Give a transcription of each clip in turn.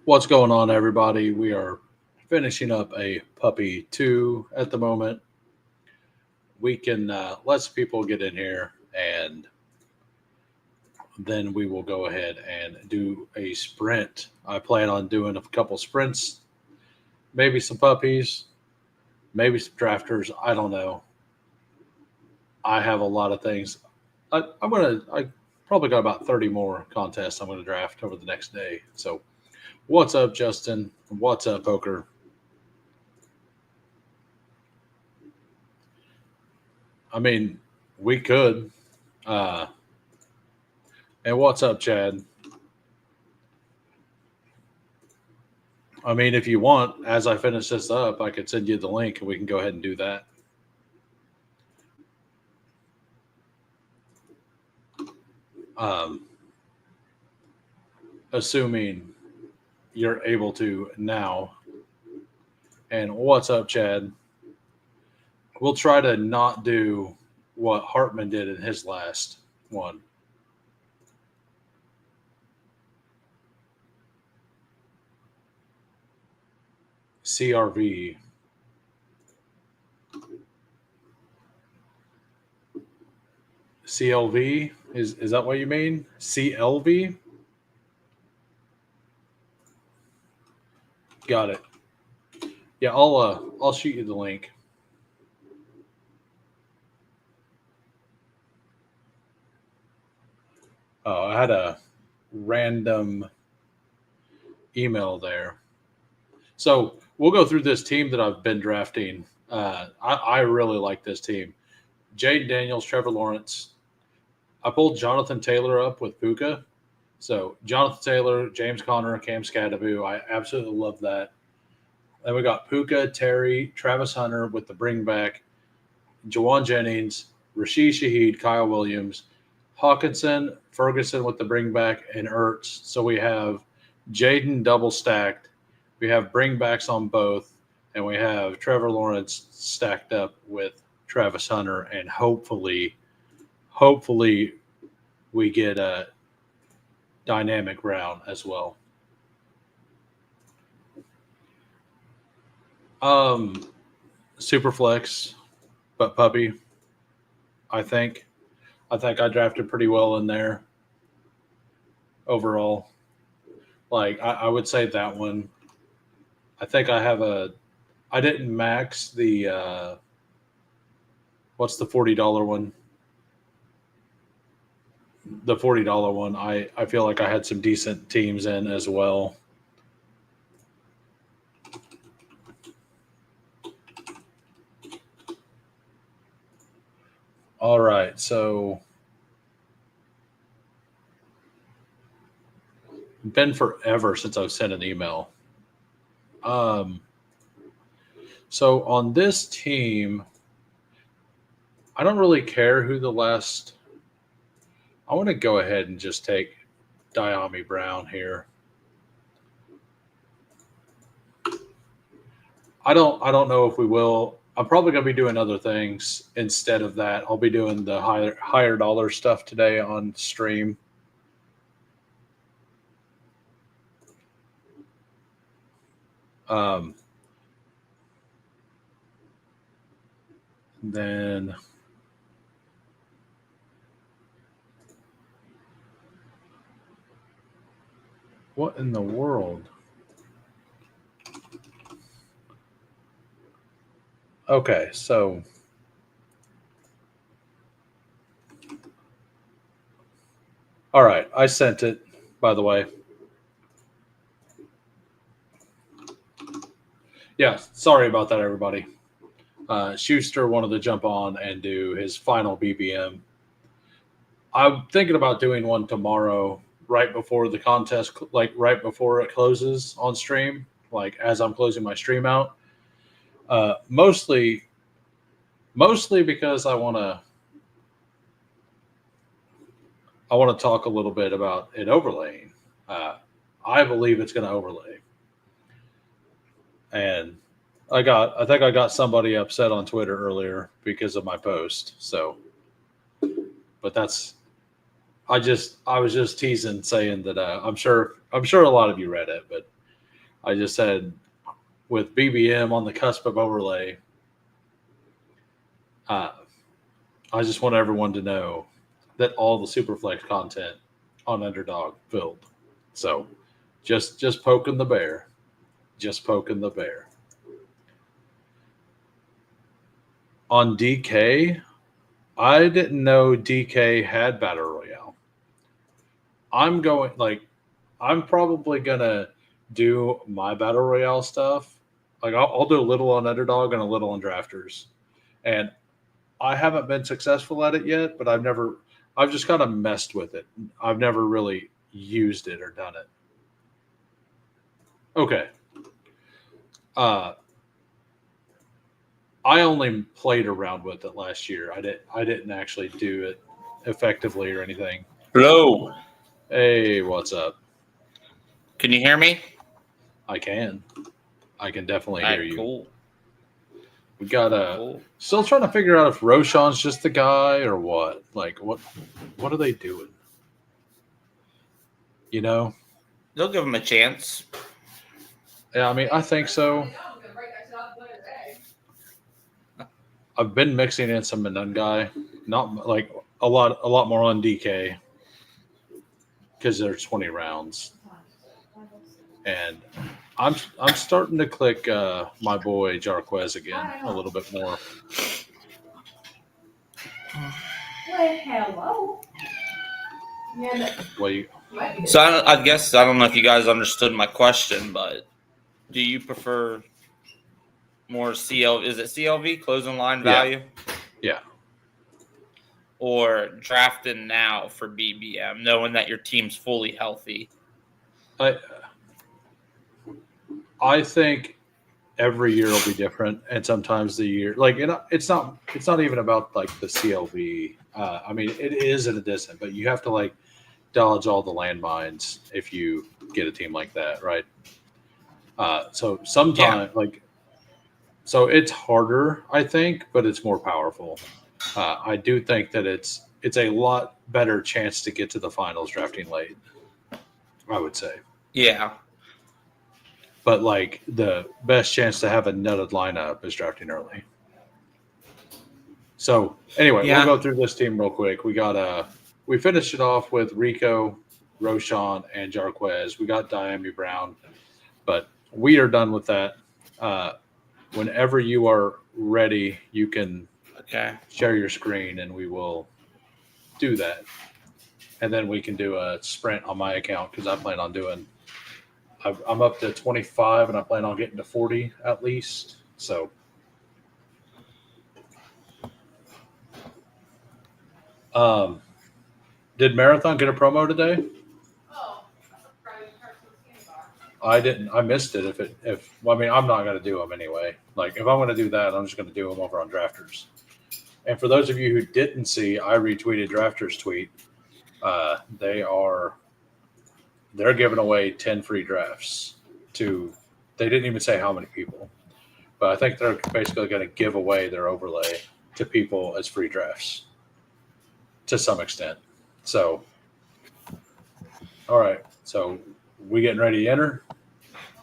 What's going on, everybody? We are finishing up a puppy 2 at the moment. We can let some people get in here and then we will go ahead and do a sprint. I plan on doing a couple sprints, maybe some puppies, maybe some drafters. I don't know. I have a lot of things. I probably got about 30 more contests I'm going to draft over the next day. So, what's up, Justin? What's up, Poker? I mean, we could. Uh, and what's up, Chad? I mean, if you want, as I finish this up, I could send you the link and we can go ahead and do that. Um, Assuming you're able to now. And what's up, Chad? We'll try to not do what Hartman did in his last one. CRV. CLV? Is that what you mean? CLV? Got it. Yeah, I'll shoot you the link. Oh, I had a random email there. So we'll go through this team that I've been drafting. I really like this team. Jaden Daniels, Trevor Lawrence. I pulled Jonathan Taylor up with Puka. So Jonathan Taylor, James Conner, Cam Scadaboo. I absolutely love that. Then we got Puka, Terry, Travis Hunter with the bring back, Jawan Jennings, Rashid Shaheed, Kyle Williams, Hawkinson, Ferguson with the bring back, and Ertz. So we have Jaden double stacked. We have bringbacks on both, and we have Trevor Lawrence stacked up with Travis Hunter, and hopefully we get a dynamic round as well. Super flex, but puppy. I think I drafted pretty well in there overall. Like I would say that one. I think I have a. I didn't max the. What's the $40 one? The $40 one. I feel like I had some decent teams in as well. All right, so been forever since I've sent an email. So on this team, I don't really care who the last. I want to go ahead and just take Diami Brown here. I don't know if we will. I'm probably going to be doing other things instead of that. I'll be doing the higher dollar stuff today on stream. Then what in the world? Okay, so all right, I sent it, by the way. Yeah, sorry about that, everybody. Schuster wanted to jump on and do his final BBM. I'm thinking about doing one tomorrow, right before the contest, like right before it closes on stream, like as I'm closing my stream out. Mostly because I want to talk a little bit about it overlaying. I believe it's going to overlay, and I think I got somebody upset on Twitter earlier because of my post. So, but that's I was just teasing, saying that I'm sure a lot of you read it, but I just said with BBM on the cusp of overlay, I just want everyone to know that all the Superflex content on Underdog filled. So just poking the bear. Just poking the bear. On DK, I didn't know DK had Battle Royale. I'm probably going to do my Battle Royale stuff. Like I'll do a little on Underdog and a little on Drafters. And I haven't been successful at it yet, but I've just kind of messed with it. I've never really used it or done it. Okay. I only played around with it last year. I didn't actually do it effectively or anything. Hello. Hey, what's up? Can you hear me? I can definitely hear you. Cool. We got still trying to figure out if Roshan's just the guy or what. Like what are they doing? You know? They'll give him a chance. Yeah, I mean, I think so. I've been mixing in some Manun guy, not like a lot more on DK because there's 20 rounds, and I'm starting to click my boy Jarquez again a little bit more. Well, hello. So I guess I don't know if you guys understood my question, but do you prefer more CL? Is it CLV closing line value? Yeah. Or drafting now for BBM, knowing that your team's fully healthy? I think every year will be different, and sometimes the year it's not even about like the CLV. I mean, it is at a distance, but you have to like dodge all the landmines if you get a team like that, right? So sometimes so it's harder, I think, but it's more powerful. I do think that it's a lot better chance to get to the finals drafting late, I would say. Yeah. But like the best chance to have a nutted lineup is drafting early. So anyway, we'll go through this team real quick. We finished it off with Rico, Roshan, and Jarquez. We got Diami Brown, but we are done with that. Whenever you are ready, you can share your screen and we will do that. And then we can do a sprint on my account because I plan on doing I'm up to 25 and I plan on getting to 40 at least. So did Marathon get a promo today? I didn't. I missed it. I mean, I'm not going to do them anyway. Like, if I'm going to do that, I'm just going to do them over on Drafters. And for those of you who didn't see, I retweeted Drafters' tweet. They're giving away 10 free drafts to. They didn't even say how many people, but I think they're basically going to give away their overlay to people as free drafts to some extent. So, all right. So, we getting ready to enter?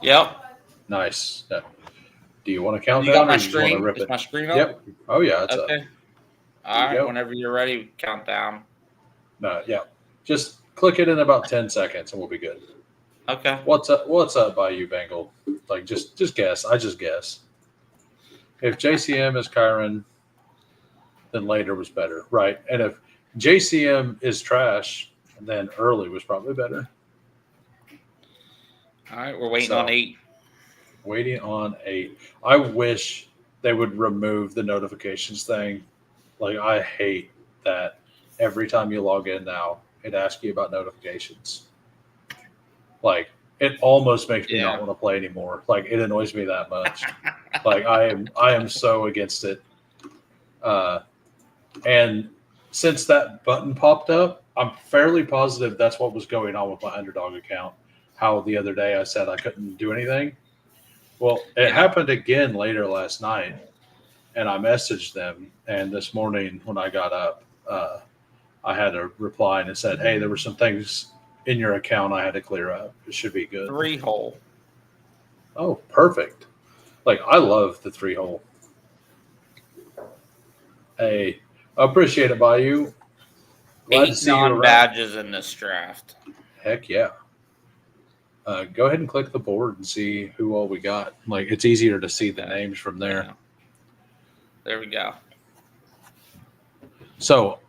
Yep. Nice. Do you want to count down? Got my screen? Is my screen up? Yep. Oh, yeah. It's okay. Up. All right. Whenever you're ready, count down. No, yeah. Just click it in about 10 seconds and we'll be good. Okay. What's up by you, Bengal? Like, just guess. I just guess. If JCM is Kyron, then later was better, right? And if JCM is trash, then early was probably better. All right, we're waiting on 8. Waiting on 8. I wish they would remove the notifications thing. Like, I hate that every time you log in now, it asks you about notifications. Like, it almost makes me not want to play anymore. Like, it annoys me that much. Like, I am so against it. And since that button popped up, I'm fairly positive that's what was going on with my Underdog account. How the other day I said I couldn't do anything. Well, it happened again later last night, and I messaged them. And this morning when I got up, I had a reply and it said, "Hey, there were some things in your account I had to clear up. It should be good." 3-hole. Oh, perfect. Like, I love the 3-hole. Hey, I appreciate it by you. Glad to 8 see you around. non-badges in this draft. Heck yeah. Go ahead and click the board and see who all we got. Like, it's easier to see the Okay. names from there. Yeah. There we go. So,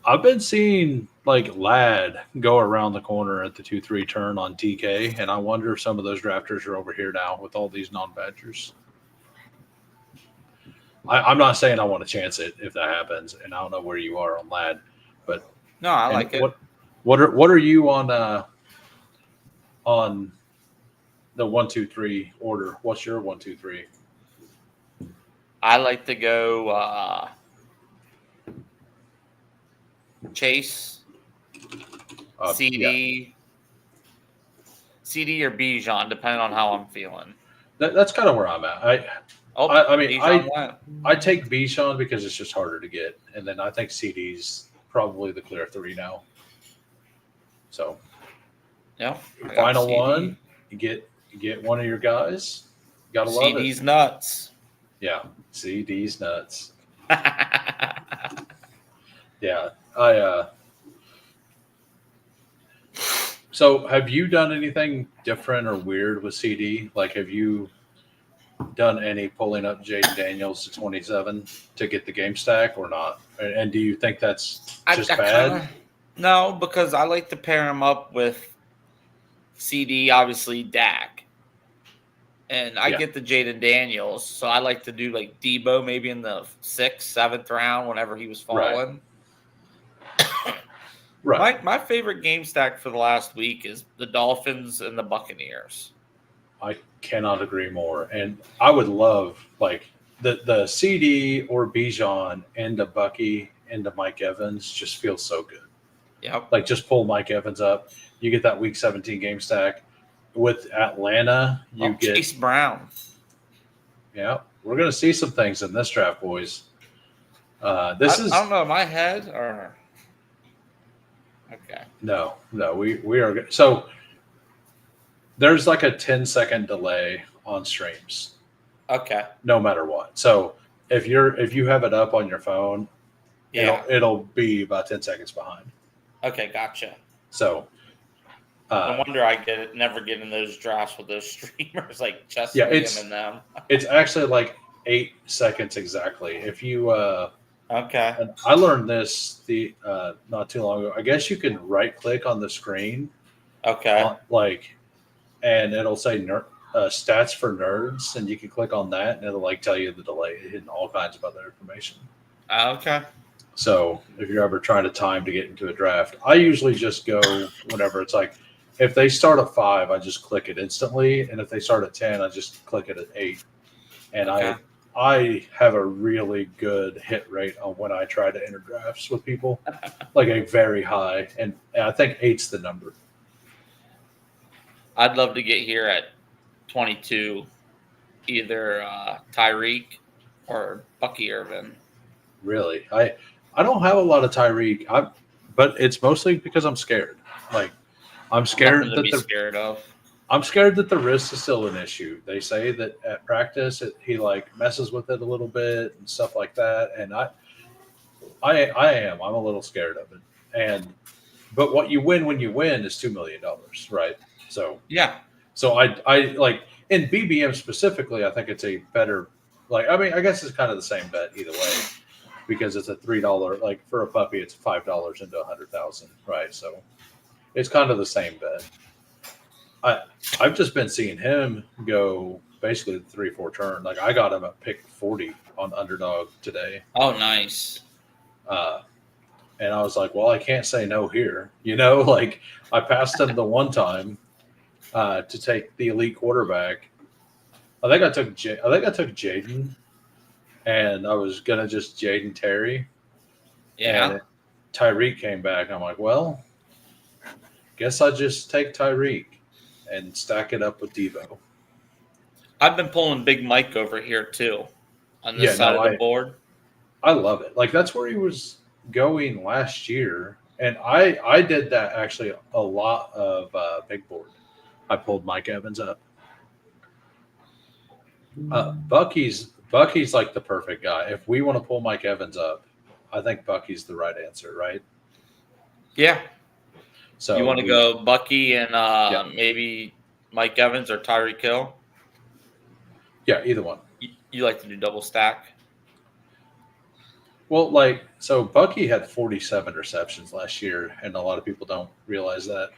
I've been seeing like Lad go around the corner at the 2-3 turn on TK, and I wonder if some of those drafters are over here now with all these non-badgers. I'm not saying I want to chance it if that happens, and I don't know where you are on Lad, but No, I like it. What are you on the 1-2-3 order? What's your 1-2-3? I like to go Chase, CD, Yeah. CD or Bijan, depending on how I'm feeling. That's kind of where I'm at. I mean, Bijan went. I take Bijan because it's just harder to get, and then I think CD's probably the clear 3 now. So, Yeah, final one, you get one of your guys. Gotta love CD's it. nuts. Yeah, CD's nuts. I Yeah, So, have you done anything different or weird with CD? Like, have you done any pulling up Jaden Daniels to 27 to get the game stack or not? And do you think that's just bad? No, because I like to pair him up with CD, obviously Dak. And I get the Jaden Daniels, so I like to do like Debo maybe in the 6th, 7th round whenever he was falling. Right. My favorite game stack for the last week is the Dolphins and the Buccaneers. I cannot agree more. And I would love like the CD or Bijan into Bucky into Mike Evans just feels so good. Yep. Like just pull Mike Evans up. You get that week 17 game stack. With Atlanta, you get Chase Brown. Yeah, we're gonna see some things in this draft, boys. I don't know, my head or okay. No, we are so there's like a 10-second delay on streams. Okay. No matter what. So if you have it up on your phone, it'll be about 10 seconds behind. Okay, gotcha. So no wonder I never get in those drafts with those streamers like Chesapeake and them. It's actually like 8 seconds exactly. If you okay. And I learned this not too long ago. I guess you can right click on the screen. Okay. And it'll say stats for nerds, and you can click on that, and it'll like tell you the delay and all kinds of other information. Okay. So if you're ever trying to time to get into a draft, I usually just go whenever it's like, if they start at 5, I just click it instantly, and if they start at 10, I just click it at 8. And I have a really good hit rate on when I try to enter drafts with people, like a very high, and I think 8's the number. I'd love to get here at 22, either Tyreek or Bucky Irvin. Really, I don't have a lot of Tyreek, but it's mostly because I'm scared. Like I'm scared I'm scared that the wrist is still an issue. They say that at practice he like messes with it a little bit and stuff like that, and I'm a little scared of it. But what you win when you win is $2 million, right? So yeah. So I like in BBM specifically, I think it's a better I guess it's kind of the same bet either way because it's a $3 like for a puppy it's $5 into 100,000, right? So it's kind of the same bet. I've just been seeing him go basically the 3-4 turn. Like I got him at pick 40 on Underdog today. Oh, nice. And I was like, well, I can't say no here. Like I passed him the one time to take the elite quarterback. I think I took Jaden, and I was gonna just Jaden Terry. Yeah. And Tyreek came back. I'm like, well, guess I just take Tyreek and stack it up with Devo. I've been pulling Big Mike over here too on this side of the board. I love it. Like that's where he was going last year, and I did that actually a lot of big board. I pulled Mike Evans up. Bucky's like the perfect guy. If we want to pull Mike Evans up, I think Bucky's the right answer, right? Yeah. So you want to go Bucky and Yeah. maybe Mike Evans or Tyreek Hill? Yeah, either one. You like to do double stack? Well, so Bucky had 47 receptions last year, and a lot of people don't realize that.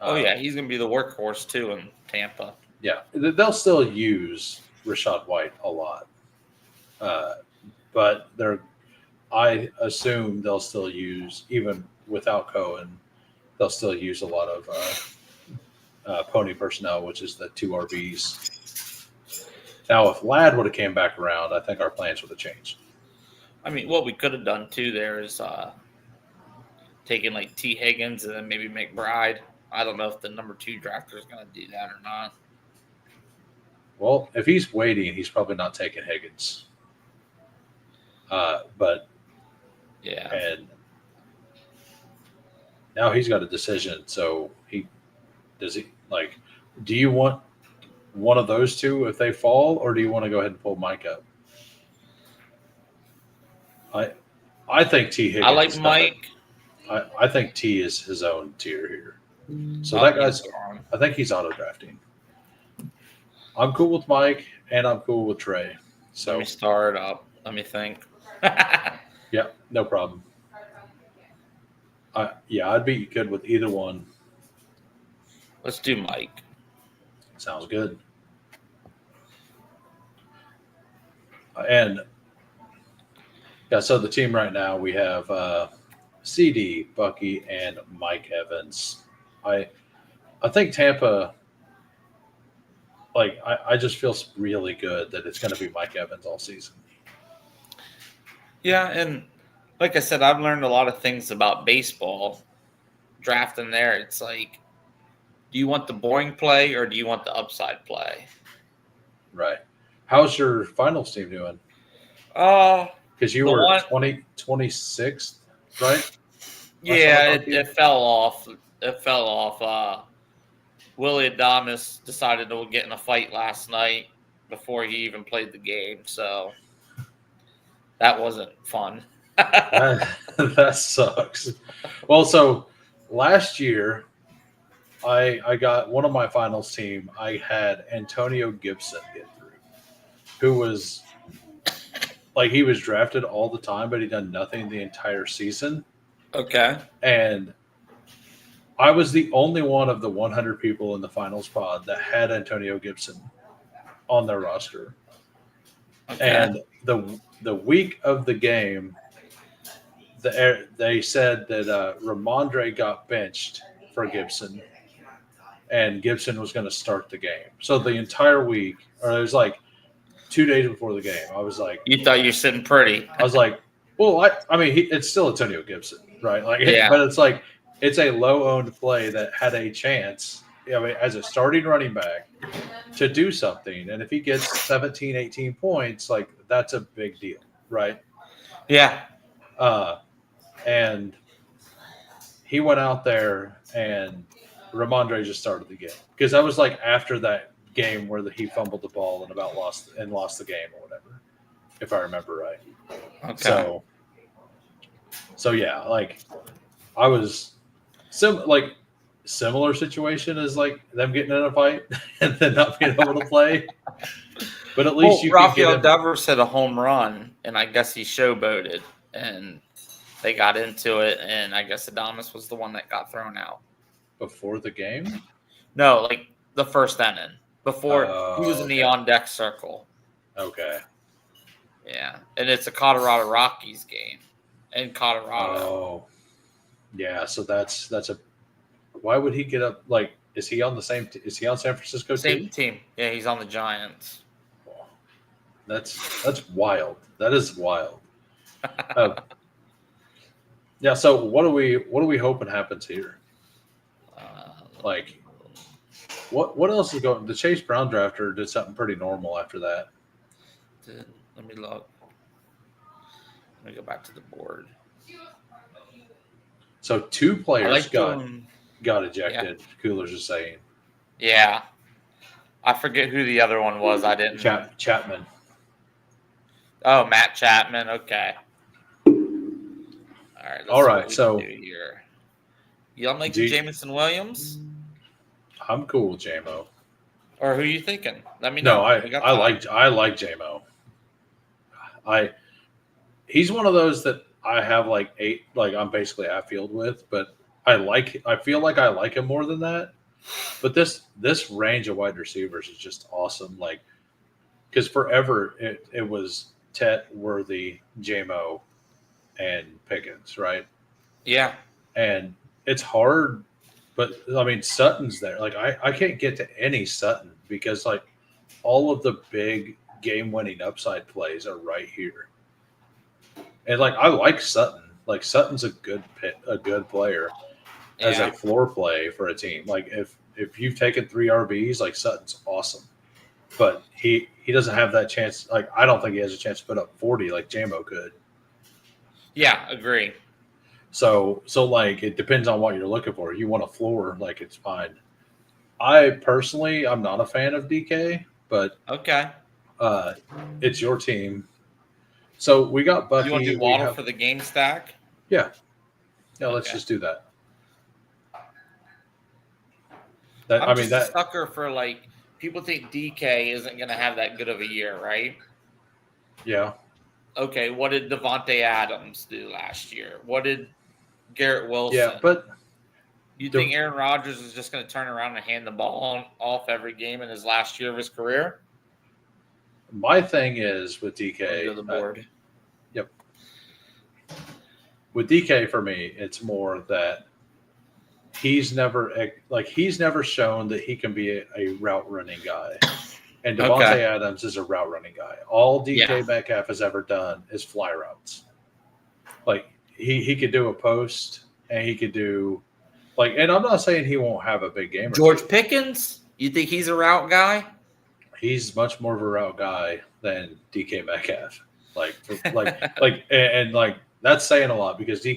Oh yeah, he's gonna be the workhorse too in Tampa. Yeah, they'll still use Rashad White a lot, but I assume they'll still use, even without Cohen, they'll still use a lot of pony personnel, which is the 2 RBs. Now, if Ladd would have came back around, I think our plans would have changed. I mean, what we could have done too there is taking like T. Higgins and then maybe McBride. I don't know if the number 2 drafter is going to do that or not. Well, if he's waiting, he's probably not taking Higgins. But yeah, and now he's got a decision. So do you want one of those two if they fall, or do you want to go ahead and pull Mike up? I think T. Higgins. I like Mike. I think T is his own tier here. So that guy's. I think he's auto drafting. I'm cool with Mike, and I'm cool with Trey. So let me start up. Let me think. Yeah, no problem. I'd be good with either one. Let's do Mike. Sounds good. And yeah, so the team right now we have CD, Bucky, and Mike Evans. I think Tampa. I just feel really good that it's going to be Mike Evans all season. Yeah, and like I said, I've learned a lot of things about baseball. Drafting there, it's like, do you want the boring play or do you want the upside play? Right. How's your finals team doing? Because you were 26th, right? Yeah, it fell off. It fell off. Willie Adames decided to get in a fight last night before he even played the game, so that wasn't fun. That sucks. Well, so last year, I got one of my finals team. I had Antonio Gibson get through, who was he was drafted all the time, but he done nothing the entire season. Okay. And I was the only one of the 100 people in the finals pod that had Antonio Gibson on their roster. Okay. And the week of the game, they said that Ramondre got benched for Gibson, and Gibson was going to start the game. So the entire week, or it was 2 days before the game, I was like, you thought you were sitting pretty. I was like, well, I mean, it's still Antonio Gibson, right? Yeah. But it's a low-owned play that had a chance, as a starting running back to do something. And if he gets 17, 18 points, that's a big deal, right? Yeah. And he went out there and Ramondre just started the game. Because that was after that game where he fumbled the ball and lost the game or whatever, if I remember right. Okay. So yeah, I was similar situation as them getting in a fight and then not being able to play. But at least Rafael Devers hit a home run, and I guess he showboated, and they got into it, and I guess Adames was the one that got thrown out. Before the game? No, the first inning. Before he was in the on-deck circle. Okay. Yeah, and it's a Colorado Rockies game in Colorado. Oh, yeah. So that's a. Why would he get up? Is he on the same? Is he on San Francisco same team? Yeah, he's on the Giants. That's wild. That is wild. Yeah. So what are we hoping happens here? What else is going? The Chase Brown drafter did something pretty normal after that. Let me look. Let me go back to the board. So 2 players got ejected. Yeah. Coolers is saying. Yeah. I forget who the other one was. I didn't. Chapman. Oh, Matt Chapman. Okay. All right. So do here. Y'all making Jameson Williams? I'm cool with JMO. Or who you thinking? Let me No, know. I like JMO. He's one of those that I have like 8, like I'm basically half field with, but I feel like I like him more than that. But this range of wide receivers is just awesome. Like, because forever it was Tet, Worthy, JMO, and Pickens, right? Yeah. And it's hard, but I mean Sutton's there. Like I can't get to any Sutton because like all of the big game-winning upside plays are right here. And like I like Sutton. Like Sutton's a good player as a floor play for a team. Like if you've taken 3 RBs, like Sutton's awesome. But he doesn't have that chance. Like I don't think he has a chance to put up 40 like JMO could. Yeah, agree. So like it depends on what you're looking for. You want a floor, like it's fine. I personally I'm not a fan of DK, but okay. It's your team. So we got Bucky. You want to do Waddle for the game stack? Yeah. Yeah, let's just do that. I'm just a sucker for like people think DK isn't going to have that good of a year, right? Yeah. Okay, what did Devontae Adams do last year? What did Garrett Wilson? Yeah, but you think Aaron Rodgers is just going to turn around and hand the ball off every game in his last year of his career? My thing is with DK. Go to the board. Yep. With DK for me, it's more that he's never shown that he can be a route running guy. And Devontae Adams is a route running guy. All DK Metcalf has ever done is fly routes. Like he could do a post and he could do like, and I'm not saying he won't have a big game. George Pickens, you think he's a route guy? He's much more of a route guy than DK Metcalf. And that's saying a lot because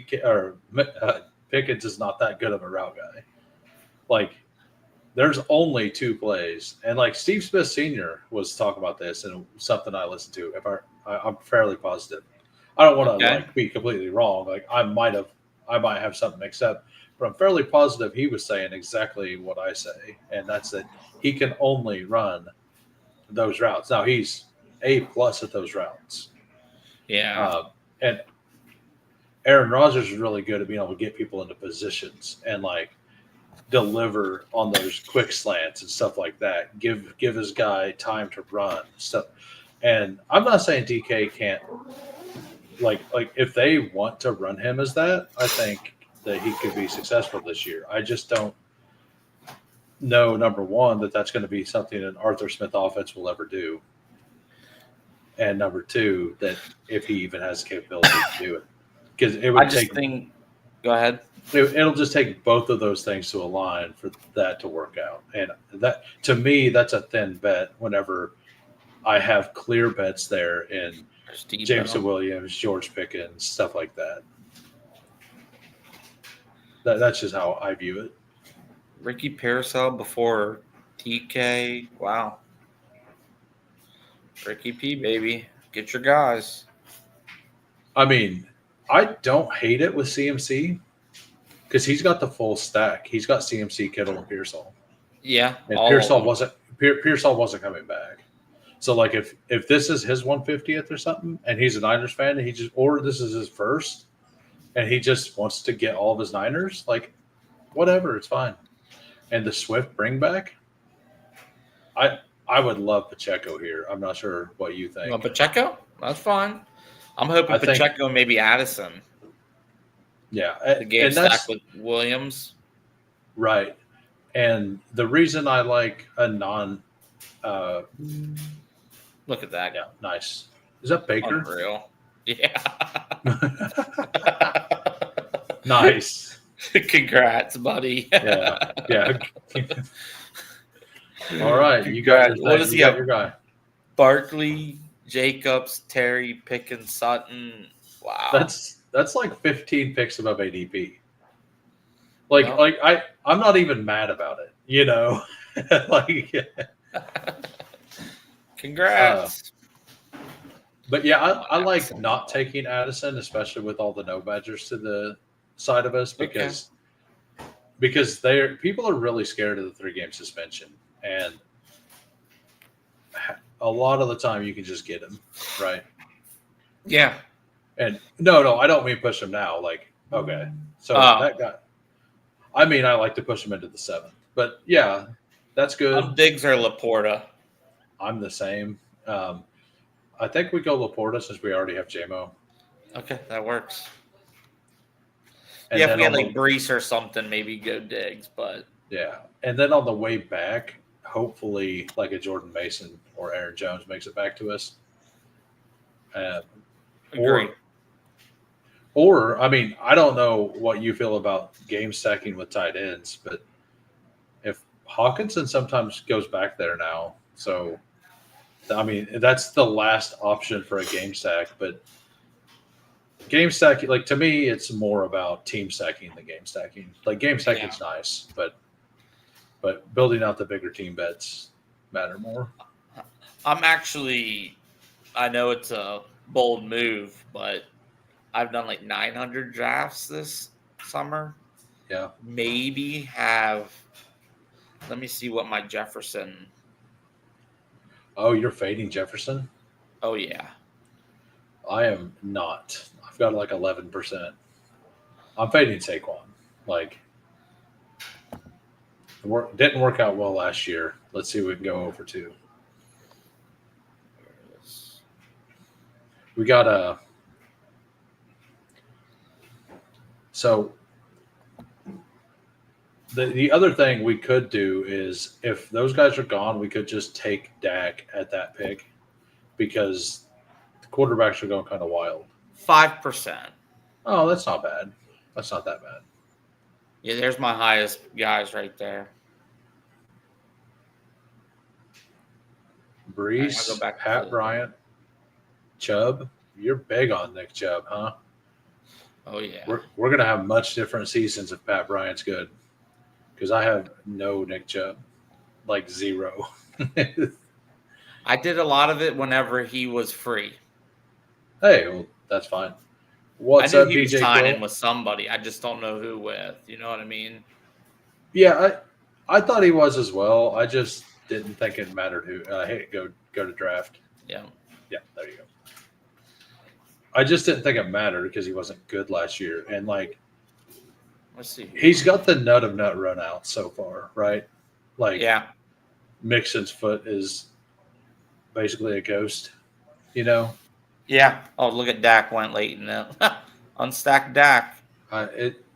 Pickens is not that good of a route guy. Like, there's only 2 plays, and like Steve Smith Sr. was talking about this and something I listened to. If I'm fairly positive, I don't want to be completely wrong. Like I might have something mixed up, but I'm fairly positive he was saying exactly what I say, and that's that he can only run those routes. Now he's A+ at those routes. Yeah. And Aaron Rodgers is really good at being able to get people into positions and like deliver on those quick slants and stuff like that. Give his guy time to run stuff. And I'm not saying DK can't like if they want to run him as that, I think that he could be successful this year. I just don't know, number one, that's going to be something an Arthur Smith offense will ever do. And number 2, that if he even has the capability to do it. Because it would go ahead. It'll just take both of those things to align for that to work out. And that, to me, that's a thin bet whenever I have clear bets there in Jameson Williams, George Pickens, stuff like that. That's just how I view it. Ricky Parasol before TK. Wow. Ricky P, baby. Get your guys. I mean, I don't hate it with CMC because he's got the full stack. He's got CMC, Kittle, and Pearsall. Yeah. And Pearsall wasn't coming back. So like if this is his 150th or something and he's a Niners fan and or this is his first and he just wants to get all of his Niners, like whatever, it's fine. And the Swift bring back, I would love Pacheco here. I'm not sure what you think. You want Pacheco? That's fine. I'm hoping Pacheco and maybe Addison. Yeah. The game stack with Williams. Right. And the reason I like a non look at that. Yeah, nice. Is that Baker? Unreal. Yeah. Nice. Congrats, buddy. Yeah. All right, you got what does he have? Your guy. Barkley, Jacobs, Terry, Pickens, Sutton. Wow. That's like 15 picks above ADP. I'm not even mad about it, you know. Congrats. But yeah, I like not taking Addison, especially with all the no badgers to the side of us because people are really scared of the 3-game suspension, and a lot of the time you can just get him right. Yeah. And no, I don't mean push him now. Like, okay, so that guy. I mean, I like to push him into the 7th, but yeah, that's good. I'm Diggs or Laporta. I'm the same. I think we go Laporta since we already have JMO. Okay, that works. And yeah, if we had like Brees or something, maybe go Diggs, but yeah. And then on the way back, hopefully like a Jordan Mason or Aaron Jones makes it back to us. Agree. Or I mean, I don't know what you feel about game stacking with tight ends, but if Hawkinson sometimes goes back there now, so I mean that's the last option for a game stack. But game stacking, like to me, it's more about team stacking than game stacking. Like game stacking's nice, but building out the bigger team bets matter more. I know it's a bold move, but I've done like 900 drafts this summer. Yeah. Maybe let me see what my Jefferson. Oh, you're fading Jefferson? Oh, yeah. I am not. I've got like 11%. I'm fading Saquon. Like, didn't work out well last year. Let's see if we can go over 2. We got a. So the other thing we could do is if those guys are gone, we could just take Dak at that pick because the quarterbacks are going kind of wild. 5%. Oh, that's not bad. That's not that bad. Yeah, there's my highest guys right there. Brees, Pat Bryant, Chubb. You're big on Nick Chubb, huh? Oh, yeah. We're going to have much different seasons if Pat Bryant's good because I have no Nick Chubb, like 0. I did a lot of it whenever he was free. Hey, well, that's fine. What's up, DJ? I knew he was signing with somebody. I just don't know who with. You know what I mean? Yeah, I thought he was as well. I just didn't think it mattered who. Hey, go to draft. Yeah. Yeah, there you go. I just didn't think it mattered because he wasn't good last year. And, like, let's see. He's got the nut of nut run out so far, right? Like, yeah. Mixon's foot is basically a ghost, you know? Yeah. Oh, look at Dak went late in it. Unstacked Dak.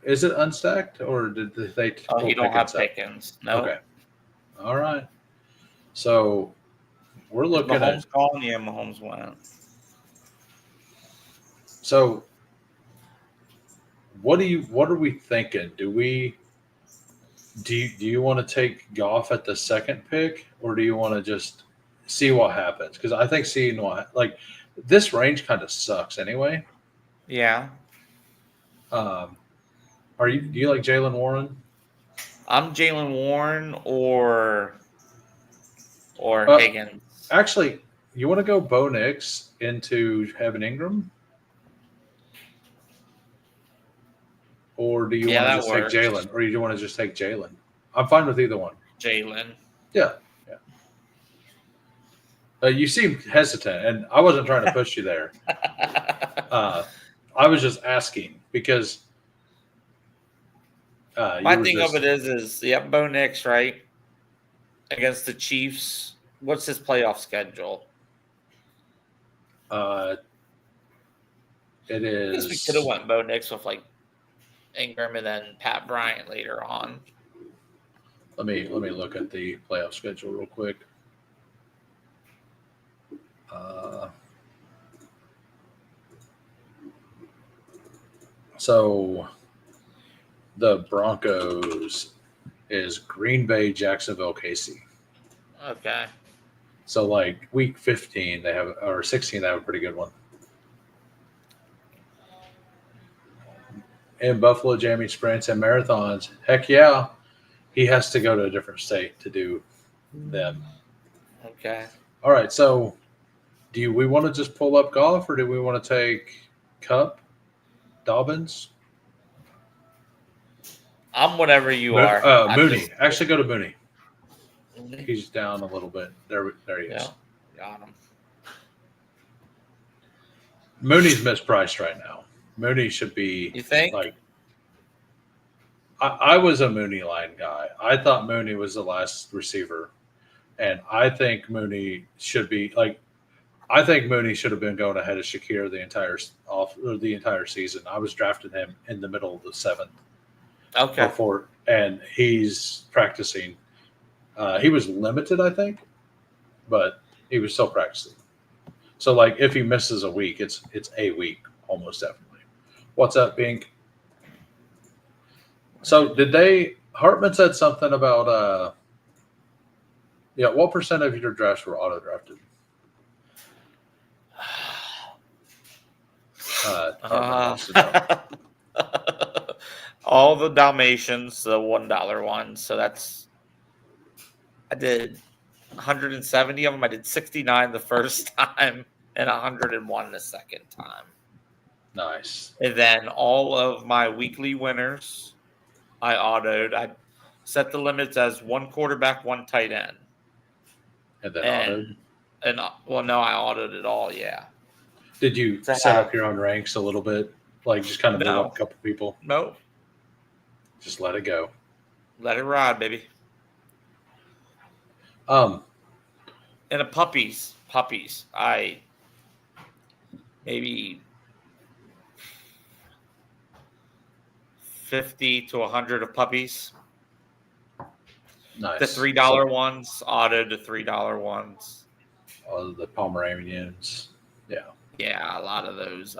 Is it unstacked or did they? Oh, you don't have Pickens. No. Okay. All right. So we're looking at Mahomes calling. Yeah, Mahomes went. So what are we thinking? Do you want to take Goff at the second pick, or do you want to just see what happens? Because I think seeing what this range kind of sucks anyway. Yeah. Do you like Jaylen Warren? I'm Jaylen Warren or Higgins. Actually, you want to go Bo Nix into Evan Ingram? Or do you want to just take Jalen? Or do you want to just take Jalen? I'm fine with either one. Jalen. Yeah. You seem hesitant, and I wasn't trying to push you there. I was just asking because my thing of it is Bo Nix, right? Against the Chiefs. What's his playoff schedule? It is. I guess we could have went Bo Nix with like Ingram and then Pat Bryant later on. Let me look at the playoff schedule real quick. So the Broncos is Green Bay, Jacksonville, KC. Okay. So like week 15 or 16 they have a pretty good one. In Buffalo, jamming sprints and marathons. Heck yeah. He has to go to a different state to do them. Okay. All right. So, we want to just pull up Goff, or do we want to take Cup, Dobbins, I'm whatever you are. Mooney? Actually, go to Mooney. Mooney? He's down a little bit. There he is. Yeah, got him. Mooney's mispriced right now. Mooney should be You think? like. I was a Mooney line guy. I thought Mooney was the last receiver, and I think Mooney should be like. I think Mooney should have been going ahead of Shakir the entire season. I was drafting him in the middle of the 7th Okay. before, and he's practicing. He was limited, I think, but he was still practicing. So, like, if he misses a week, it's a week almost definitely. What's up, Bink? So, Hartman said something about what percent of your drafts were auto drafted? Hartman wants to know. All the Dalmatians, the $1 ones. So I did 170 of them. I did 69 the first time and 101 the second time. Nice. And then all of my weekly winners, I autoed. I set the limits as 1 quarterback, 1 tight end. And then autoed? And well, no, I autoed it all, yeah. Did you set up your own ranks a little bit? Like just kind of move up a couple people? No. Just let it go. Let it ride, baby. And the puppies, I maybe 50 to 100 of puppies. Nice. The $3 ones, autoed the $3 ones. Oh, the Pomeranians. Yeah. Yeah, a lot of those.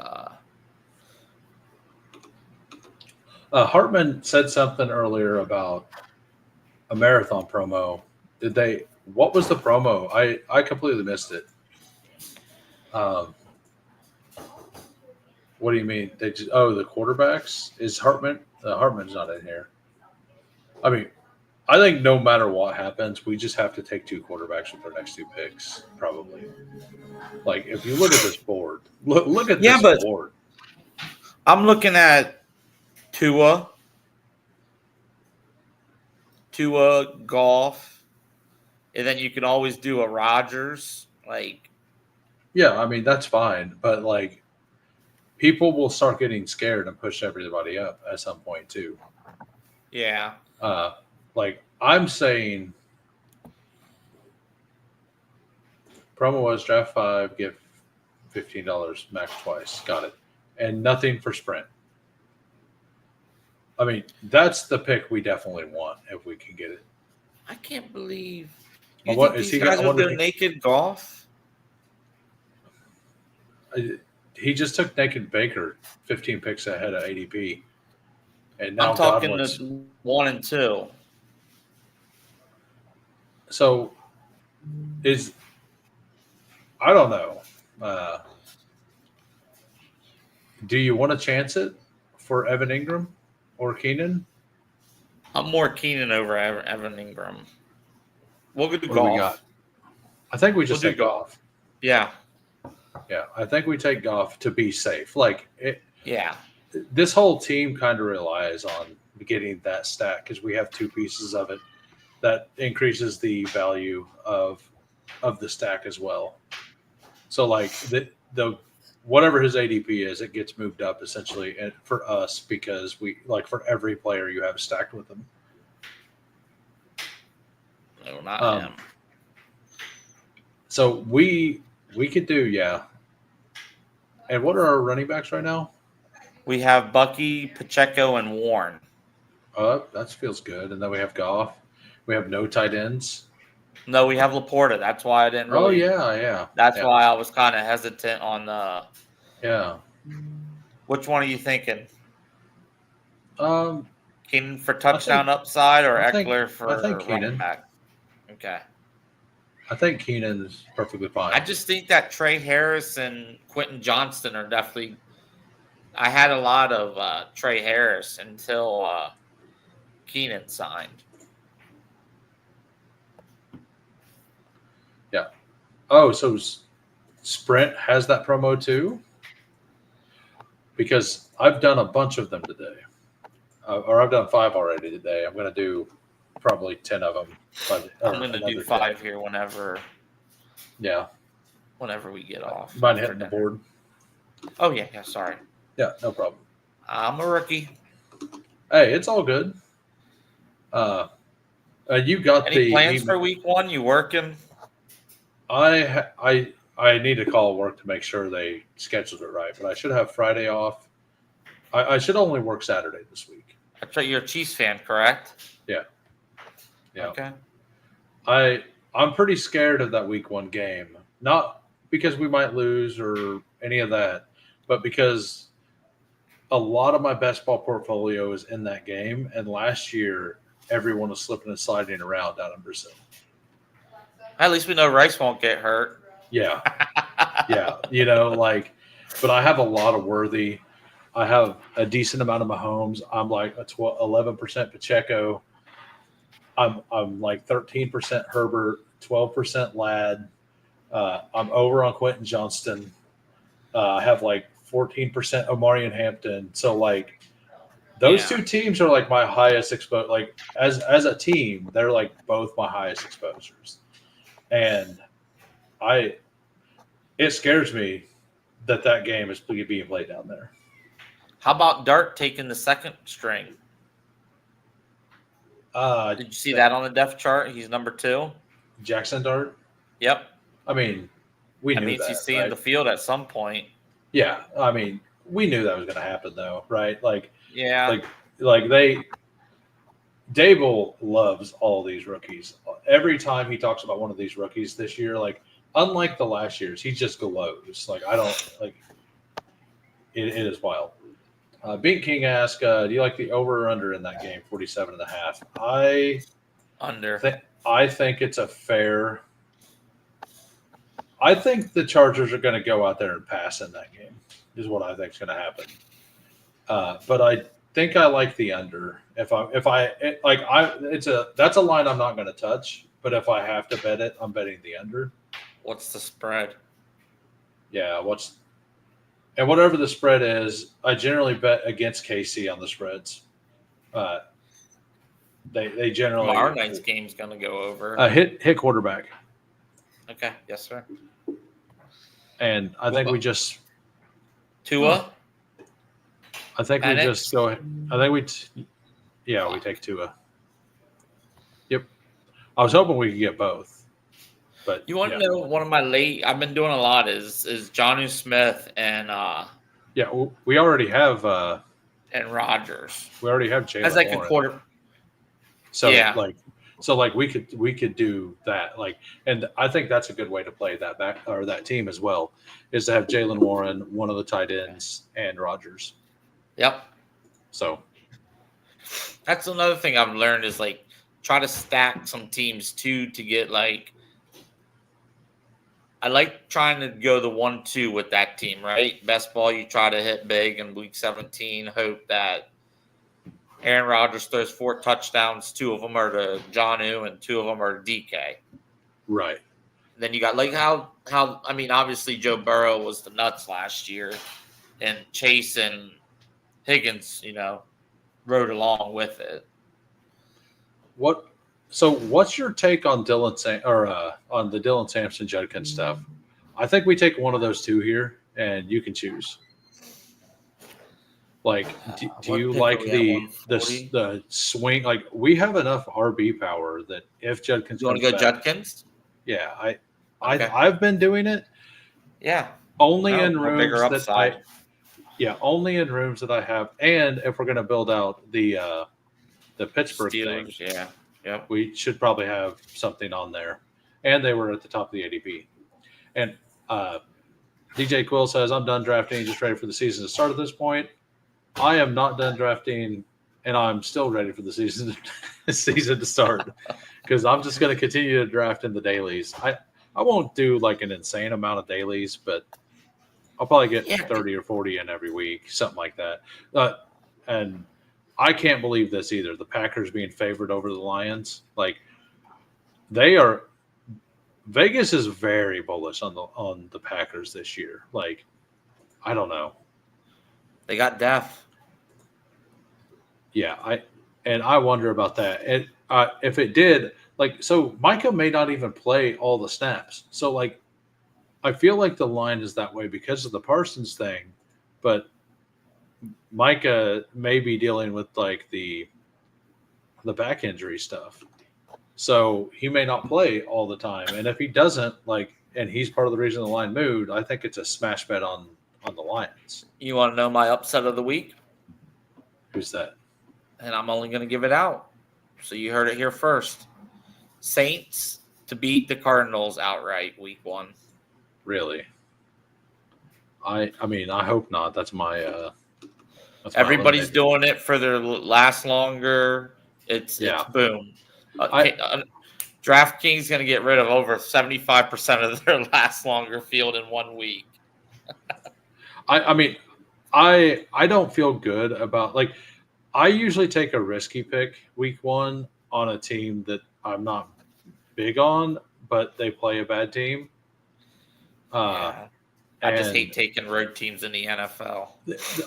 Hartman said something earlier about a marathon promo. What was the promo? I completely missed it. What do you mean? The quarterbacks? Is Hartman's not in here. I mean, I think no matter what happens, we just have to take 2 quarterbacks with our next 2 picks, probably. Like, if you look at this board, look at this board. I'm looking at Tua, Goff, and then you can always do a Rodgers. Like, yeah, I mean, that's fine. But, like, people will start getting scared and push everybody up at some point, too. Yeah. Like, I'm saying promo was draft 5, give $15 max twice. Got it. And nothing for sprint. I mean, that's the pick we definitely want if we can get it. I can't believe These guys will go naked Golf. He just took naked Baker 15 picks ahead of ADP. And now I'm talking the 1 and 2. So I don't know. Do you want to chance it for Evan Ingram or Keenan? I'm more Keenan over Evan Ingram. We'll go to Goff. I think we just take Goff. Yeah. Yeah, I think we take Goff to be safe. Like yeah. This whole team kind of relies on getting that stack because we have 2 pieces of it that increases the value of the stack as well. So like the whatever his ADP is, it gets moved up essentially for us because we like for every player you have stacked with them. No, not him. So we could do, yeah. And what are our running backs right now? We have Bucky, Pacheco, and Warren. That feels good. And then we have Goff. We have no tight ends. No, we have Laporta. That's why I didn't really. Oh, yeah. That's why I was kind of hesitant on the. Yeah. Which one are you thinking? Keenan for touchdown upside or Eckler for running back? Okay. I think Keenan's perfectly fine. I just think that Trey Harris and Quentin Johnston are definitely. I had a lot of Trey Harris until Keenan signed. Oh, so Sprint has that promo too? Because I've done a bunch of them today, or I've done 5 already today. I'm going to do probably 10 of them, I'm or gonna do another 5 10. here whenever Yeah, we get off. mind After hitting the dinner. board? Oh yeah. Sorry. Yeah, no problem. I'm a rookie. Hey, it's all good. You got Any the plans email. for week 1? You working? I need to call work to make sure they scheduled it right, but I should have Friday off. I should only work Saturday this week. That's right. You're a Chiefs fan, correct? Yeah. Okay. I'm pretty scared of that week 1 game. Not because we might lose or any of that, but because a lot of my best ball portfolio is in that game, and last year everyone was slipping and sliding around down in Brazil. At least we know Rice won't get hurt. Yeah. Yeah. But I have a lot of worthy. I have a decent amount of Mahomes. I'm like 11% Pacheco. I'm like 13% Herbert, 12% Ladd. I'm over on Quentin Johnston. I have like 14% Omarion Hampton. So like those two teams are like my highest exposure. Like as a team, they're like both my highest exposures, and it scares me that game is being played down there. How about Dart taking the second string? Did you see that on the depth chart? He's number 2. Jackson Dart. Yep. I mean, we That knew means that, he's seeing right? the field at some point. Yeah, I mean, we knew that was going to happen, though, right? Yeah. Dable loves all these rookies. Every time he talks about one of these rookies this year, like unlike the last years, he just glows. Like I don't like. It is wild. Beat King asked, do you like the over or under in that game, 47.5? Under. I think it's a fair. I think the Chargers are going to go out there and pass in that game. Is what I think is going to happen. But I think I like the under. That's a line I'm not going to touch. But if I have to bet it, I'm betting the under. What's the spread? Yeah, and whatever the spread is, I generally bet against KC on the spreads. They generally Tomorrow night's game's going to go over. Hit quarterback. Okay, yes, sir. And I think we just Tua. I think we just go. I think we take Tua. Yep. I was hoping we could get both. But you want to know one of my I've been doing a lot is Jonnu Smith and we already have and Rodgers. We already have Jalen as like Warren. A quarter. So we could do that, and I think that's a good way to play that back or that team as well, is to have Jalen Warren, one of the tight ends, and Rodgers. Yep. So that's another thing I've learned is try to stack some teams too to get I like trying to go the 1-2 with that team, right? Best ball, you try to hit big in week 17, hope that Aaron Rodgers throws 4 touchdowns. 2 of them are to Jonnu and 2 of them are to DK. Right. Then you got how I mean, obviously Joe Burrow was the nuts last year, and Chase and Higgins, rode along with it. What's your take on on the Dylan Sampson Judkins stuff? I think we take one of those 2 here, and you can choose. Do you like the swing? We have enough RB power that if Judkins, you want to go Judkins? Yeah, I've been doing it. Yeah, only in rooms that only in rooms that I have, and if we're going to build out the Pittsburgh Steelers, thing, yeah, we should probably have something on there. And they were at the top of the ADP. And DJ Quill says, I'm done drafting, just ready for the season to start at this point. I am not done drafting, and I'm still ready for the season to start, because I'm just going to continue to draft in the dailies. I won't do an insane amount of dailies, but I'll probably get 30 or 40 in every week, something like that. And I can't believe this either. The Packers being favored over the Lions. They are Vegas is very bullish on the Packers this year. Like, I don't know. They got Def. Yeah, I wonder about that. And if it did, like, so Micah may not even play all the snaps. So like, I feel like the line is that way because of the Parsons thing, but Micah may be dealing with like the back injury stuff. So he may not play all the time. And if he doesn't, like, and he's part of the reason the line moved, I think it's a smash bet on the Lions. You want to know my upset of the week? Who's that? And I'm only going to give it out. So you heard it here first. Saints to beat the Cardinals outright week 1. Really? I mean, I hope not. That's my Everybody's doing it for their last longer. It's boom. DraftKings going to get rid of over 75% of their last longer field in 1 week. I mean, I don't feel good about, like, I usually take a risky pick week 1 on a team that I'm not big on, but they play a bad team. I just hate taking road teams in the NFL.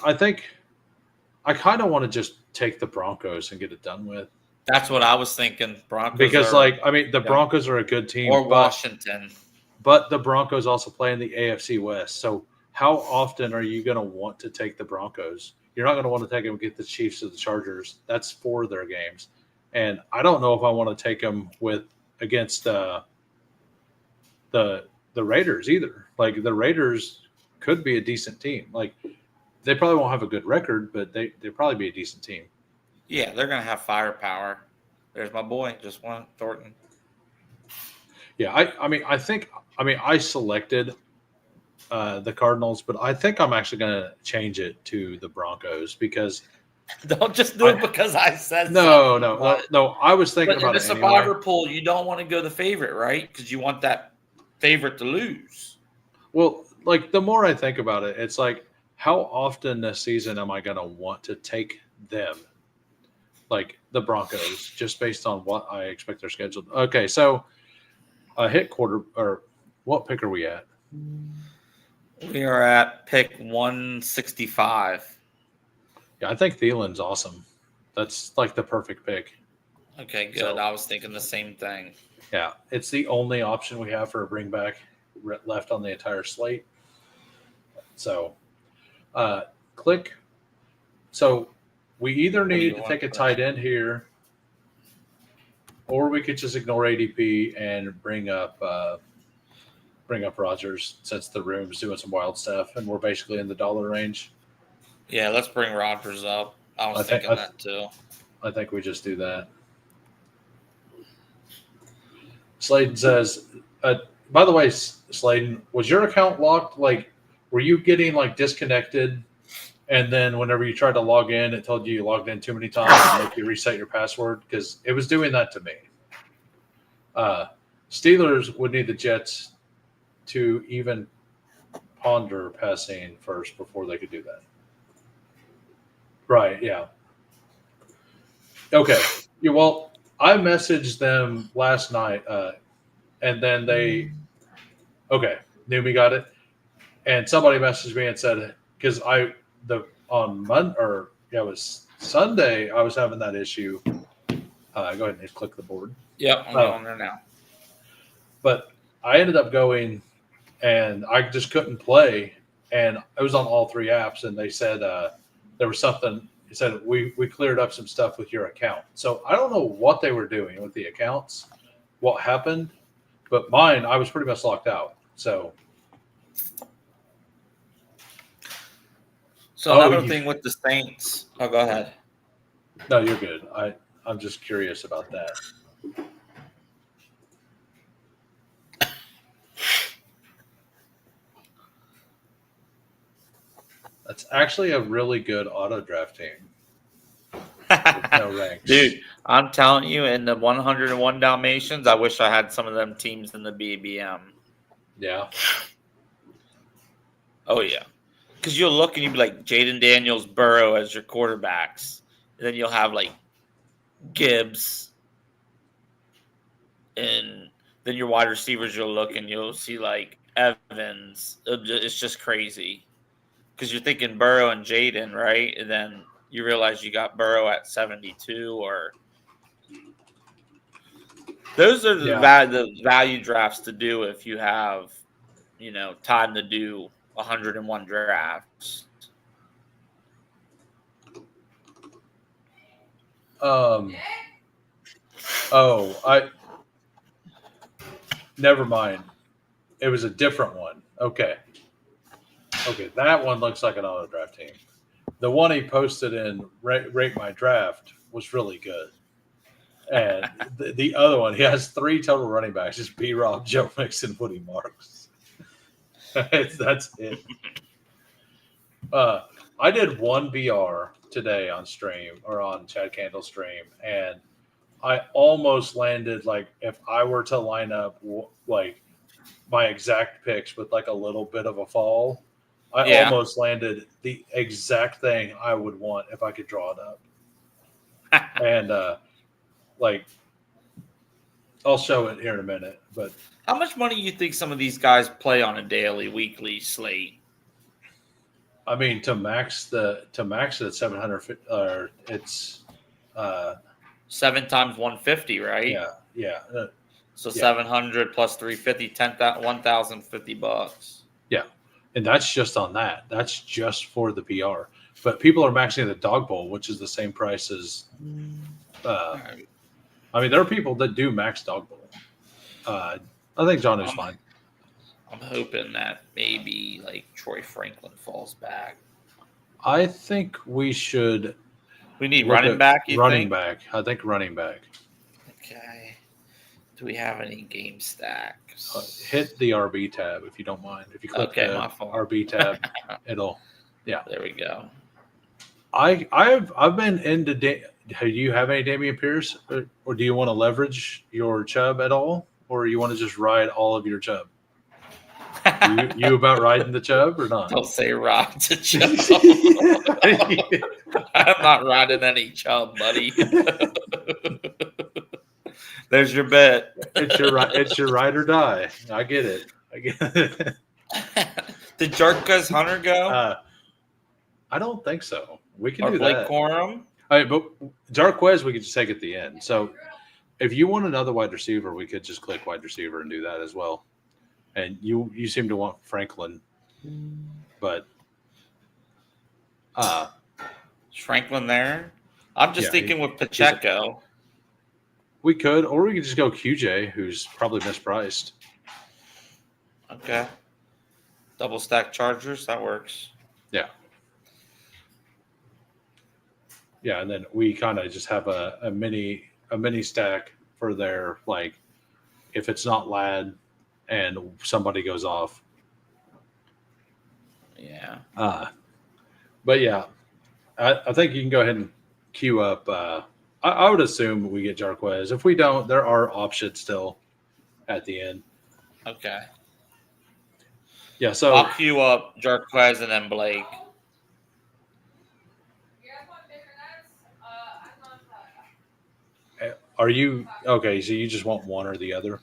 I think I kind of want to just take the Broncos and get it done with. That's what I was thinking. Broncos, because the Broncos are a good team, or Washington, but the Broncos also play in the AFC West. So how often are you going to want to take the Broncos? You're not going to want to take them get the Chiefs or the Chargers. That's 4 of their games, and I don't know if I want to take them against the Raiders either. Like, the Raiders could be a decent team. Like, they probably won't have a good record, but they'll probably be a decent team. Yeah, they're going to have firepower. There's my boy, just one, Thornton. Yeah, I selected the Cardinals, but I think I'm actually going to change it to the Broncos because don't just do it because I said no. I was thinking about it. In the survivor pool, you don't want to go the favorite, right? Because you want that favorite to lose. Well, like, the more I think about it, it's like, how often this season am I going to want to take them, like the Broncos, just based on what I expect their schedule? Okay, so a hit quarter, or what pick are we at? We are at pick 165. Yeah, I think Thielen's awesome. That's like the perfect pick. Okay, good. So, I was thinking the same thing. Yeah, it's the only option we have for a bring back left on the entire slate. So, click. So we either need to take a tight end here, or we could just ignore ADP and bring up Rodgers, since the room's doing some wild stuff and we're basically in the dollar range. Yeah, let's bring Rodgers up. I was thinking that too. I think we just do that. Sladen says, by the way, Sladen, was your account locked? Like, were you getting like disconnected, and then whenever you tried to log in, it told you logged in too many times and make you reset your password? Because it was doing that to me. Steelers would need the Jets to even ponder passing first before they could do that. Right, yeah. Okay. Yeah, well, I messaged them last night, and then they – okay, Numi got it. And somebody messaged me and said – because it was Sunday I was having that issue. Go ahead and click the board. Yep, I'm going there now. But I ended up going, and I just couldn't play, and it was on all 3 apps, and they said there was something. It said we cleared up some stuff with your account. So I don't know what they were doing with the accounts, what happened, but mine, I was pretty much locked out. So another thing with the Saints. Oh, go ahead. No, you're good. I'm just curious about that. That's actually a really good auto draft team. With no ranks. Dude, I'm telling you, in the 101 Dalmatians, I wish I had some of them teams in the BBM. Yeah. Oh, yeah. Because you'll look and you'll be like Jaden Daniels, Burrow as your quarterbacks. And then you'll have like Gibbs. And then your wide receivers, you'll look and you'll see like Evans. It's just crazy because you're thinking Burrow and Jaden, right? And then you realize you got Burrow at 72, or those are the value drafts to do if you have, time to do 101 drafts. Never mind. It was a different one. Okay, that one looks like an auto draft team. The one he posted in Rate My Draft was really good. And the other one, he has 3 total running backs. Just B-Rob, Joe Mixon, Woody Marks. That's it. I did one BR today on stream, or on Chad Candle's stream, and I almost landed, like, if I were to line up like my exact picks with like a little bit of a fall, I almost landed the exact thing I would want if I could draw it up. And like, I'll show it here in a minute. But how much money do you think some of these guys play on a daily, weekly slate? I mean, to max it at 700, it's 7 times 150, right? Yeah. So 700 plus 350, $1,050. Yeah, and that's just on that. That's just for the PR. But people are maxing the dog bowl, which is the same price as. I mean, there are people that do max dog bowl. I think John is fine. I'm hoping that maybe like Troy Franklin falls back. I think we should. We need running back. Running back. I think running back. Okay. Do we have any game stacks? Hit the RB tab if you don't mind. If you click the RB tab, it'll. Yeah. There we go. I've been into. Do you have any Damian Pierce, or do you want to leverage your Chubb at all, or you want to just ride all of your Chubb? You about riding the Chubb or not? Don't say ride the Chubb. I'm not riding any Chubb, buddy. There's your bet. It's your ride or die. I get it. Did Jarquez Hunter go? I don't think so. We can do Blake that. Corum? All right, but Jarquez we could just take at the end. So if you want another wide receiver, we could just click wide receiver and do that as well. And you seem to want Franklin, but is Franklin there? I'm just thinking with Pacheco. We could, or we could just go QJ, who's probably mispriced. Okay. Double stack Chargers, that works. Yeah. Yeah, and then we kind of just have a mini stack for their, like, if it's not Ladd and somebody goes off. Yeah. But yeah, I think you can go ahead and queue up. I would assume we get Jarquez. If we don't, there are options still at the end. Okay. Yeah, so I'll queue up Jarquez and then Blake. Are you okay? So you just want one or the other?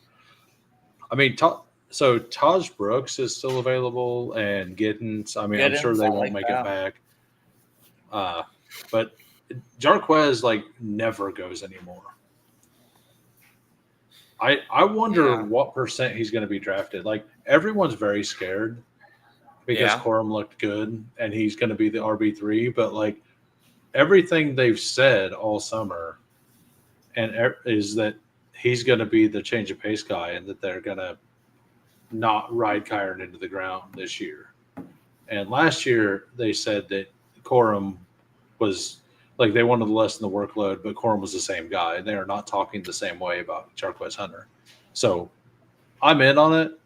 I mean, so Taj Brooks is still available, and Giddens. I mean, I'm sure they won't make it back. But Jarquez never goes anymore. I wonder what percent he's going to be drafted. Like, everyone's very scared because Corum looked good and he's going to be the RB3. But everything they've said all summer is that he's going to be the change of pace guy, and that they're going to not ride Kyron into the ground this year. And last year they said that Corum was they wanted to lessen the workload, but Corum was the same guy, and they are not talking the same way about Jarquez Hunter. So I'm in on it.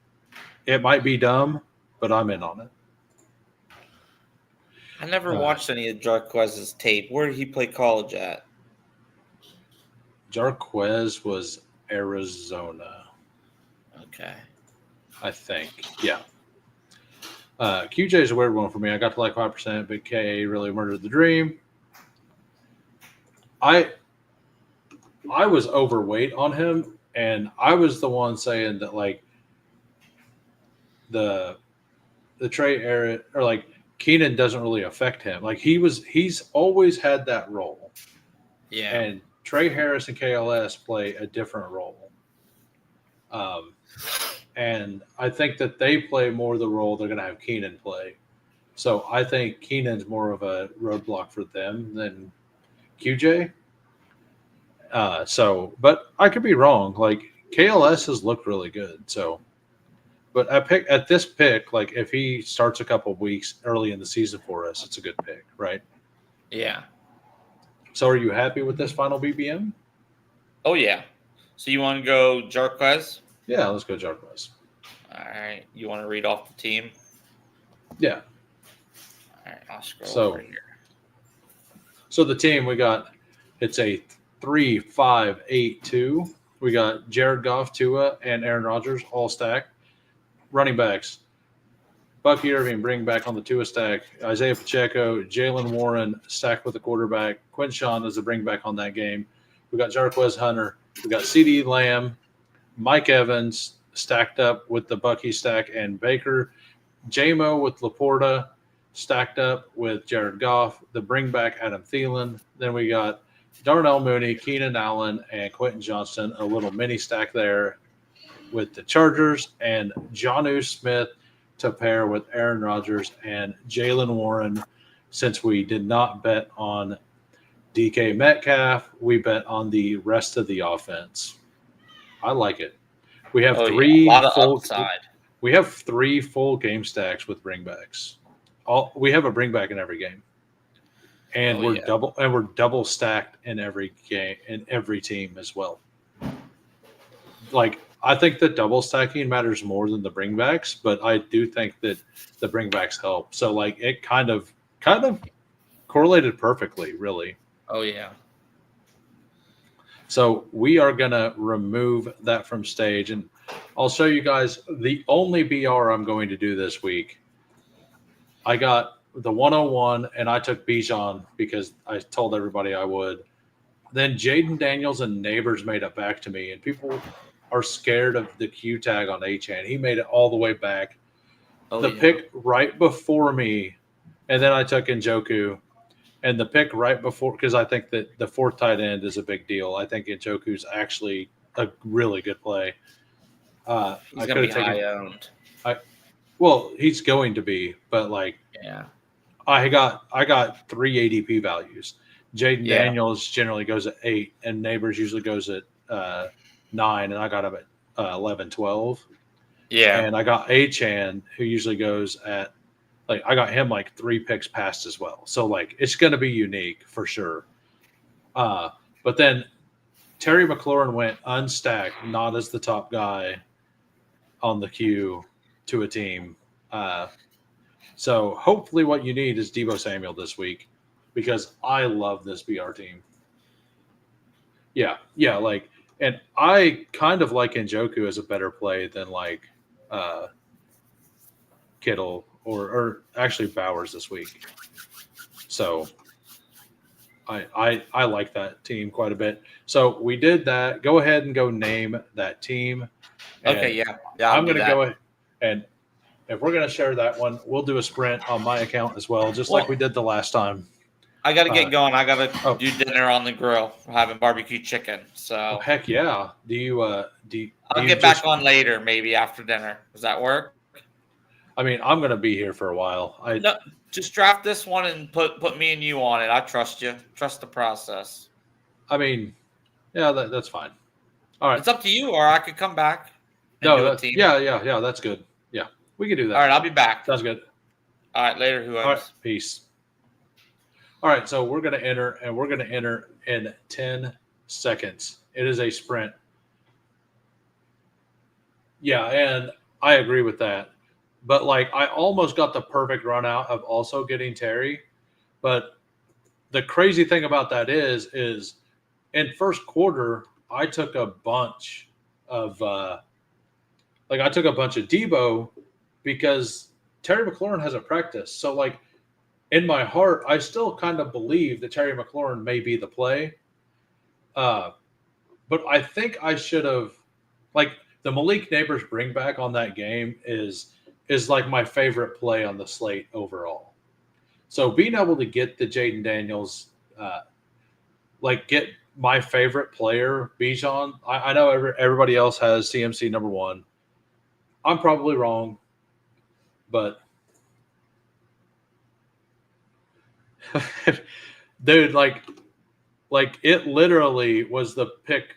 It might be dumb, but I'm in on it. I never watched any of Jarquez's tape. Where did he play college at? Jarquez was Arizona. Okay. I think. Yeah. QJ is a weird one for me. I got to 5%, but K really murdered the dream. I was overweight on him And I was the one saying that like the Trey Aaron or like Keenan doesn't really affect him. Like he's always had that role. Yeah. And Trey Harris and KLS play a different role. And I think that they play more the role they're going to have Keenan play. So I think Keenan's more of a roadblock for them than QJ. But I could be wrong. Like KLS has looked really good. So, but at this pick, like if he starts a couple weeks early in the season for us, it's a good pick, right? Yeah. So, are you happy with this final BBM? Oh yeah. So you want to go Jarquez? Yeah, let's go Jarquez. All right. You want to read off the team? Yeah. All right. I'll scroll over here. So the team we got, it's a 3-5-8-2. We got Jared Goff, Tua, and Aaron Rodgers all stacked. Running backs, Bucky Irving bring back on the Tua stack. Isaiah Pacheco, Jalen Warren stacked with the quarterback. Quinn Sean is the bring back on that game. We got Jarquez Hunter. We got CeeDee Lamb, Mike Evans stacked up with the Bucky stack and Baker. J-Mo with Laporta stacked up with Jared Goff. The bring back Adam Thielen. Then we got Darnell Mooney, Keenan Allen, and Quentin Johnston. A little mini stack there with the Chargers and Jonnu Smith to pair with Aaron Rodgers and Jalen Warren. Since we did not bet on DK Metcalf, we bet on the rest of the offense. I like it. We have three full game stacks with bringbacks. We have a bringback in every game. And we're double stacked in every game in every team as well. Like I think that double stacking matters more than the bringbacks, but I do think that the bringbacks help. So like it kind of correlated perfectly, really. Oh yeah. So we are gonna remove that from stage, and I'll show you guys the only BR I'm going to do this week. I got the 101, and I took Bijan because I told everybody I would. Then Jaden Daniels and Neighbors made it back to me, and people are scared of the Q tag on Achane. He made it all the way back. Pick right before me, and then I took Njoku, and the pick right before, because I think that the fourth tight end is a big deal. I think Njoku's actually a really good play. He's going to be high owned. Well, he's going to be, but like, yeah, I got 3 ADP values. Jaden Daniels generally goes at 8, and Neighbors usually goes at 9, and I got him at 11, 12. Yeah, and I got Achane, who usually goes at like I got him like 3 picks past as well. So like it's going to be unique for sure. But then Terry McLaurin went unstacked, not as the top guy on the queue to a team. So hopefully what you need is Deebo Samuel this week because I love this BR team. Yeah, like, and I kind of like Njoku as a better play than like Kittle or actually Bowers this week. So I like that team quite a bit. So we did that. Go ahead and go name that team. Okay, yeah. I'm going to go ahead and if we're going to share that one, we'll do a sprint on my account as well, just like we did the last time. I got to get going. I got to do dinner on the grill. We're having barbecue chicken. So heck yeah. I'll get back on later, maybe after dinner. Does that work? I mean, I'm going to be here for a while. No, just draft this one and put me and you on it. I trust you. Trust the process. I mean, yeah, that's fine. All right. It's up to you, or I could come back. Yeah, that's good. Yeah, we can do that. All right, I'll be back. Sounds good. All right, later, whoever. All right, peace. All right, so we're going to enter in 10 seconds. It is a sprint. Yeah, and I agree with that. But, like, I almost got the perfect run out of also getting Terry. But the crazy thing about that is in first quarter, I took a bunch of Debo because Terry McLaurin hasn't practiced. So, like, in my heart, I still kind of believe that Terry McLaurin may be the play. But I think I should have like the Malik Neighbors bring back on that game is like my favorite play on the slate overall. So being able to get the Jaden Daniels, get my favorite player, Bijan. I know everybody else has CMC number 1. I'm probably wrong, but dude, like it literally was the pick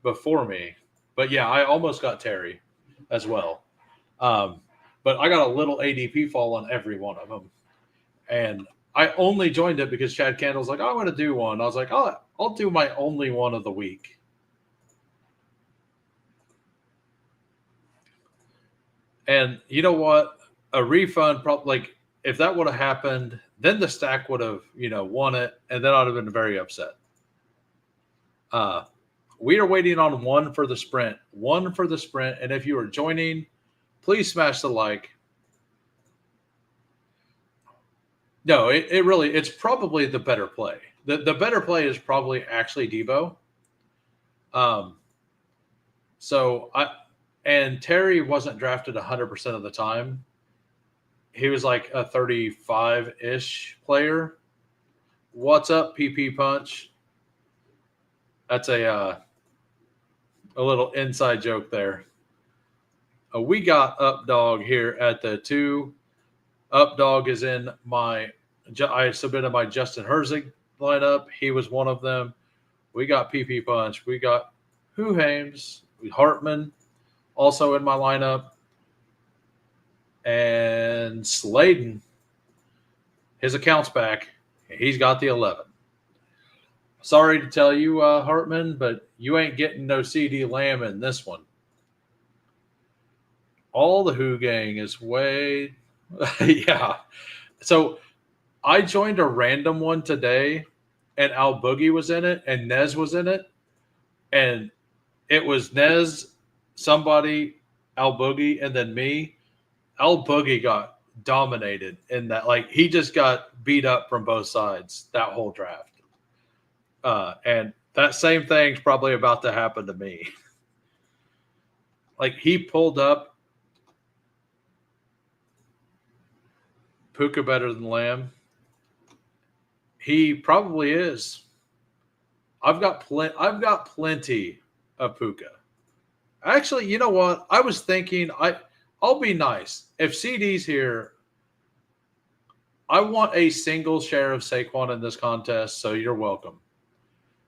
before me. But yeah, I almost got Terry as well. But I got a little ADP fall on every one of them. And I only joined it because Chad Candle's like, oh, I'm going to do one. I was like, oh, I'll do my only one of the week. And you know what? A refund, probably, if that would have happened, then the stack would have, won it, and then I'd have been very upset. We are waiting on one for the sprint. And if you are joining, please smash the like. No, it's probably the better play. The better play is probably actually Debo. And Terry wasn't drafted 100% of the time. He was like a 35-ish player. What's up, PP Punch? That's a little inside joke there. We got Updog here at the 2. Updog is in I submitted my Justin Herzig lineup. He was one of them. We got PP Punch. We got Who Hames. Hartman also in my lineup. And Sladen, his account's back. He's got the 11. Sorry to tell you, Hartman, but you ain't getting no CD Lamb in this one. All the Who gang is way... yeah. So I joined a random one today, and Al Boogie was in it, and Nez was in it. And it was Nez, somebody, Al Boogie, and then me. Al Boogie got dominated in that. He just got beat up from both sides that whole draft. And that same thing's probably about to happen to me. He pulled up Puka better than Lamb. He probably is. I've got plenty of Puka. Actually, you know what? I was thinking I'll be nice. If CD's here, I want a single share of Saquon in this contest, so you're welcome.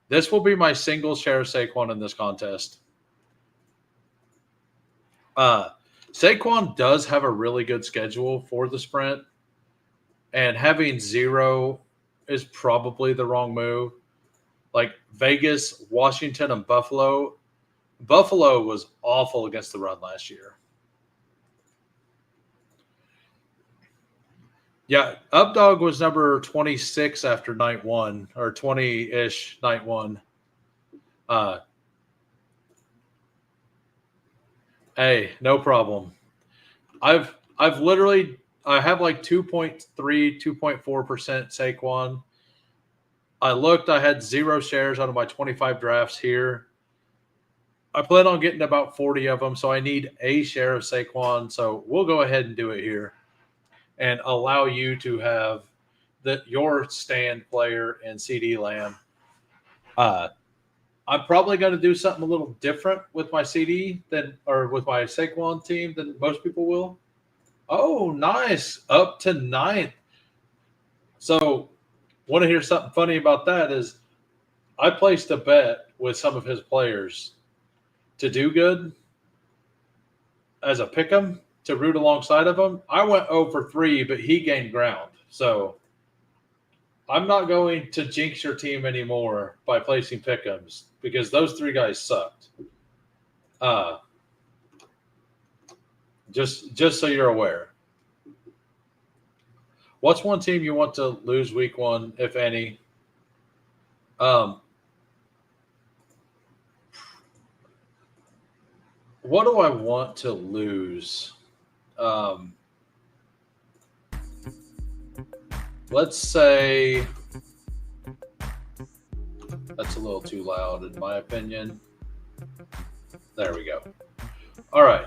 This will be my single share of Saquon in this contest. Saquon does have a really good schedule for the sprint, and having 0 is probably the wrong move. Vegas, Washington, and Buffalo. Buffalo was awful against the run last year. Yeah, Updog was number 26 after night 1, or 20-ish night 1. Hey, no problem. I have 2.3, 2.4% Saquon. I looked, I had 0 shares out of my 25 drafts here. I plan on getting about 40 of them, so I need a share of Saquon. So we'll go ahead and do it here and allow you to have your stand player and CD Lamb. I'm probably going to do something a little different with my CD with my Saquon team than most people will. Oh, nice. Up to 9th. So want to hear something funny about that is I placed a bet with some of his players to do good as a pick'em to root alongside of him. I went 0 for 3, but he gained ground. So I'm not going to jinx your team anymore by placing pick'ems because those 3 guys sucked. Just so you're aware. What's one team you want to lose week 1, if any? What do I want to lose? Let's say that's a little too loud in my opinion. There we go. All right.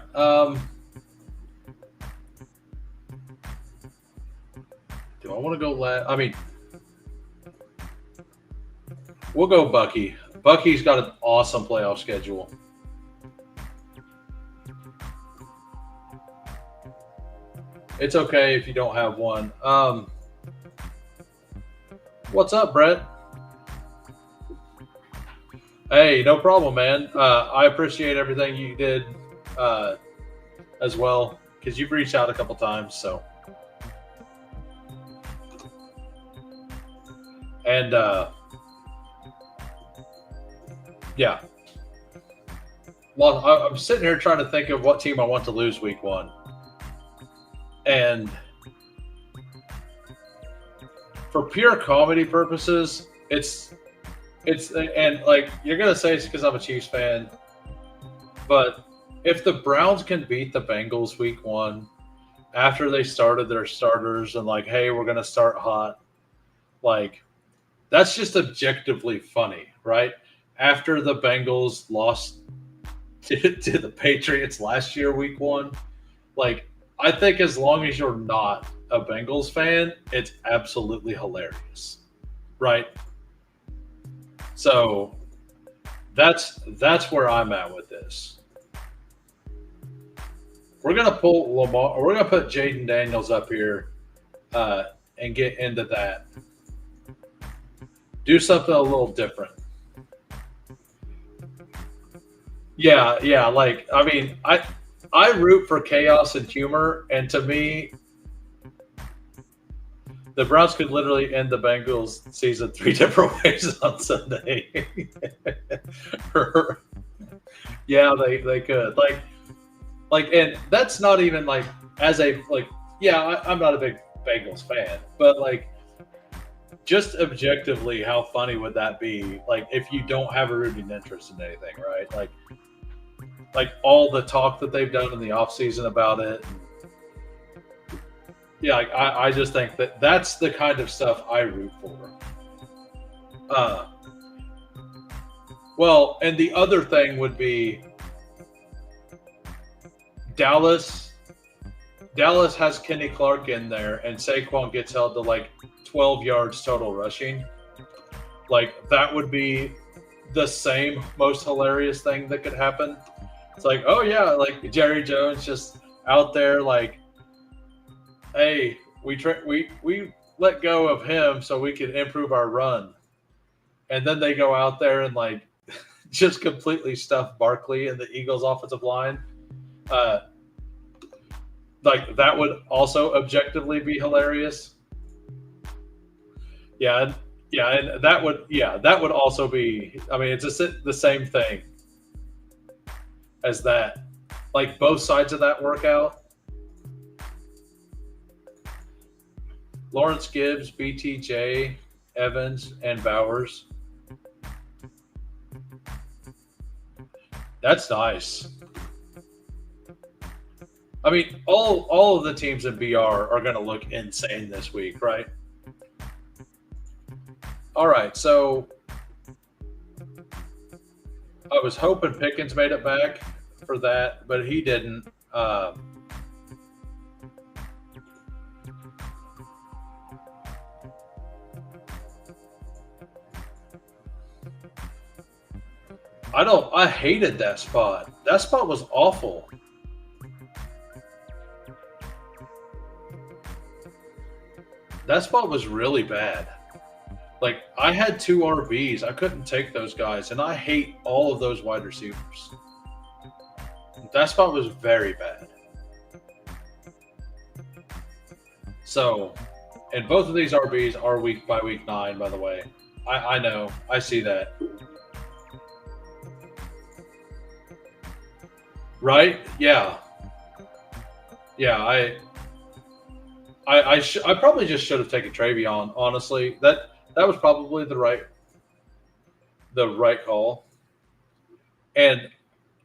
Do I want to go last? I mean, we'll go Bucky. Bucky's got an awesome playoff schedule. It's okay if you don't have one. What's up, Brett? Hey, no problem, man. I appreciate everything you did as well, because you've reached out a couple times. So, and yeah. Well, I'm sitting here trying to think of what team I want to lose week 1, and for pure comedy purposes, it's and like you're gonna say it's because I'm a Chiefs fan, but if the Browns can beat the Bengals week 1 after they started their starters and like, hey, we're gonna start hot, like that's just objectively funny, right? After the Bengals lost to the Patriots last year week 1, like I think as long as you're not a Bengals fan, it's absolutely hilarious, right? So that's where I'm at with this. We're gonna pull Lamar. We're gonna put Jaden Daniels up here and get into that. Do something a little different. Yeah. Like I mean, I root for chaos and humor, and to me, the Browns could literally end the Bengals season 3 different ways on Sunday. Yeah, they could. Like, and that's not even like as a like. Yeah, I'm not a big Bengals fan, but like, just objectively, how funny would that be? Like, if you don't have a rooting interest in anything, right? Like all the talk that they've done in the offseason about it. Yeah, like, I just think that that's the kind of stuff I root for. Well, and the other thing would be Dallas. Dallas has Kenny Clark in there, and Saquon gets held to like 12 yards total rushing. Like that would be the same most hilarious thing that could happen. It's like, oh yeah, like Jerry Jones just out there like, hey, we let go of him so we could improve our run, and then they go out there and like just completely stuff Barkley and the Eagles' offensive line. Like that would also objectively be hilarious. Yeah, and that would also be. I mean, it's the same thing as that. Like both sides of that workout. Lawrence Gibbs, BTJ, Evans, and Bowers. That's nice. I mean, all of the teams in BR are going to look insane this week, right? All right, so I was hoping Pickens made it back for that, but he didn't. I hated that spot. That spot was awful. That spot was really bad. Like, I had 2 RBs. I couldn't take those guys, and I hate all of those wide receivers. That spot was very bad. So, and both of these RBs are week 9, by the way. I know. I see that. Right? Yeah. Yeah, I probably just should have taken Travion, honestly. That was probably the right call. And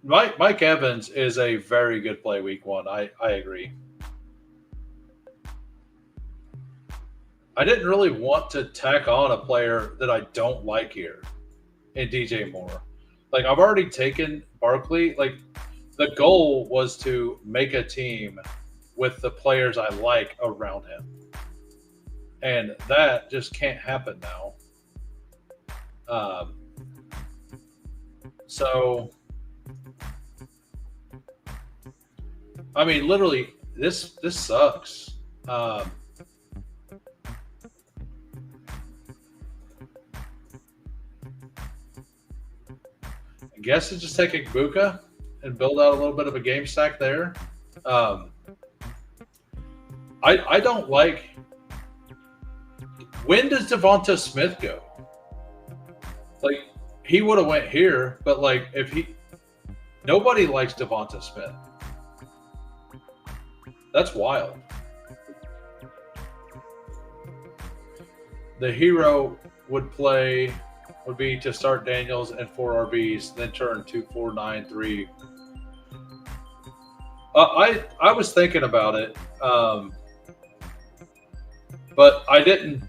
Mike Evans is a very good play week 1. I agree. I didn't really want to tack on a player that I don't like here in DJ Moore. Like I've already taken Barkley. Like the goal was to make a team with the players I like around him. And that just can't happen now. Um, so, I mean, literally, this sucks. I guess it's just take Igbokwe and build out a little bit of a game stack there. I don't like. When does Devonta Smith go? Like he would have went here, but like if he, nobody likes Devonta Smith. That's wild. The hero would be to start Daniels and 4 RBs, then turn 2-4-9-3. I was thinking about it, but I didn't.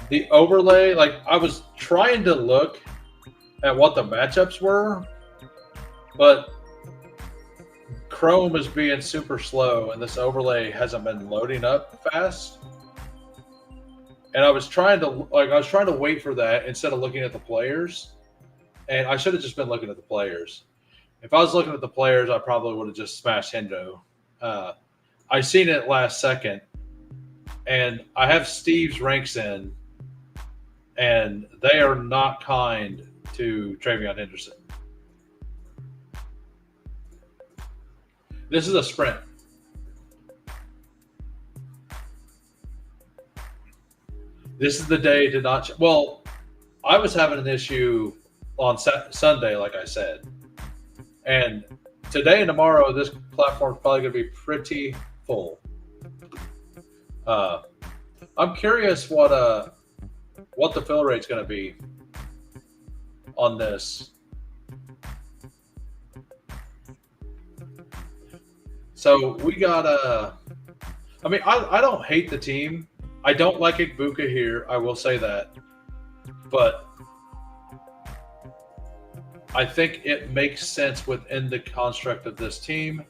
The overlay, like I was trying to look at what the matchups were, but Chrome is being super slow, and this overlay hasn't been loading up fast. And I was trying to wait for that instead of looking at the players. And I should have just been looking at the players. If I was looking at the players, I probably would have just smashed Hendo. I seen it last second, and I have Steve's ranks in, and they are not kind to Travion Henderson. This is a sprint. This is the day to not. Well, I was having an issue on Sunday, like I said. And today and tomorrow, this platform is probably going to be pretty full. I'm curious what the fill rate's going to be on this. So we got I mean, I don't hate the team. I don't like Igbokwe here. I will say that, but I think it makes sense within the construct of this team.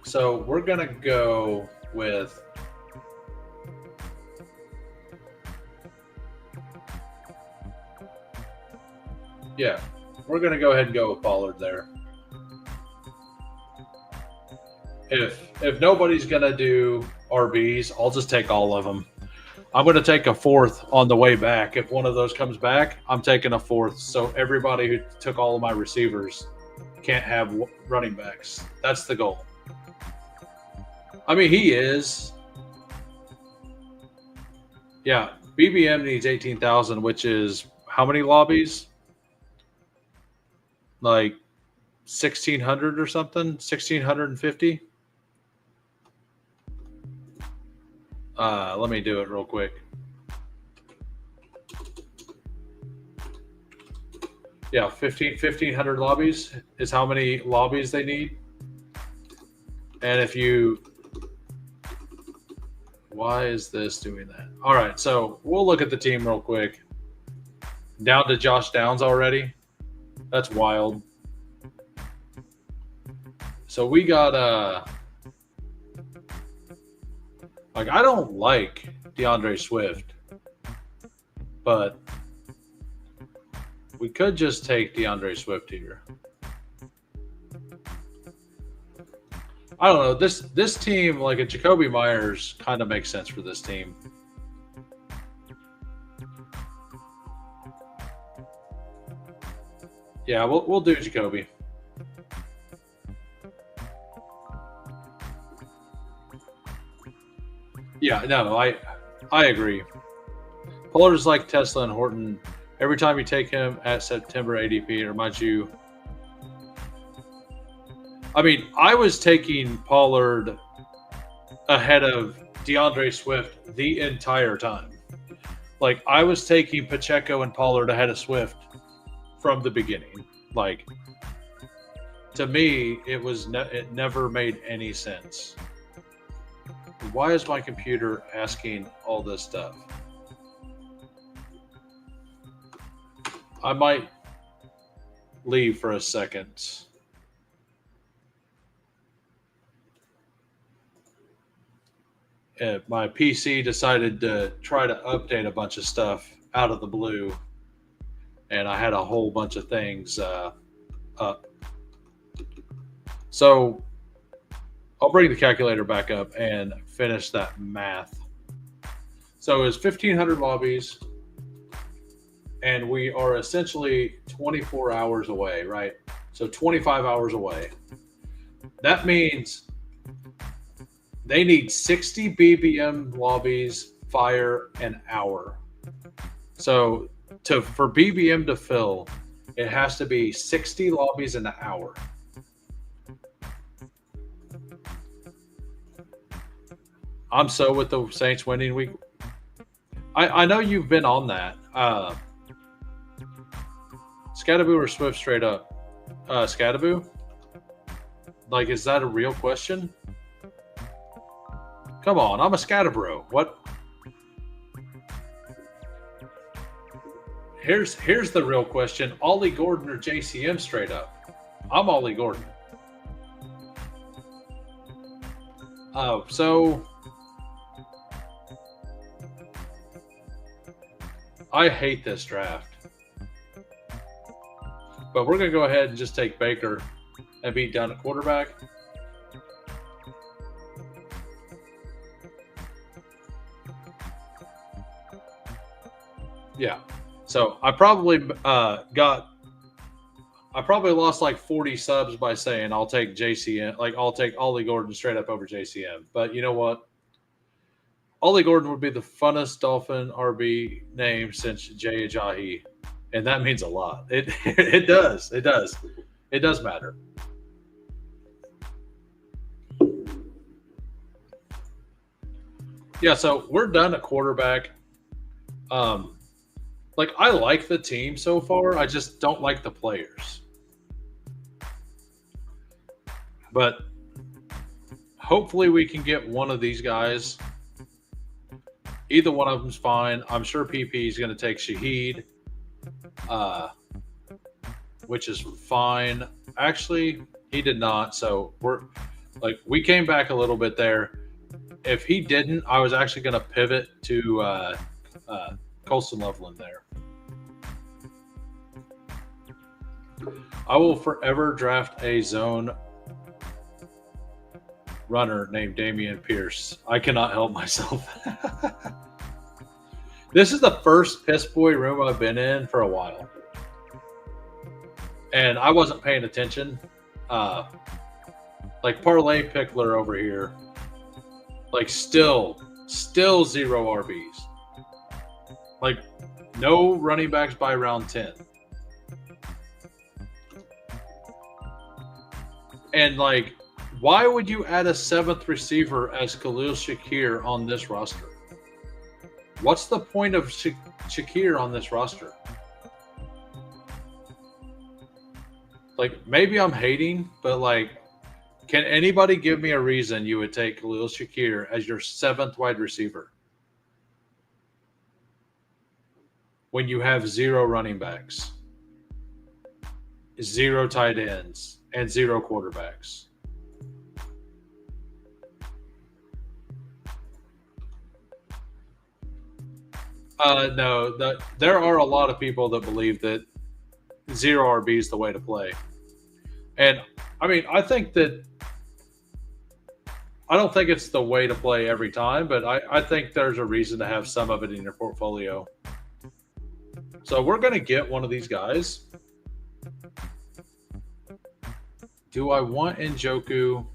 So we're gonna go with we're gonna go ahead and go with Pollard there. If nobody's gonna do RBs, I'll just take all of them. I'm gonna take a fourth on the way back. If one of those comes back, I'm taking a fourth. So everybody who took all of my receivers can't have running backs. That's the goal. I mean, he is. Yeah, BBM needs 18,000, which is how many lobbies? Like 1,600 or something? 1,650? Let me do it real quick. Yeah, 1,500 lobbies is how many lobbies they need. And if you... Why is this doing that? All right, so we'll look at the team real quick. Down to Josh Downs already. That's wild. So we got... Like, I don't like DeAndre Swift, but we could just take DeAndre Swift here. I don't know. This team, like a Jacoby Myers, kind of makes sense for this team. Yeah, we'll do Jacoby. Yeah, no, I agree. Pollard's like Tesla and Horton. Every time you take him at September ADP, it reminds you. I mean, I was taking Pollard ahead of DeAndre Swift the entire time. Like, I was taking Pacheco and Pollard ahead of Swift from the beginning. Like, to me, it never made any sense. Why is my computer asking all this stuff? I might leave for a second. My PC decided to try to update a bunch of stuff out of the blue, and I had a whole bunch of things up. So I'll bring the calculator back up and finish that math. So it's 1,500 lobbies, and we are essentially 24 hours away, right? So 25 hours away. That means they need 60 BBM lobbies, fire an hour. So for BBM to fill, it has to be 60 lobbies in an hour. I'm so with the Saints winning week. I know you've been on that. Scattaboo or Swift straight up? Scattaboo? Like, is that a real question? Come on, I'm a Scattabro. What? Here's the real question. Ollie Gordon or JCM straight up? I'm Ollie Gordon. So I hate this draft. But we're going to go ahead and just take Baker and be done at quarterback. Yeah. So I probably lost like 40 subs by saying I'll take JCM, like I'll take Ollie Gordon straight up over JCM. But you know what? Ollie Gordon would be the funnest Dolphin RB name since Jay Ajayi, and that means a lot. It does. It does matter. Yeah, so we're done at quarterback. Like, I like the team so far. I just don't like the players. But hopefully we can get one of these guys. Either one of them's fine. I'm sure PP is going to take Shaheed, which is fine. Actually, he did not. So we came back a little bit there. If he didn't, I was actually going to pivot to Colston Loveland there. I will forever draft a zone runner named Damian Pierce. I cannot help myself. This is the first piss boy room I've been in for a while. And I wasn't paying attention. Like Parlay Pickler over here. Like still 0 RBs. Like no running backs by round 10. And like, why would you add a 7th receiver as Khalil Shakir on this roster? What's the point of Shakir on this roster? Like, maybe I'm hating, but like, can anybody give me a reason you would take Khalil Shakir as your 7th wide receiver when you have 0 running backs, 0 tight ends, and 0 quarterbacks? No, there are a lot of people that believe that 0 RB is the way to play. And I mean, I don't think it's the way to play every time, but I think there's a reason to have some of it in your portfolio. So we're going to get one of these guys. Do I want Njoku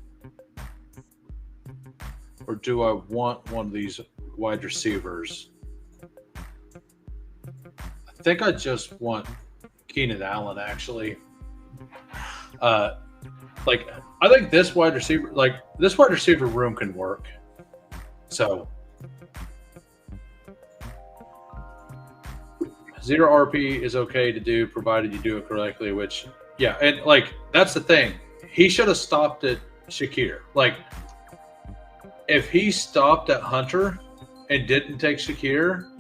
or do I want one of these wide receivers? I think I just want Keenan Allen, actually. Like, I think this wide receiver room can work. So 0 RP is okay to do, provided you do it correctly, which, yeah, and like, that's the thing. He should have stopped at Shakir. Like, if he stopped at Hunter and didn't take Shakir,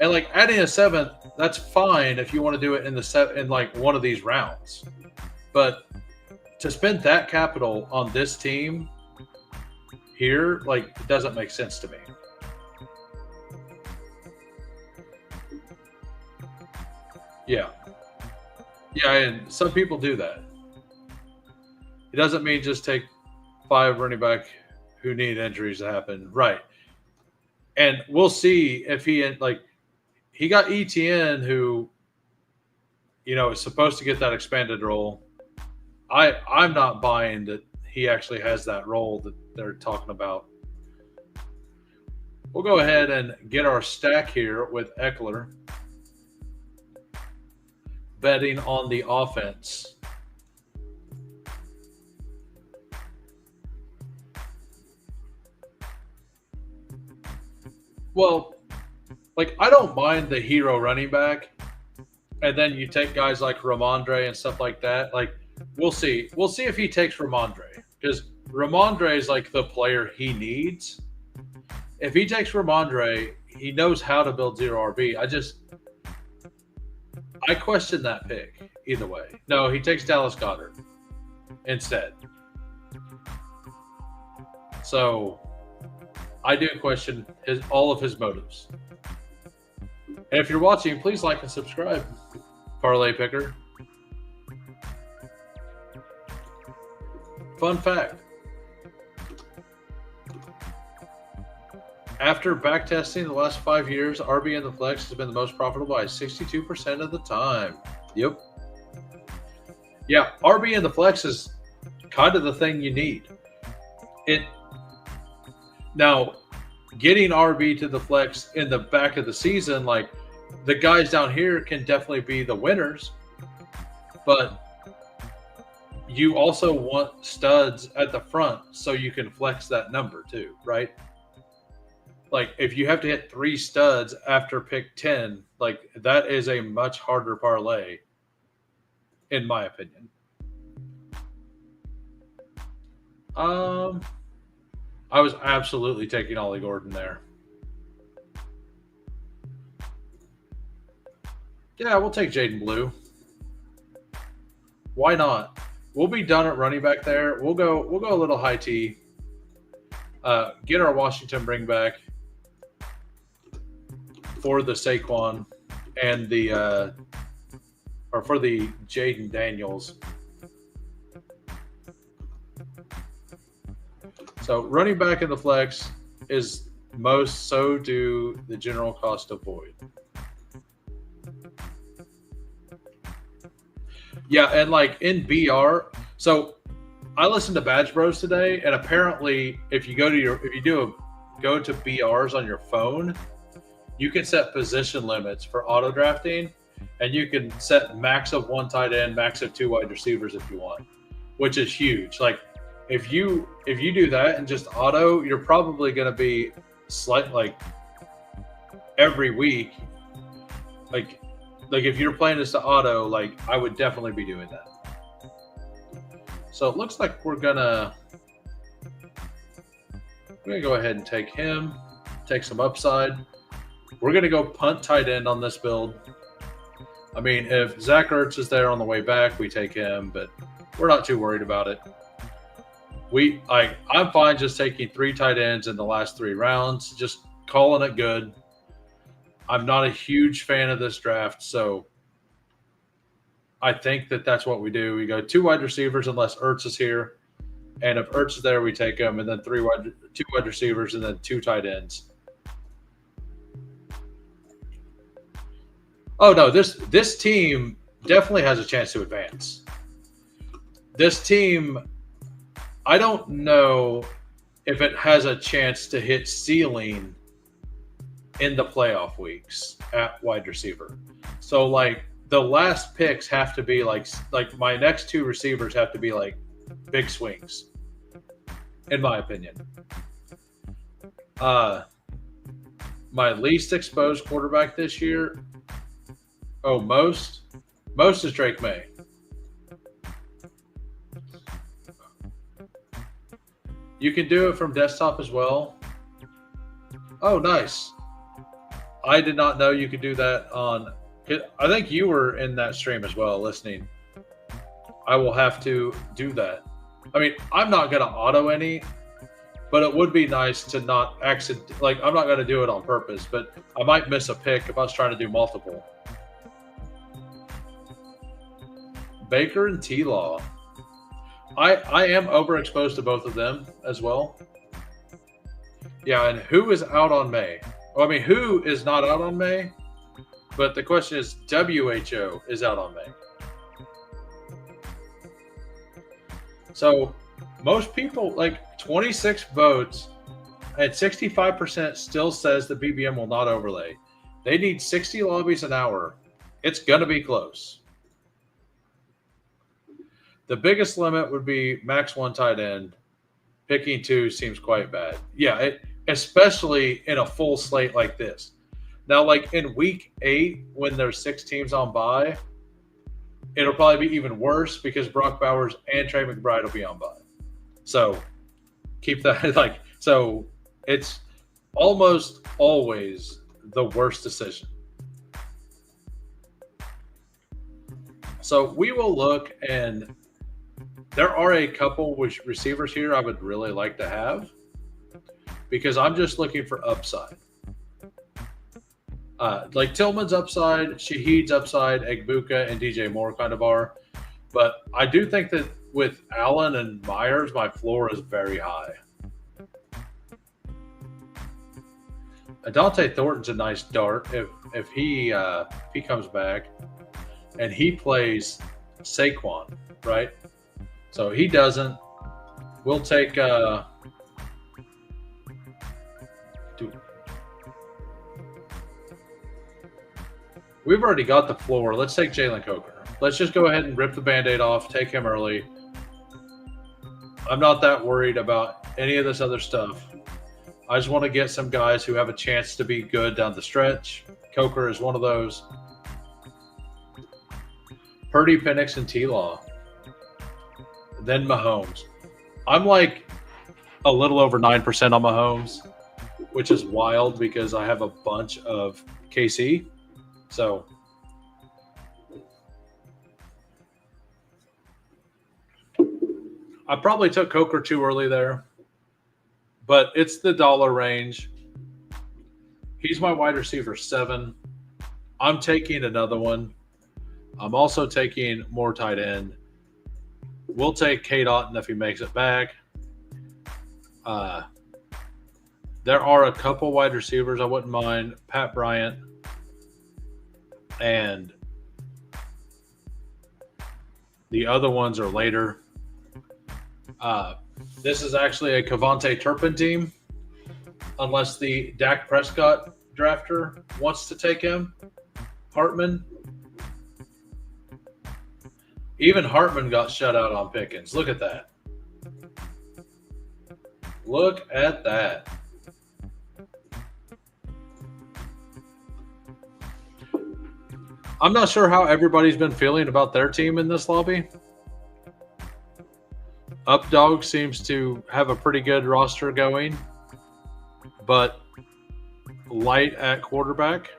and like adding a 7th, that's fine if you want to do it in like one of these rounds. But to spend that capital on this team here, like, it doesn't make sense to me. Yeah. Yeah, and some people do that. It doesn't mean just take 5 running back who need injuries to happen. Right. And we'll see if he got ETN who, is supposed to get that expanded role. I'm not buying that he actually has that role that they're talking about. We'll go ahead and get our stack here with Eckler. Betting on the offense. Well, like, I don't mind the hero running back. And then you take guys like Ramondre and stuff like that. Like, we'll see. We'll see if he takes Ramondre. Because Ramondre is like the player he needs. If he takes Ramondre, he knows how to build zero RB. I question that pick either way. No, he takes Dallas Goedert instead. So I do question all of his motives. And if you're watching, please like and subscribe, Parlay Picker. Fun fact. After backtesting the last 5 years, RB in the flex has been the most profitable by 62% of the time. Yep. Yeah, RB in the flex is kind of the thing you need. Now, getting RB to the flex in the back of the season, like, the guys down here can definitely be the winners, but you also want studs at the front so you can flex that number too, right? Like, if you have to hit 3 studs after pick 10, like, that is a much harder parlay, in my opinion. I was absolutely taking Ollie Gordon there. Yeah, we'll take Jaden Blue. Why not? We'll be done at running back there. We'll go a little high T. Get our Washington bring back for the Saquon and for the Jaden Daniels. So running back in the flex is most, so do the general cost of void. Yeah, and like in BR, so I listened to Badge Bros today, and apparently if you go to BRs on your phone, you can set position limits for auto drafting, and you can set max of 1 tight end, max of 2 wide receivers if you want, which is huge. Like, if you do that and just auto, you're probably going to be like every week. Like if you're playing this to auto, like, I would definitely be doing that. So it looks like we're gonna go ahead and take him, take some upside. We're gonna go punt tight end on this build. I mean, if Zach Ertz is there on the way back, we take him, but we're not too worried about it. I'm fine just taking 3 tight ends in the last 3 rounds, just calling it good. I'm not a huge fan of this draft, so I think that's what we do. We go 2 wide receivers unless Ertz is here, and if Ertz is there, we take him, and then 2 wide receivers, and then 2 tight ends. Oh no, this team definitely has a chance to advance. This team, I don't know if it has a chance to hit ceiling in the playoff weeks at wide receiver. So, like, the last picks have to be like my next 2 receivers have to be like big swings, in my opinion. My least exposed quarterback this year. Oh, most is Drake May. You can do it from desktop as well. Oh, nice. I did not know you could do that on I think you were in that stream as well, listening. I will have to do that. I mean, I'm not going to auto any, but it would be nice to not accident. Like, I'm not going to do it on purpose, but I might miss a pick if I was trying to do multiple. Baker and T-Law. I am overexposed to both of them as well. Yeah, and who is out on May? Well, I mean, who is not out on May? But the question is, WHO is out on May. So most people, like 26 votes and 65% still says the BBM will not overlay. They need 60 lobbies an hour. It's going to be close. The biggest limit would be max one tight end. Picking two seems quite bad. Yeah, especially in a full slate like this. Now, like in week 8, when there's 6 teams on bye, it'll probably be even worse because Brock Bowers and Trey McBride will be on bye. So keep that like so. It's almost always the worst decision. So we will look, and there are a couple receivers here I would really like to have because I'm just looking for upside. Like Tillman's upside, Shaheed's upside, Egbuka, and DJ Moore kind of are. But I do think that with Allen and Myers, my floor is very high. Dante Thornton's a nice dart if he comes back, and he plays Saquon, right? So he doesn't. We'll take we've already got the floor. Let's take Jalen Coker. Let's just go ahead and rip the Band-Aid off, take him early. I'm not that worried about any of this other stuff. I just want to get some guys who have a chance to be good down the stretch. Coker is one of those. Purdy, Penix, and T-Law. Then Mahomes. I'm like a little over 9% on Mahomes, which is wild because I have a bunch of KC. So I probably took Coker too early there, but it's the dollar range. He's my wide receiver 7. I'm taking another one. I'm also taking more tight end. We'll take Kate Otten if he makes it back. There are a couple wide receivers I wouldn't mind. Pat Bryant. And the other ones are later. This is actually a Cavante Turpin team, unless the Dak Prescott drafter wants to take him. Hartman. Even Hartman got shut out on Pickens. Look at that. Look at that. I'm not sure how everybody's been feeling about their team in this lobby. Updog seems to have a pretty good roster going, but light at quarterback.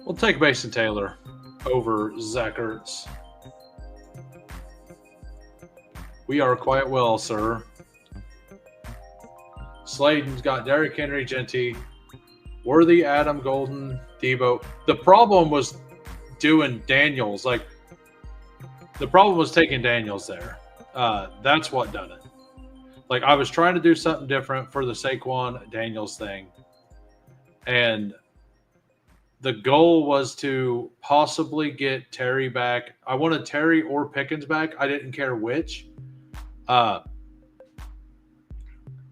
We'll take Mason Taylor over Zach Ertz. We are quite well, sir. Slayton's got Derrick Henry, Genty, Worthy, Adam, Golden, Debo. The problem was doing Daniels. Like, the problem was taking Daniels there. That's what done it. Like, I was trying to do something different for the Saquon Daniels thing. And the goal was to possibly get Terry back. I wanted Terry or Pickens back. I didn't care which.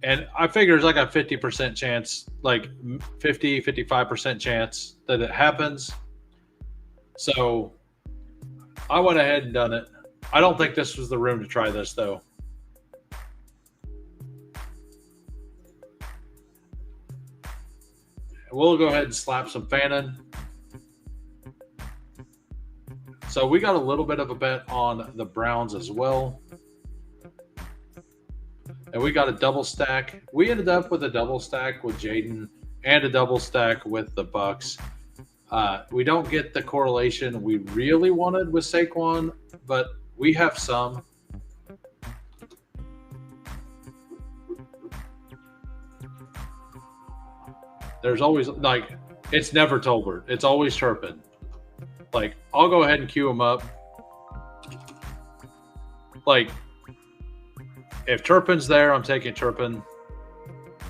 And I figure it's like a 50% chance, like 50, 55% chance that it happens. So I went ahead and done it. I don't think this was the room to try this, though. We'll go ahead and slap some Fannin. So we got a little bit of a bet on the Browns as well. and we got a double stack. We ended up with a double stack with Jaden and a double stack with the Bucks. We don't get the correlation we really wanted with Saquon, but we have some. There's always, like, it's never Tolbert. It's always Turpin. Like, I'll go ahead and queue him up. Like, if Turpin's there, I'm taking Turpin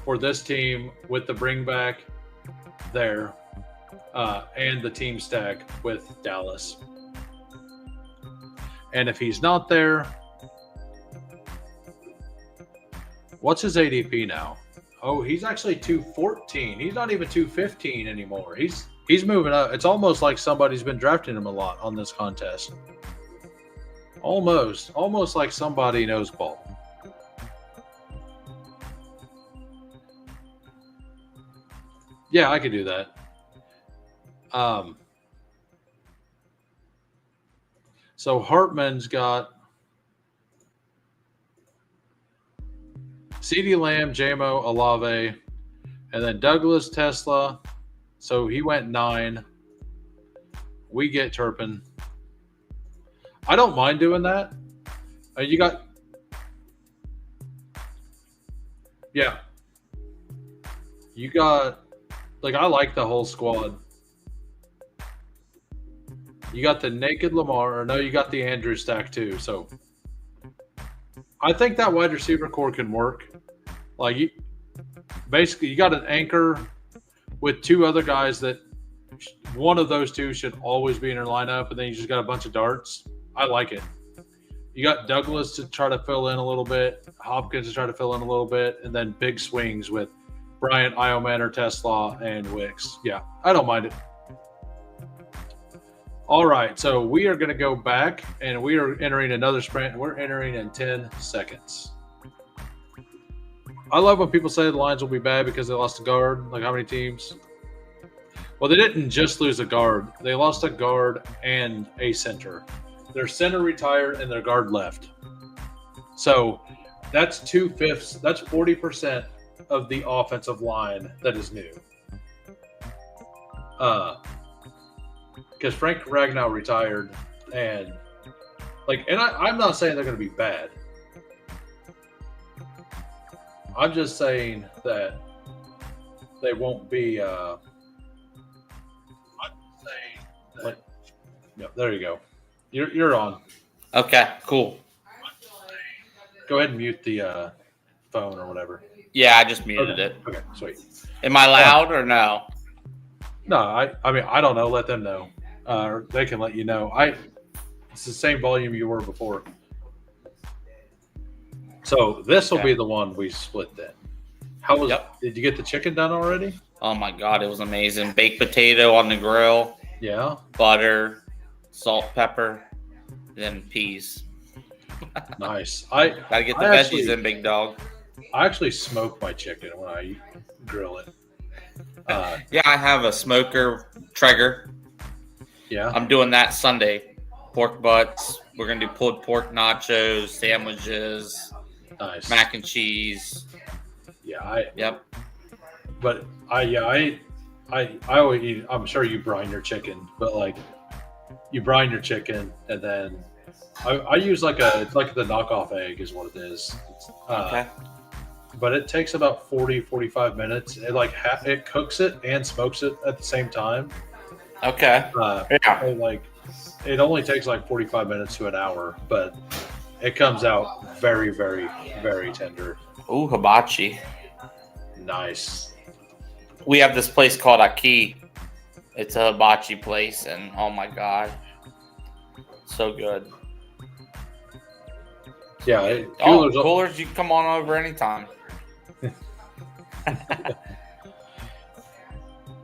for this team with the bring back there and the team stack with Dallas. And if he's not there, what's his ADP now? Oh, he's actually 214. He's not even 215 anymore. He's moving up. It's almost like somebody's been drafting him a lot on this contest. Almost like somebody knows ball. Yeah, I could do that. So Hartman's got CeeDee Lamb, JMO, Olave, and then Douglas, Tesla. So he went 9. We get Turpin. I don't mind doing that. You got, yeah. You got, like, I like the whole squad. You got the naked Lamar, or no, you got the Andrew stack too. So I think that wide receiver core can work. Like, you got an anchor with 2 other guys that one of those 2 should always be in your lineup, and then you just got a bunch of darts. I like it. You got Douglas to try to fill in a little bit, Hopkins to try to fill in a little bit, and then big swings with Bryant, Iomanner, Tesla, and Wicks. Yeah, I don't mind it. All right, so we are going to go back, and we are entering another sprint. We're entering in 10 seconds. I love when people say the Lions will be bad because they lost a guard. Like, how many teams? Well, they didn't just lose a guard. They lost a guard and a center. Their center retired and their guard left. So that's 2/5. That's 40% of the offensive line that is new. Because Frank Ragnow retired, and I'm not saying they're going to be bad. I'm just saying that they won't be. I'm saying that. Yep, there you go. You're on. Okay, cool. Go ahead and mute the phone or whatever. Yeah, I just muted it. Okay, sweet. Am I loud or no? No, I mean, I don't know. Let them know. They can let you know. It's the same volume you were before. So this will be the one we split then. How was? Yep. Did you get the chicken done already? Oh my God, it was amazing. Baked potato on the grill. Yeah. Butter, salt, pepper, then peas. Nice. Gotta get the veggies in, big dog. I actually smoke my chicken when I grill it. Yeah, I have a smoker Traeger. Yeah. I'm doing that Sunday. Pork butts. We're gonna do pulled pork nachos, sandwiches, Nice. mac and cheese. Yeah. Yep. But I always eat. I'm sure you brine your chicken, but like you brine your chicken and then I use it's like the knockoff egg is what it is. Okay. But it takes about 45 minutes. It cooks it and smokes it at the same time. Okay. Yeah. It only takes 45 minutes to an hour, but it comes out very, very, very tender. Ooh, hibachi. Nice. We have this place called Aki. It's a hibachi place, and oh my God, so good. Yeah. Coolers, you can come on over anytime.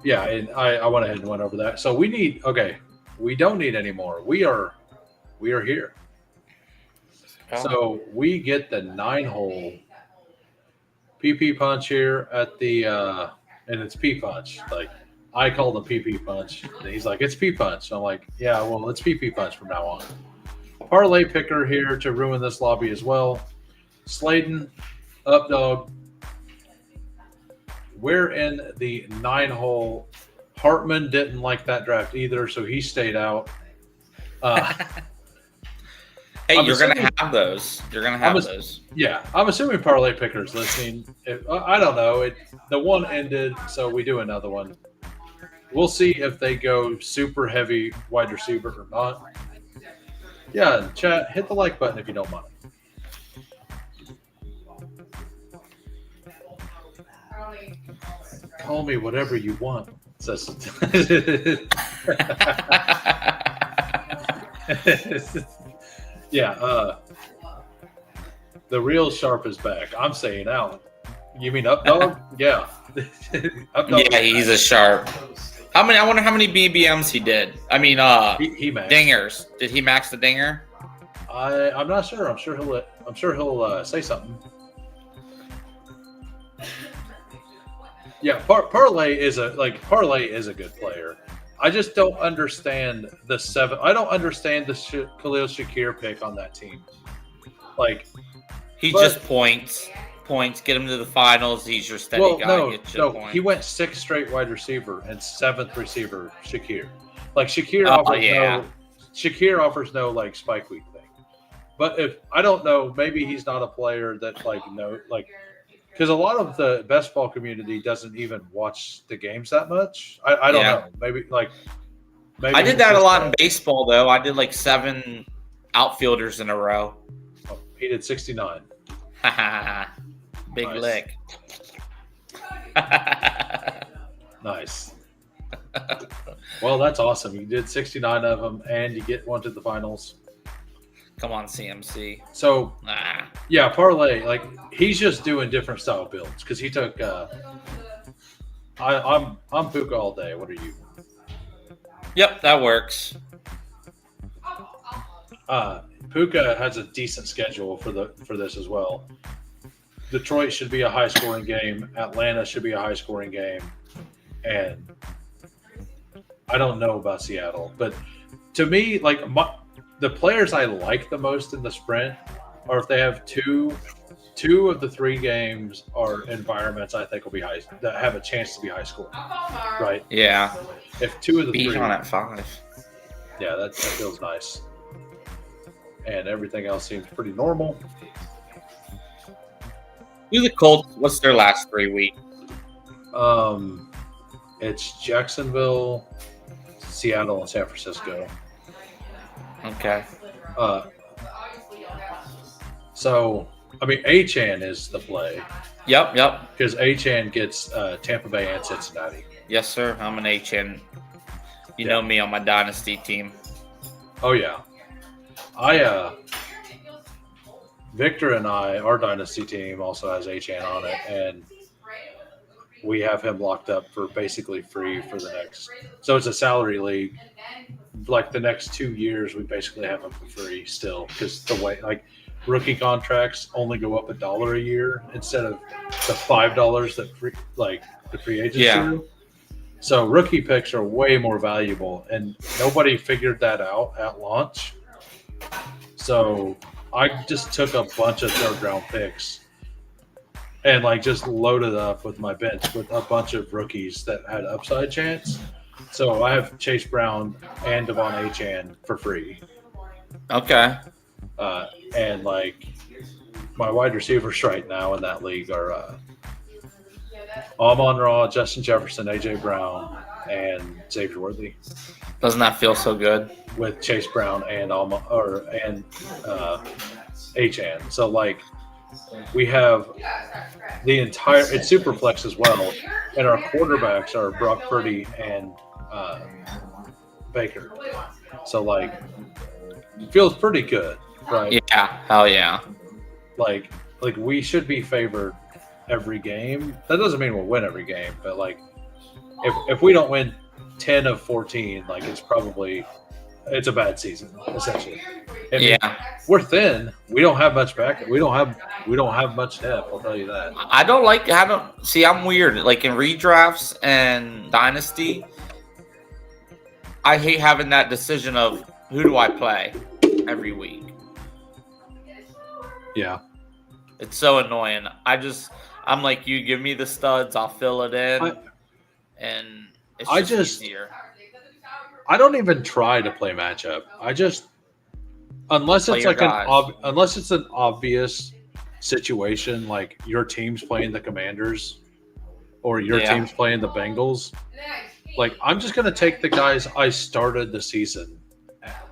Yeah, and I went ahead and went over that. So we don't need any more. We are here. Oh. So we get the 9-hole PP punch here at the and it's P punch. Like, I call them PP punch. And he's like, it's P punch. So I'm like, yeah, well, it's PP punch from now on. Parlay picker here to ruin this lobby as well. Sladen, Up dog. We're in the 9-hole. Hartman didn't like that draft either, so he stayed out. Hey, I'm you're going to assuming- have those. You're going to have those. Yeah, I'm assuming Parlay Picker's listening. I don't know. The one ended, so we do another one. We'll see if they go super heavy wide receiver or not. Yeah, chat, hit the like button if you don't mind. Call me whatever you want. Says yeah, the real sharp is back. I'm saying out. You mean up dog? Yeah. Up dog. Yeah, he's a sharp. I wonder how many BBMs he did. I mean, he maxed. dingers. Did he max the dinger? I'm not sure. I'm sure he'll say something. Yeah, Parlay is a good player. I just don't understand the 7. I don't understand the Khalil Shakir pick on that team. Like, He just points, get him to the finals. He's your steady guy. No, he went 6th straight wide receiver and 7th receiver Shakir. Like Shakir offers no like spike week thing. But if I don't know, maybe he's not a player that because a lot of the best ball community doesn't even watch the games that much. I don't know. Maybe I did that a lot in baseball though. I did like 7 outfielders in a row. Oh, he did 69. Big lick. Nice. Well, that's awesome. You did 69 of them, and you get one to the finals. Come on, CMC. So, yeah, Parlay, like, he's just doing different style builds because he took. I'm Puka all day. What are you? Yep, that works. Puka has a decent schedule for this as well. Detroit should be a high scoring game. Atlanta should be a high scoring game, and I don't know about Seattle, but to me, like the players I like the most in the sprint are if they have two of the 3 games are environments I think will be high that have a chance to be high scoring. Right? Yeah. If 2 of the 3 on at 5. Yeah, that feels nice. And everything else seems pretty normal. Who the Colts? What's their last 3 weeks? It's Jacksonville, Seattle, and San Francisco. Okay. So I mean, Achan is the play. Yep. Because Achan gets Tampa Bay and Cincinnati. Yes, sir. I'm an HN. You know me on my dynasty team. Oh yeah. Victor and our dynasty team also has Achan on it, and we have him locked up for basically free for the next. So it's a salary league. Like the next 2 years, we basically have him for free still, because the way rookie contracts only go up $1 a year instead of the $5 that the free agents do. So rookie picks are way more valuable, and nobody figured that out at launch. So I just took a bunch of third-round picks and just loaded up with my bench with a bunch of rookies that had upside chance. So I have Chase Brown and Devon Achan for free. Okay. And my wide receivers right now in that league are Amon-Ra, Justin Jefferson, AJ Brown, and Xavier Worthy. Doesn't that feel so good? With Chase Brown and Achan. So we have the entire it's super flex as well, and our quarterbacks are Brock Purdy and Baker. So it feels pretty good, right? Yeah, hell yeah. We should be favored every game. That doesn't mean we'll win every game, but if we don't win 10 of 14, it's a bad season essentially. We're thin. We don't have much back. We don't have much depth. I'll tell you that. I'm weird. In redrafts and dynasty, I hate having that decision of who do I play every week. Yeah. It's so annoying. I'm like, you give me the studs, I'll fill it in, and it's easier. I don't even try to play matchup. Unless it's like unless it's an obvious situation, like your team's playing the Commanders or your team's playing the Bengals. Like, I'm just gonna take the guys I started the season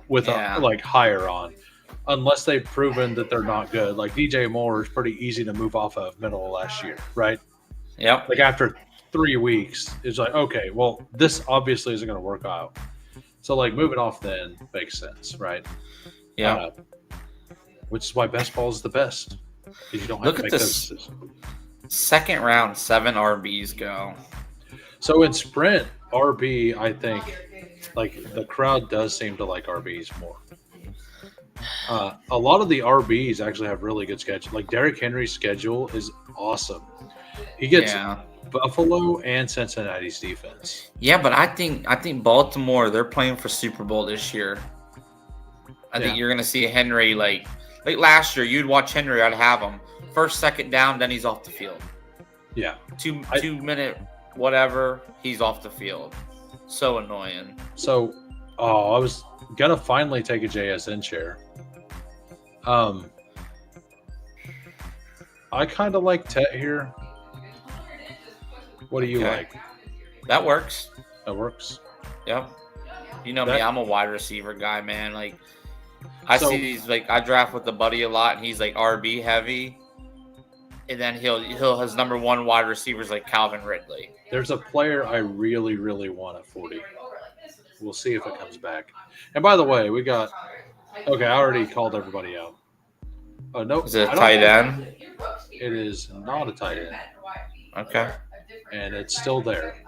with higher on, unless they've proven that they're not good. Like DJ Moore is pretty easy to move off of middle of last year, right? Yep. Like after 3 weeks, it's like, okay, well, this obviously isn't gonna work out. So like moving off then makes sense, right? Yeah. Which is why best ball is the best. Because you don't have to make those decisions. Second round, 7 RBs go. So in sprint, RB, I think, like the crowd does seem to like RBs more. A lot of the RBs actually have really good schedule. Like Derrick Henry's schedule is awesome. He gets Buffalo and Cincinnati's defense. Yeah, but I think Baltimore, they're playing for Super Bowl this year. I think you're gonna see Henry like last year. You'd watch Henry, I'd have him first, second down, then he's off the field. Yeah, 2 minute whatever, he's off the field. So annoying. So, I was gonna finally take a JSN share. I kind of like Tet here. What do you like? That works. That works. Yep. You know me, I'm a wide receiver guy, man. Like, I see these, like, I draft with a buddy a lot, and he's like RB heavy, and then he'll his number one wide receivers like Calvin Ridley. There's a player I really, really want at 40. We'll see if it comes back. And by the way, we got. Okay, I already called everybody out. Oh no, is it a tight end? It is not a tight end. Okay. And it's still there.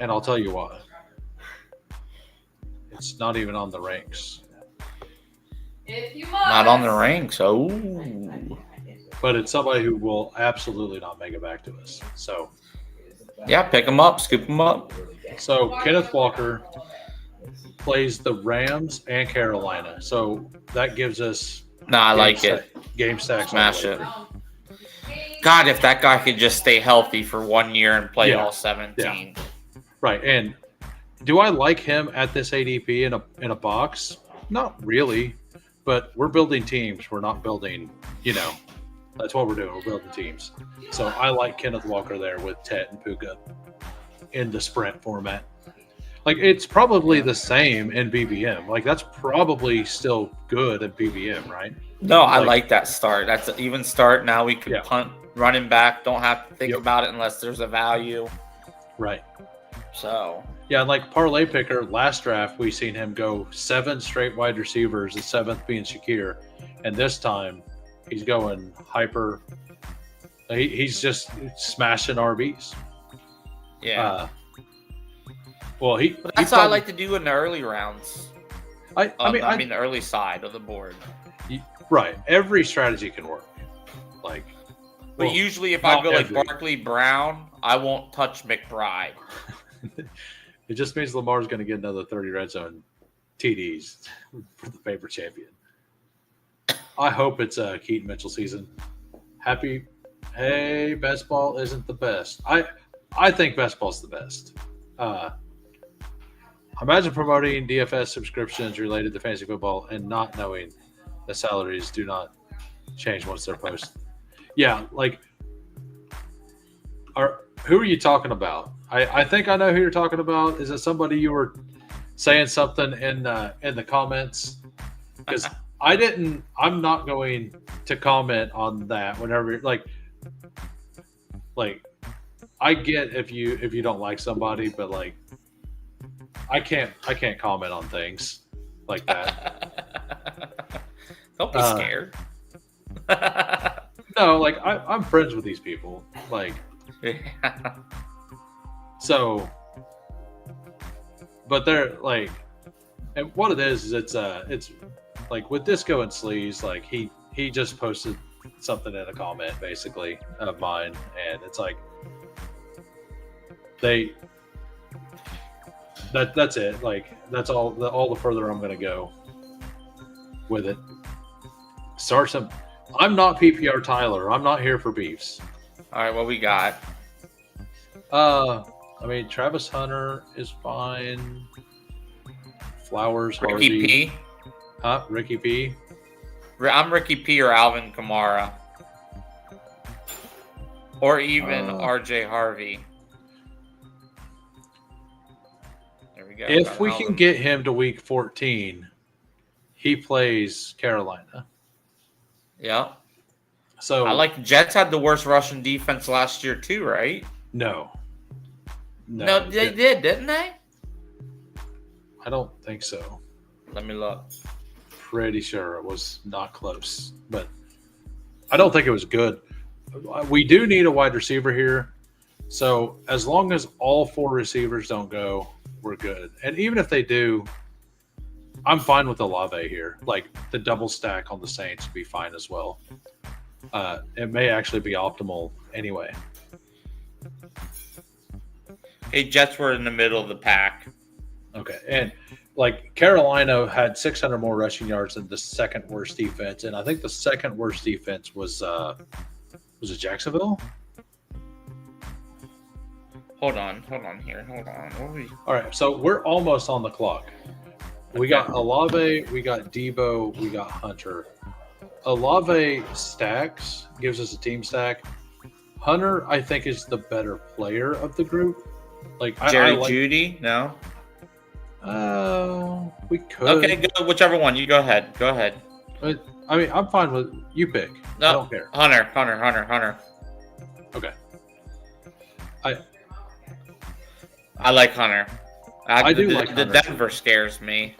And I'll tell you why. It's not even on the ranks. Not on the ranks. Oh. But it's somebody who will absolutely not make it back to us. So. Yeah, pick them up, scoop them up. So Kenneth Walker plays the Rams and Carolina. So that gives us. I like it. Game stacks. Smash it. God, if that guy could just stay healthy for 1 year and play all 17. Yeah. Right. And do I like him at this ADP in a box? Not really. But we're building teams. We're not building, that's what we're doing. We're building teams. So I like Kenneth Walker there with Tet and Puka in the sprint format. Like, it's probably the same in BBM. Like, that's probably still good at BBM, right? No, I like that start. That's an even start. Now we can punt running back. Don't have to think about it unless there's a value. Right. So. Yeah, like Parlay Picker, last draft, we seen him go 7 straight wide receivers, the 7th being Shakir. And this time, he's going hyper. He's just smashing RBs. Yeah. Well, that's what I like to do in the early rounds. I mean, the early side of the board. Right. Every strategy can work. But usually if I go like Barkley Brown, I won't touch McBride. It just means Lamar's going to get another 30 red zone TDs for the paper champion. I hope it's Keaton Mitchell season. Hey, best ball isn't the best. I think best ball's the best. Imagine promoting DFS subscriptions related to fantasy football and not knowing the salaries do not change once they're posted. Yeah, who are you talking about? I think I know who you're talking about. Is it somebody you were saying something in the comments? Because I'm not going to comment on that whenever I get if you don't like somebody, but I can't comment on things like that. Don't be scared. No, I'm friends with these people. So, but they're and what it is it's with Disco and Sleaze, he just posted something in a comment basically of mine, and it's that's it. That's all the further I'm gonna go with it. Start I'm not PPR Tyler. I'm not here for beefs. All right, what we got? I mean, Travis Hunter is fine. Flowers, Ricky Harvey. P. Huh? Ricky P. I'm Ricky P or Alvin Kamara. Or even RJ Harvey. There we go. If we can get him to week 14, he plays Carolina. Yeah. So I like the Jets had the worst rushing defense last year too, right? No, No, they did, didn't they? I don't think so. Let me look. Pretty sure it was not close, but I don't think it was good. We do need a wide receiver here. So as long as all 4 receivers don't go, we're good. And even if they do, I'm fine with Olave here. Like the double stack on the Saints would be fine as well. It may actually be optimal anyway. Hey, Jets were in the middle of the pack. Okay. And like Carolina had 600 more rushing yards than the second worst defense. And I think the second worst defense was it Jacksonville? Hold on here. Hold on. What are we... All right, so we're almost on the clock. We got Olave, we got Debo, we got Hunter. Olave stacks, gives us a team stack. Hunter, I think, is the better player of the group. Like Jerry Jeudy? No. We could. Okay, go whichever one. You go ahead. Go ahead. But, I mean, I'm fine with you pick. No, I don't care. Hunter. Okay. I like Hunter. I do like the Hunter, Denver scares me.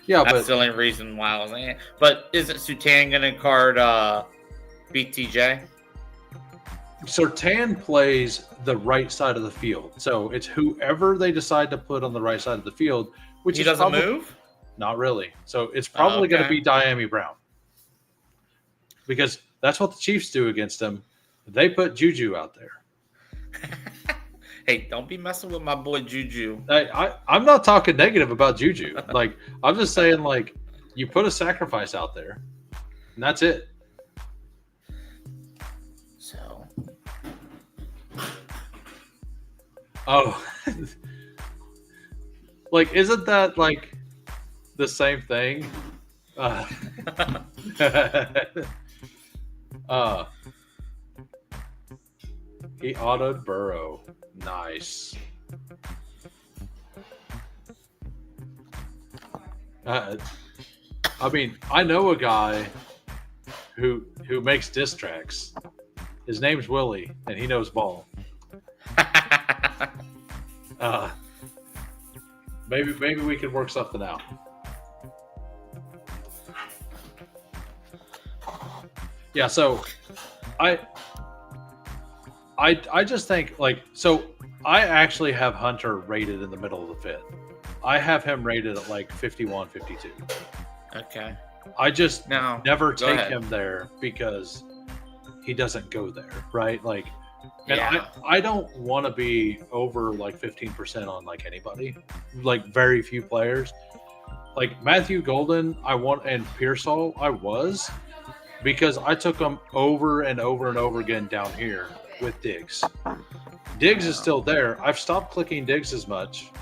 Yeah, That's but the only reason why I was like, but isn't Surtain going to card BTJ? Surtain plays the right side of the field. So it's whoever they decide to put on the right side of the field, which He is doesn't probably, move? Not really. So it's probably going to be Diami Brown. Because that's what the Chiefs do against them. They put Juju out there. Hey, don't be messing with my boy Juju. I'm not talking negative about Juju. Like, I'm just saying, like, you put a sacrifice out there, and that's it. So. Oh. Like, isn't that, like, the same thing? He autoed Burrow. Nice. I mean, I know a guy who makes diss tracks. His name's Willie, and he knows ball. Maybe we can work something out. Yeah, so I just think, like, so I actually have Hunter rated in the middle of the fifth. I have him rated at like 51, 52. Okay. I just never take ahead. him there because he doesn't go there, right? Like, and Yeah. I don't want to be over like 15% on like anybody, like very few players. Like Matthew Golden, and Pearsall, I was, because I took them over and over and over again down here with Diggs. Diggs is still there. I've stopped clicking Diggs as much,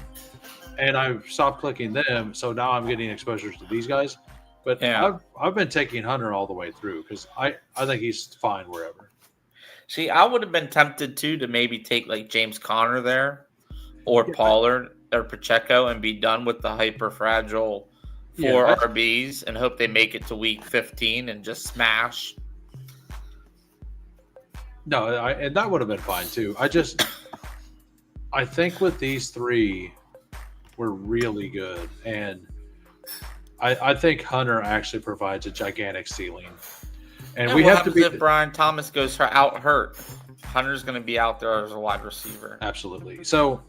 and I've stopped clicking them, so now I'm getting exposures to these guys. But Yeah. I've been taking Hunter all the way through because I think he's fine wherever. See, I would have been tempted to maybe take like James Conner there or Pollard or Pacheco and be done with the hyper fragile 4 RBs and hope they make it to week 15 and just smash. No, and that would have been fine too. I think with these 3, we're really good, and I think Hunter actually provides a gigantic ceiling. And we have to be. If Brian Thomas goes out hurt, Hunter's going to be out there as a wide receiver. Absolutely. So,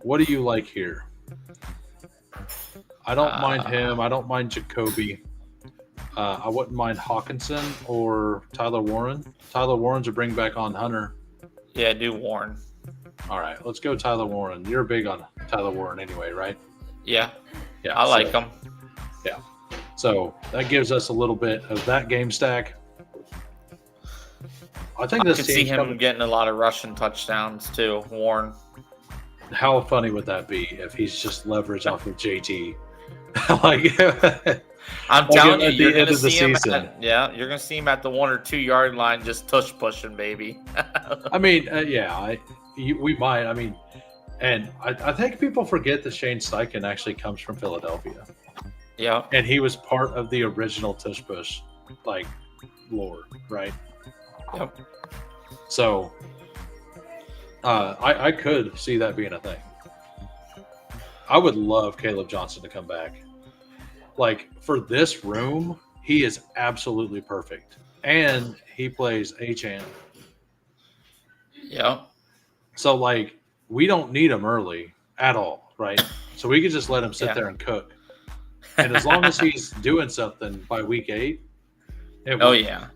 what do you like here? I don't mind him. I don't mind Jacoby. I wouldn't mind Hawkinson or Tyler Warren. Tyler Warren's a bring back on Hunter. Yeah, do Warren. All right, let's go Tyler Warren. You're big on Tyler Warren anyway, right? Yeah. Yeah, I like him. Yeah. So that gives us a little bit of that game stack. I think I this could see team's him coming. getting a lot of rushing touchdowns too. Warren. How funny would that be if he's just leveraged off of JT? Like, I'm like telling you, at the you're end gonna of the see him season. you're gonna see him at the 1 or 2 yard line, just tush pushing, baby. I mean, we might. I mean, and I think people forget that Shane Steichen actually comes from Philadelphia, Yeah, and he was part of the original tush push, like, lore, right? Yep. So, I could see that being a thing. I would love Caleb Johnson to come back. Like, for this room, he is absolutely perfect. And he plays A-Chan. yeah, So, like, we don't need him early at all, right? So we could just let him sit Yeah. there and cook. And as long as he's doing something by week 8, it Oh works. yeah.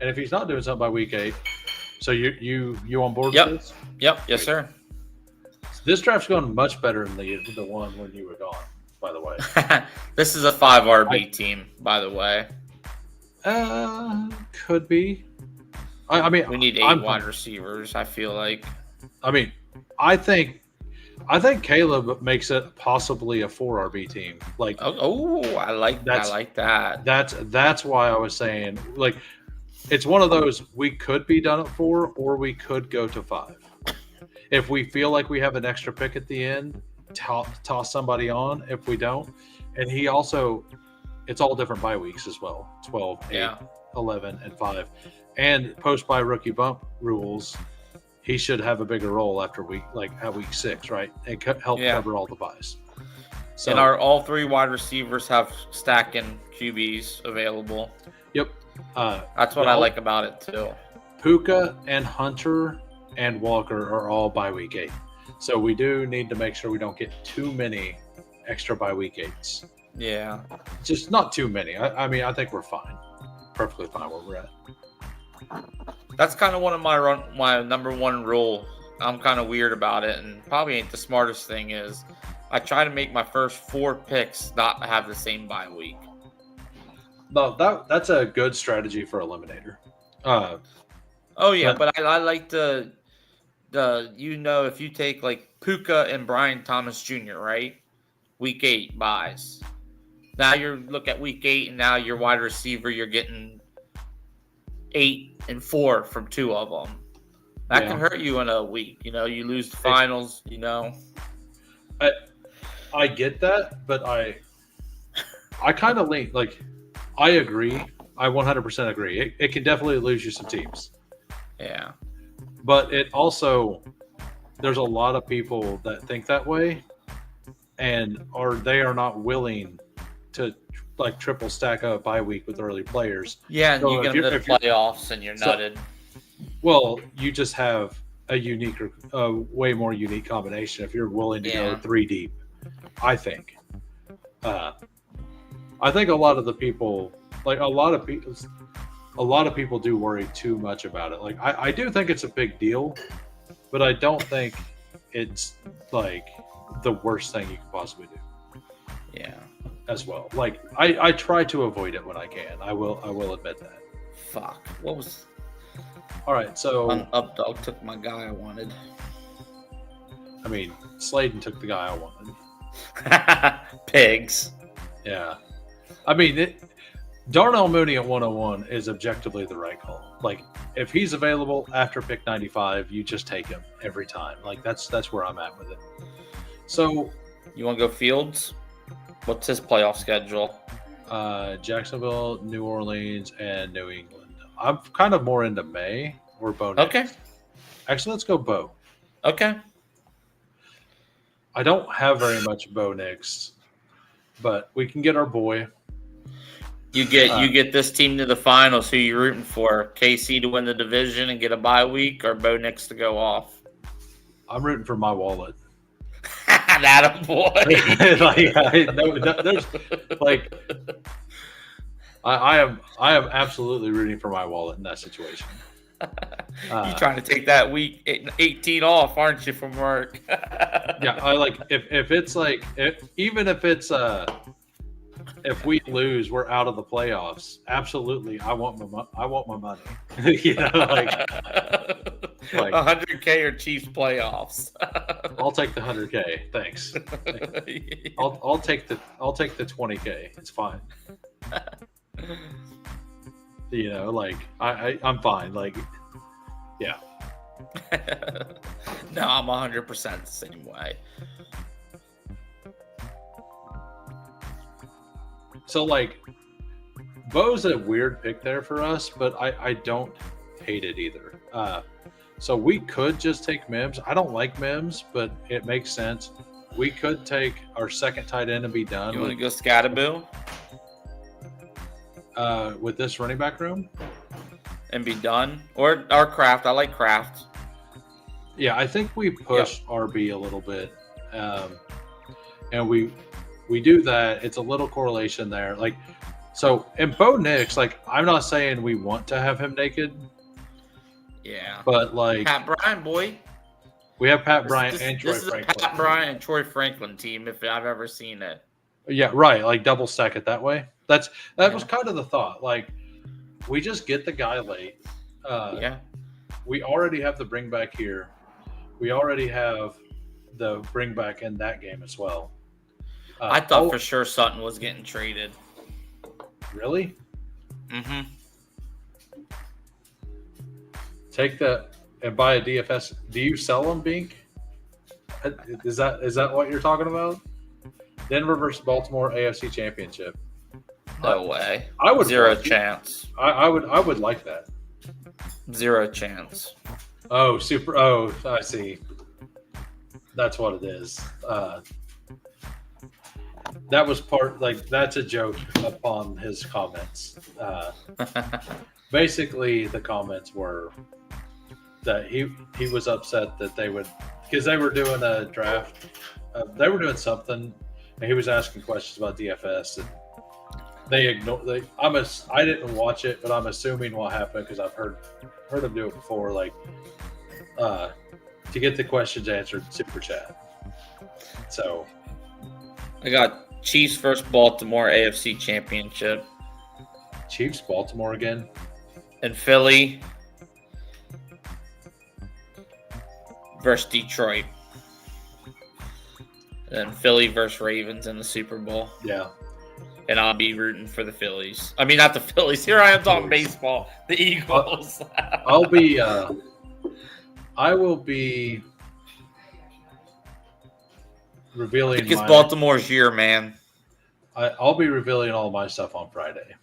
And if he's not doing something by week 8, so you on board Yep. with this? Yep. Yes, sir. This draft's going much better than the one when you were gone, by the way. This is a 5 RB team, by the way. Could be. I mean, We need 8 wide receivers. I feel like. I mean, I think Caleb makes it possibly a 4 RB team. Like, Oh, I like that. that's why I was saying, like, it's one of those, we could be done at 4 or we could go to 5. If we feel like we have an extra pick at the end, toss somebody on. If we don't, and he also, it's all different bye weeks as well. 12, 8, Yeah. 11, and 5, and post bye rookie bump rules. He should have a bigger role after at week 6, right? And help cover all the buys. So, And all 3 wide receivers have stacking QBs available. yep. That's what I like about it too. Puka and Hunter and Walker are all by week 8. So we do need to make sure we don't get too many extra by week 8s. Yeah. Just not too many. I mean, I think we're fine. Perfectly fine where we're at. That's kind of one of my number one rule. I'm kind of weird about it, and probably ain't the smartest thing is I try to make my first 4 picks not have the same bye week. No, that's a good strategy for Eliminator. Oh yeah, but I like the if you take like Puka and Brian Thomas Jr., right? Week 8 buys. Now look at week 8, and now your wide receiver, you're getting 8 and 4 from 2 of them. That can hurt you in a week. You lose the finals. I get that, but I kind of lean, like, I agree. I 100% agree. It can definitely lose you some teams. Yeah. But it also, there's a lot of people that think that way, and they are not willing to, like, triple stack up bye week with early players. Yeah, and So you get into the playoffs and you're nutted. Well, you just have a way more unique combination if you're willing to go 3 deep, I think. I think a lot of people do worry too much about it. Like, I do think it's a big deal, but I don't think it's like the worst thing you could possibly do. Yeah. As well. Like, I try to avoid it when I can. I will admit that. Fuck. What was? All right, so Up dog took my guy I wanted. I mean, Sladen took the guy I wanted. Pigs. Yeah. I mean, Darnell Mooney at 101 is objectively the right call. Like, if he's available after pick 95, you just take him every time. Like, that's where I'm at with it. So, you want to go Fields? What's his playoff schedule? Jacksonville, New Orleans, and New England. I'm kind of more into May or Bo. Okay. Next. Actually, let's go Bo. Okay. I don't have very much Bo next, but we can get our boy. You get this team to the finals. Who you rooting for? KC to win the division and get a bye week, or Bo Nix to go off? I'm rooting for my wallet. That a boy. I am absolutely rooting for my wallet in that situation. You trying to take that week 18 off, aren't you, from work? Yeah, I like if it's like even if it's if we lose, we're out of the playoffs. Absolutely, I want my money. You know, like 100K or Chiefs playoffs. I'll take the 100K. Thanks. I'll take the 20K. It's fine. You know, like I'm fine. Like, yeah. No, I'm 100% the same way. So, like, Bo's a weird pick there for us, but I don't hate it either. So we could just take Mims. I don't like Mims, but it makes sense. We could take our second tight end and be done. You want to go Scatterboo? With this running back room? And be done? Or Kraft. I like Kraft. Yeah, I think we push RB a little bit. And we do that. It's a little correlation there. Like, so in Bo Nix, like, I'm not saying we want to have him naked. Yeah. But, like, Pat Bryant, boy. We have Pat Bryant and Troy Franklin. This is a Pat Bryant and Troy Franklin team, if I've ever seen it. Yeah, right. Like, double stack it that way. That was kind of the thought. Like, we just get the guy late. We already have the bring back here. We already have the bring back in that game as well. I thought for sure Sutton was getting traded. Really? Mm-hmm. Take that and buy a DFS. Do you sell them, Bink? Is that what you're talking about? Denver versus Baltimore AFC Championship. No way. I would zero chance. I would like that. Zero chance. Oh, super. Oh, I see. That's what it is. That was that's a joke upon his comments. Basically, the comments were that he was upset that they would, because they were doing a draft. They were doing something, and he was asking questions about DFS, and they ignored. I didn't watch it, but I'm assuming what happened because I've heard him do it before. Like, to get the questions answered, super chat. So, I got Chiefs versus Baltimore AFC Championship. Chiefs, Baltimore again, and Philly versus Detroit. And Philly versus Ravens in the Super Bowl. Yeah. And I'll be rooting for the Phillies. I mean, not the Phillies. Here I am talking baseball. The Eagles. I will be revealing. I think it's Baltimore's year, man. I'll be revealing all my stuff on Friday.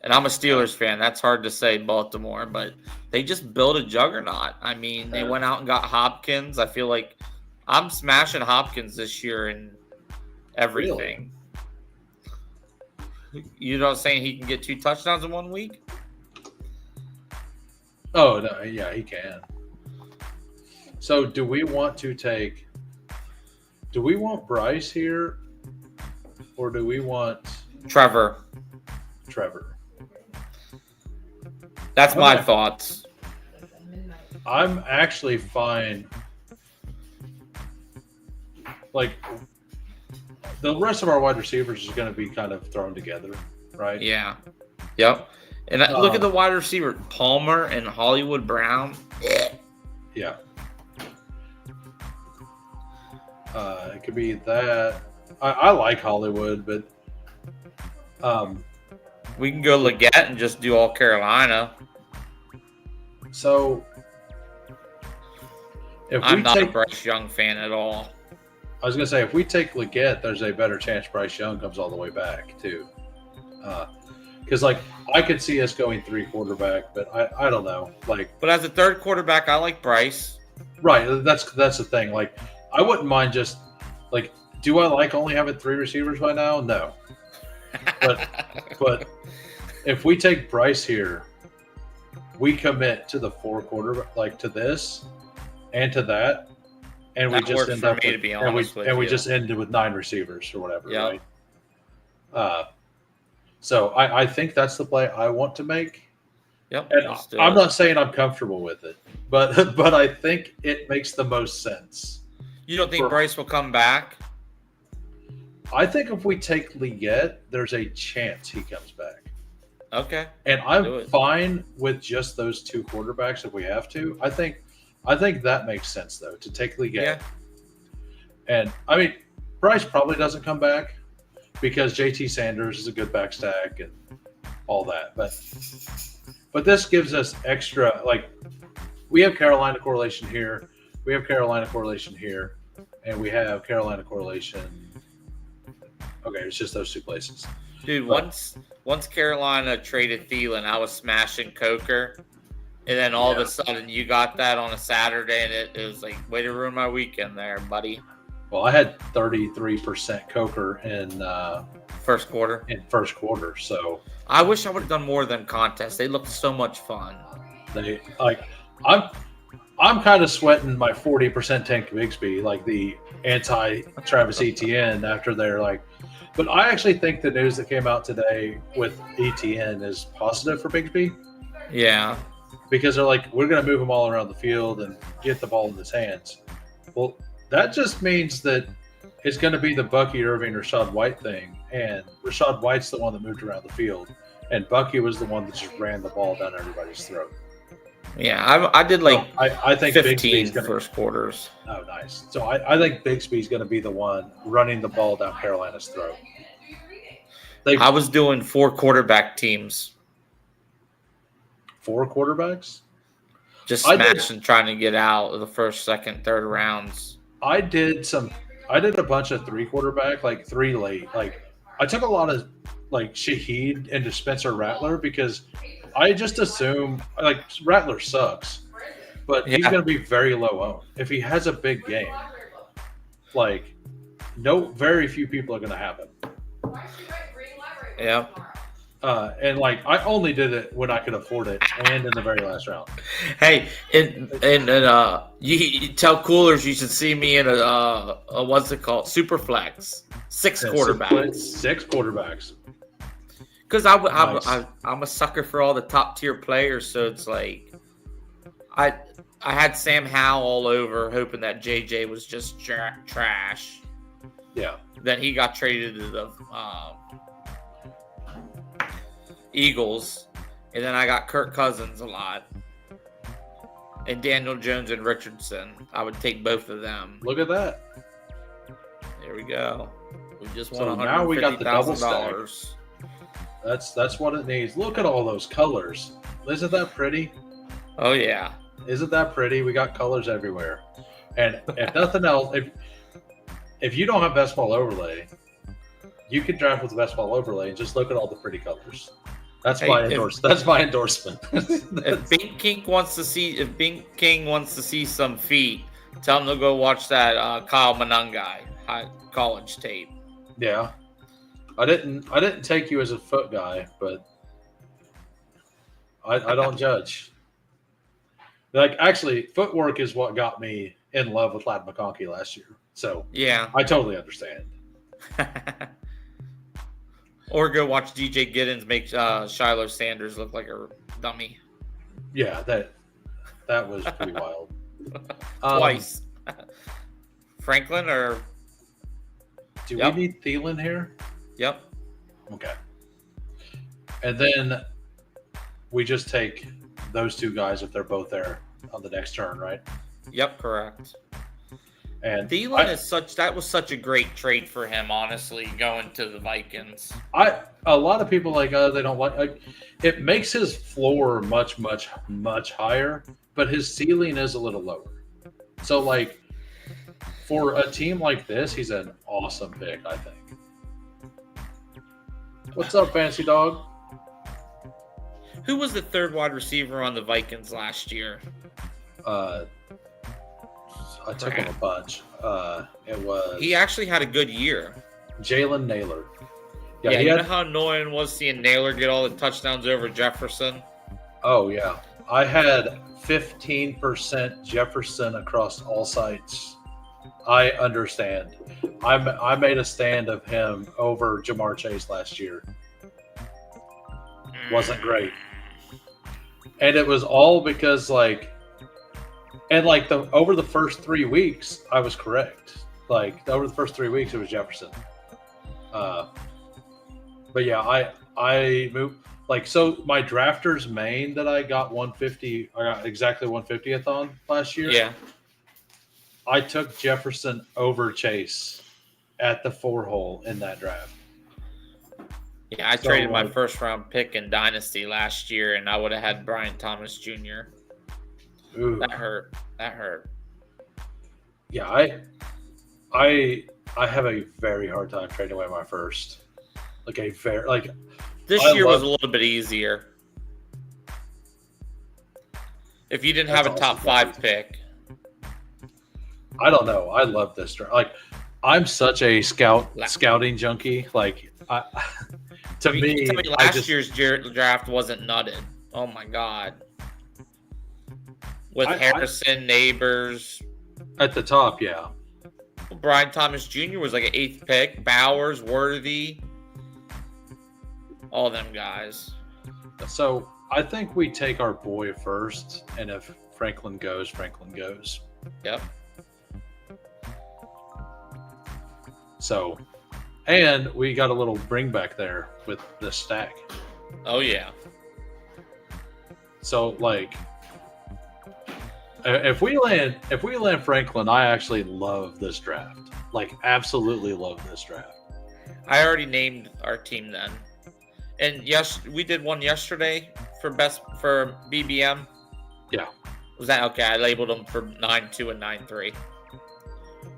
And I'm a Steelers fan. That's hard to say, Baltimore, but they just built a juggernaut. I mean, they went out and got Hopkins. I feel like I'm smashing Hopkins this year in everything. Really? You know, saying he can get 2 touchdowns in 1 week? Oh, no, yeah, he can. So do we want Bryce here, or do we want Trevor? That's my thoughts. I'm actually fine. Like, the rest of our wide receivers is going to be kind of thrown together, right? Yeah. Yep. And look at the wide receiver, Palmer and Hollywood Brown. Yeah. It could be that. I like Hollywood, but we can go Leggett and just do all Carolina. So I'm not a Bryce Young fan at all. I was going to say, if we take Leggett, there's a better chance Bryce Young comes all the way back, too. Because, I could see us going 3 quarterback, but I don't know. But as a third quarterback, I like Bryce. Right. That's the thing. I wouldn't mind just, do I like only having 3 receivers by now? No. But if we take Bryce here, we commit to the 4 quarterback, to this and to that. And we just end up we just ended with 9 receivers or whatever, right? So I think that's the play I want to make. Yep. And I'm not saying I'm comfortable with it, but I think it makes the most sense. You don't think Bryce will come back? I think if we take Liette, there's a chance he comes back. Okay. And I'm fine with just those two quarterbacks if we have to. I think that makes sense though to take Liette. Yeah. And I mean, Bryce probably doesn't come back because JT Sanders is a good back stack and all that. But this gives us extra, like, we have Carolina correlation here, we have Carolina correlation here, and we have Carolina correlation. Okay, it's just those two places. Dude, once Carolina traded Thielen, I was smashing Coker. And then all of a sudden you got that on a Saturday, and it was like, way to ruin my weekend there, buddy. Well, I had 33% Coker in first quarter. So I wish I would have done more of them contests. They looked so much fun. They I'm kind of sweating my 40% Tank Bigsby, like the anti Travis Etienne after they're like. But I actually think the news that came out today with Etienne is positive for Bigsby. Yeah. Because they're like, we're going to move him all around the field and get the ball in his hands. Well, that just means that it's going to be the Bucky Irving, Rashad White thing. And Rashad White's the one that moved around the field. And Bucky was the one that just ran the ball down everybody's throat. Yeah, I did like I think 15 first quarters. Oh, nice. So I think Bigsby's going to be the one running the ball down Carolina's throat. I was doing 4 quarterback teams. 4 quarterbacks? Just smashing, trying to get out of the first, second, third rounds. I did a bunch of 3 quarterback, like 3 late. Like I took a lot of like Shaheed into Spencer Rattler because I just assume like Rattler sucks, but he's going to be very low owned. If he has a big game, like very few people are going to have him. Yeah. And like I only did it when I could afford it, and in the very last round. Hey, and you tell coolers you should see me in a what's it called, super flex, 6 quarterbacks. 6 quarterbacks. Because I'm a sucker for all the top tier players, so it's like I had Sam Howell all over, hoping that JJ was just trash. Yeah. Then he got traded to the Eagles, and then I got Kirk Cousins a lot, and Daniel Jones and Richardson. I would take both of them. Look at that. There we go. We just won So now we got the double $150,000. That's what it needs. Look at all those colors. Isn't that pretty? Oh yeah. Isn't that pretty? We got colors everywhere. And if nothing else, if you don't have Best Ball Overlay, you can draft with the Best Ball Overlay and just look at all the pretty colors. That's my endorsement. If Bink King wants to see some feet, tell him to go watch that Kyle Monangai college tape. Yeah. I didn't take you as a foot guy, but I don't judge. Like actually, footwork is what got me in love with Ladd McConkey last year. So yeah, I totally understand. Or go watch DJ Giddens make Shiloh Sanders look like a dummy. Yeah, that was pretty wild. Twice. Franklin or do we need Thielen here? Yep. Okay. And then we just take those 2 guys if they're both there on the next turn, right? Yep, correct. And Thielen that was such a great trade for him, honestly, going to the Vikings. A lot of people they don't like it makes his floor much, much, much higher, but his ceiling is a little lower. So like for a team like this, he's an awesome pick, I think. What's up, Fancy Dog? Who was the 3rd wide receiver on the Vikings last year? I took him a bunch. It was. He actually had a good year. Jalen Naylor. Yeah, you know how annoying it was seeing Naylor get all the touchdowns over Jefferson? Oh, yeah. I had 15% Jefferson across all sites. I understand. I made a stand of him over Jamar Chase last year. Wasn't great. And it was all because over the first 3 weeks, I was correct. Like over the first 3 weeks, it was Jefferson. But yeah, I moved so my drafters main that I got 150. I got exactly 150th on last year. Yeah. I took Jefferson over Chase at the 4-hole in that draft. Yeah, I traded my first round pick in Dynasty last year, and I would have had Brian Thomas Jr. Ooh. That hurt. That hurt. Yeah, I have a very hard time trading away my first. This year was a little bit easier. If you didn't have a top 5 pick. I don't know. I love this draft. I'm such a scouting junkie. Last year's draft wasn't nutted. Oh my god. With Harrison, Neighbors at the top, yeah. Brian Thomas Jr. was like an 8th pick. Bowers, Worthy, all them guys. So I think we take our boy first, and if Franklin goes, Franklin goes. Yep. So, and we got a little bring back there with the stack. Oh yeah. So if we land Franklin, I actually love this draft. Absolutely love this draft. I already named our team then. And yes, we did one yesterday for BBM. Yeah. Was that okay? I labeled them for 9-2 and 9-3.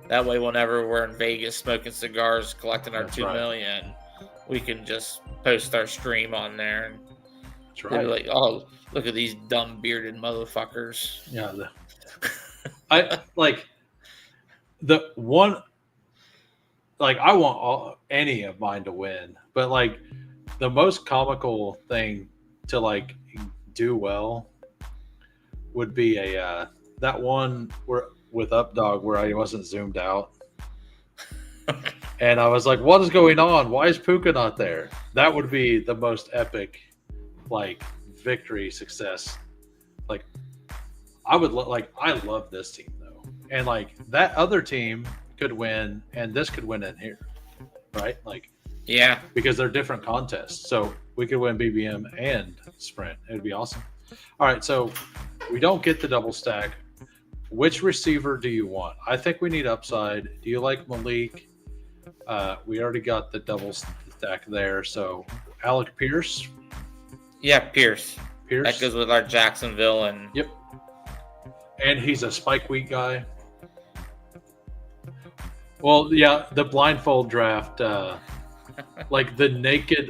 That way, whenever we're in Vegas smoking cigars, collecting our $2 million, we can just post our stream on there. And that's right. Like, oh, look at these dumb bearded motherfuckers. Yeah. I want any of mine to win, but the most comical thing to do well would be that one with Updog where I wasn't zoomed out. And I was like, what is going on? Why is Puka not there? That would be the most epic victory success. I love this team though. And that other team could win and this could win in here. Right? Yeah. Because they're different contests. So we could win BBM and Sprint. It would be awesome. All right, so we don't get the double stack. Which receiver do you want? I think we need upside. Do you like Malik? We already got the double stack there. So Alec Pierce? Yeah, Pierce. That goes with our Jacksonville and yep. And he's a spike week guy. Well, yeah, the blindfold draft, the naked,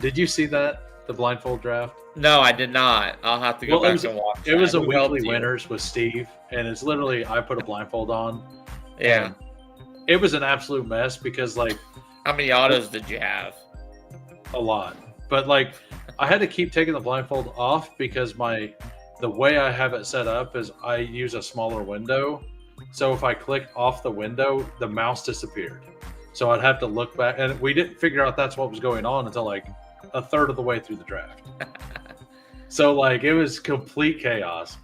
did you see that? The blindfold draft? No, I did not. I'll have to go back and watch it. It was a weekly winners with Steve, and it's literally, I put a blindfold on. Yeah. It was an absolute mess because, how many autos did you have? A lot. But, I had to keep taking the blindfold off because the way I have it set up is I use a smaller window. So if I clicked off the window, the mouse disappeared. So I'd have to look back. And we didn't figure out that's what was going on until a third of the way through the draft. So it was complete chaos.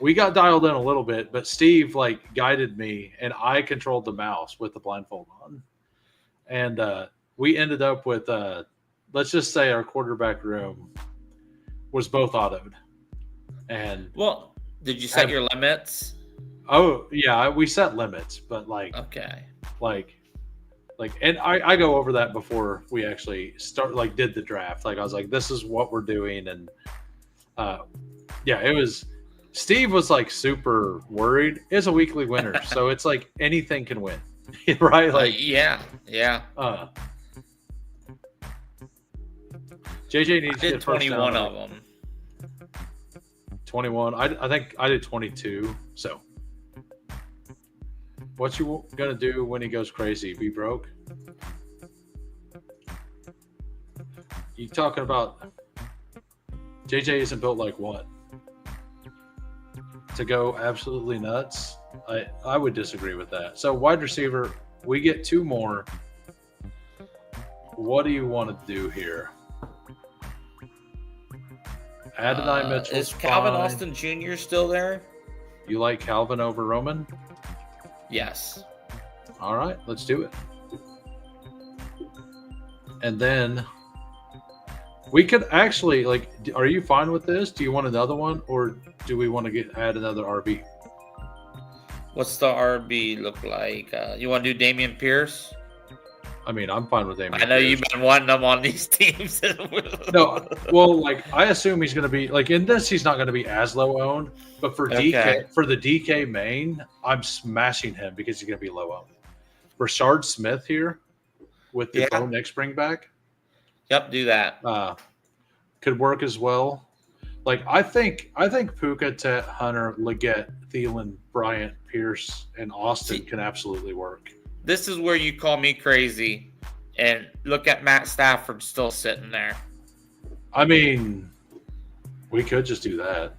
We got dialed in a little bit, but Steve guided me and I controlled the mouse with the blindfold on. And we ended up with, let's just say our quarterback room was both autoed. And well, did you set your limits? Oh yeah, we set limits, but okay, and I go over that before we actually start did the draft. I was like, this is what we're doing, and yeah, it was. Steve was super worried. It's a weekly winner, so it's anything can win, right? yeah. JJ needs to get 21 of them. 21. I think I did 22. So, what you gonna do when he goes crazy? Be broke? You talking about? JJ isn't built like what? To go absolutely nuts? I would disagree with that. So wide receiver, we get 2 more. What do you want to do here? Adonai Mitchell. Is Calvin Austin Jr. still there? You like Calvin over Roman? Yes. All right, let's do it. And then we could actually, like, are you fine with this? Do you want another one, or do we want to add another RB? What's the RB look like? You want to do Damian Pierce? I mean, I'm fine with Damian. I know Pierce. you've been wanting them on these teams. No, well, like I assume he's going to be like in this. He's not going to be as low owned, but for DK, for the DK main, I'm smashing him because he's going to be low owned. Rashard Smith here with the Bo Nix bring back. Yep, do that. Could work as well. Like I think Puka, Tet, Hunter, Leggett, Thielen, Bryant, Pierce, and Austin can absolutely work. This is where you call me crazy, and look at Matt Stafford still sitting there. I mean, we could just do that.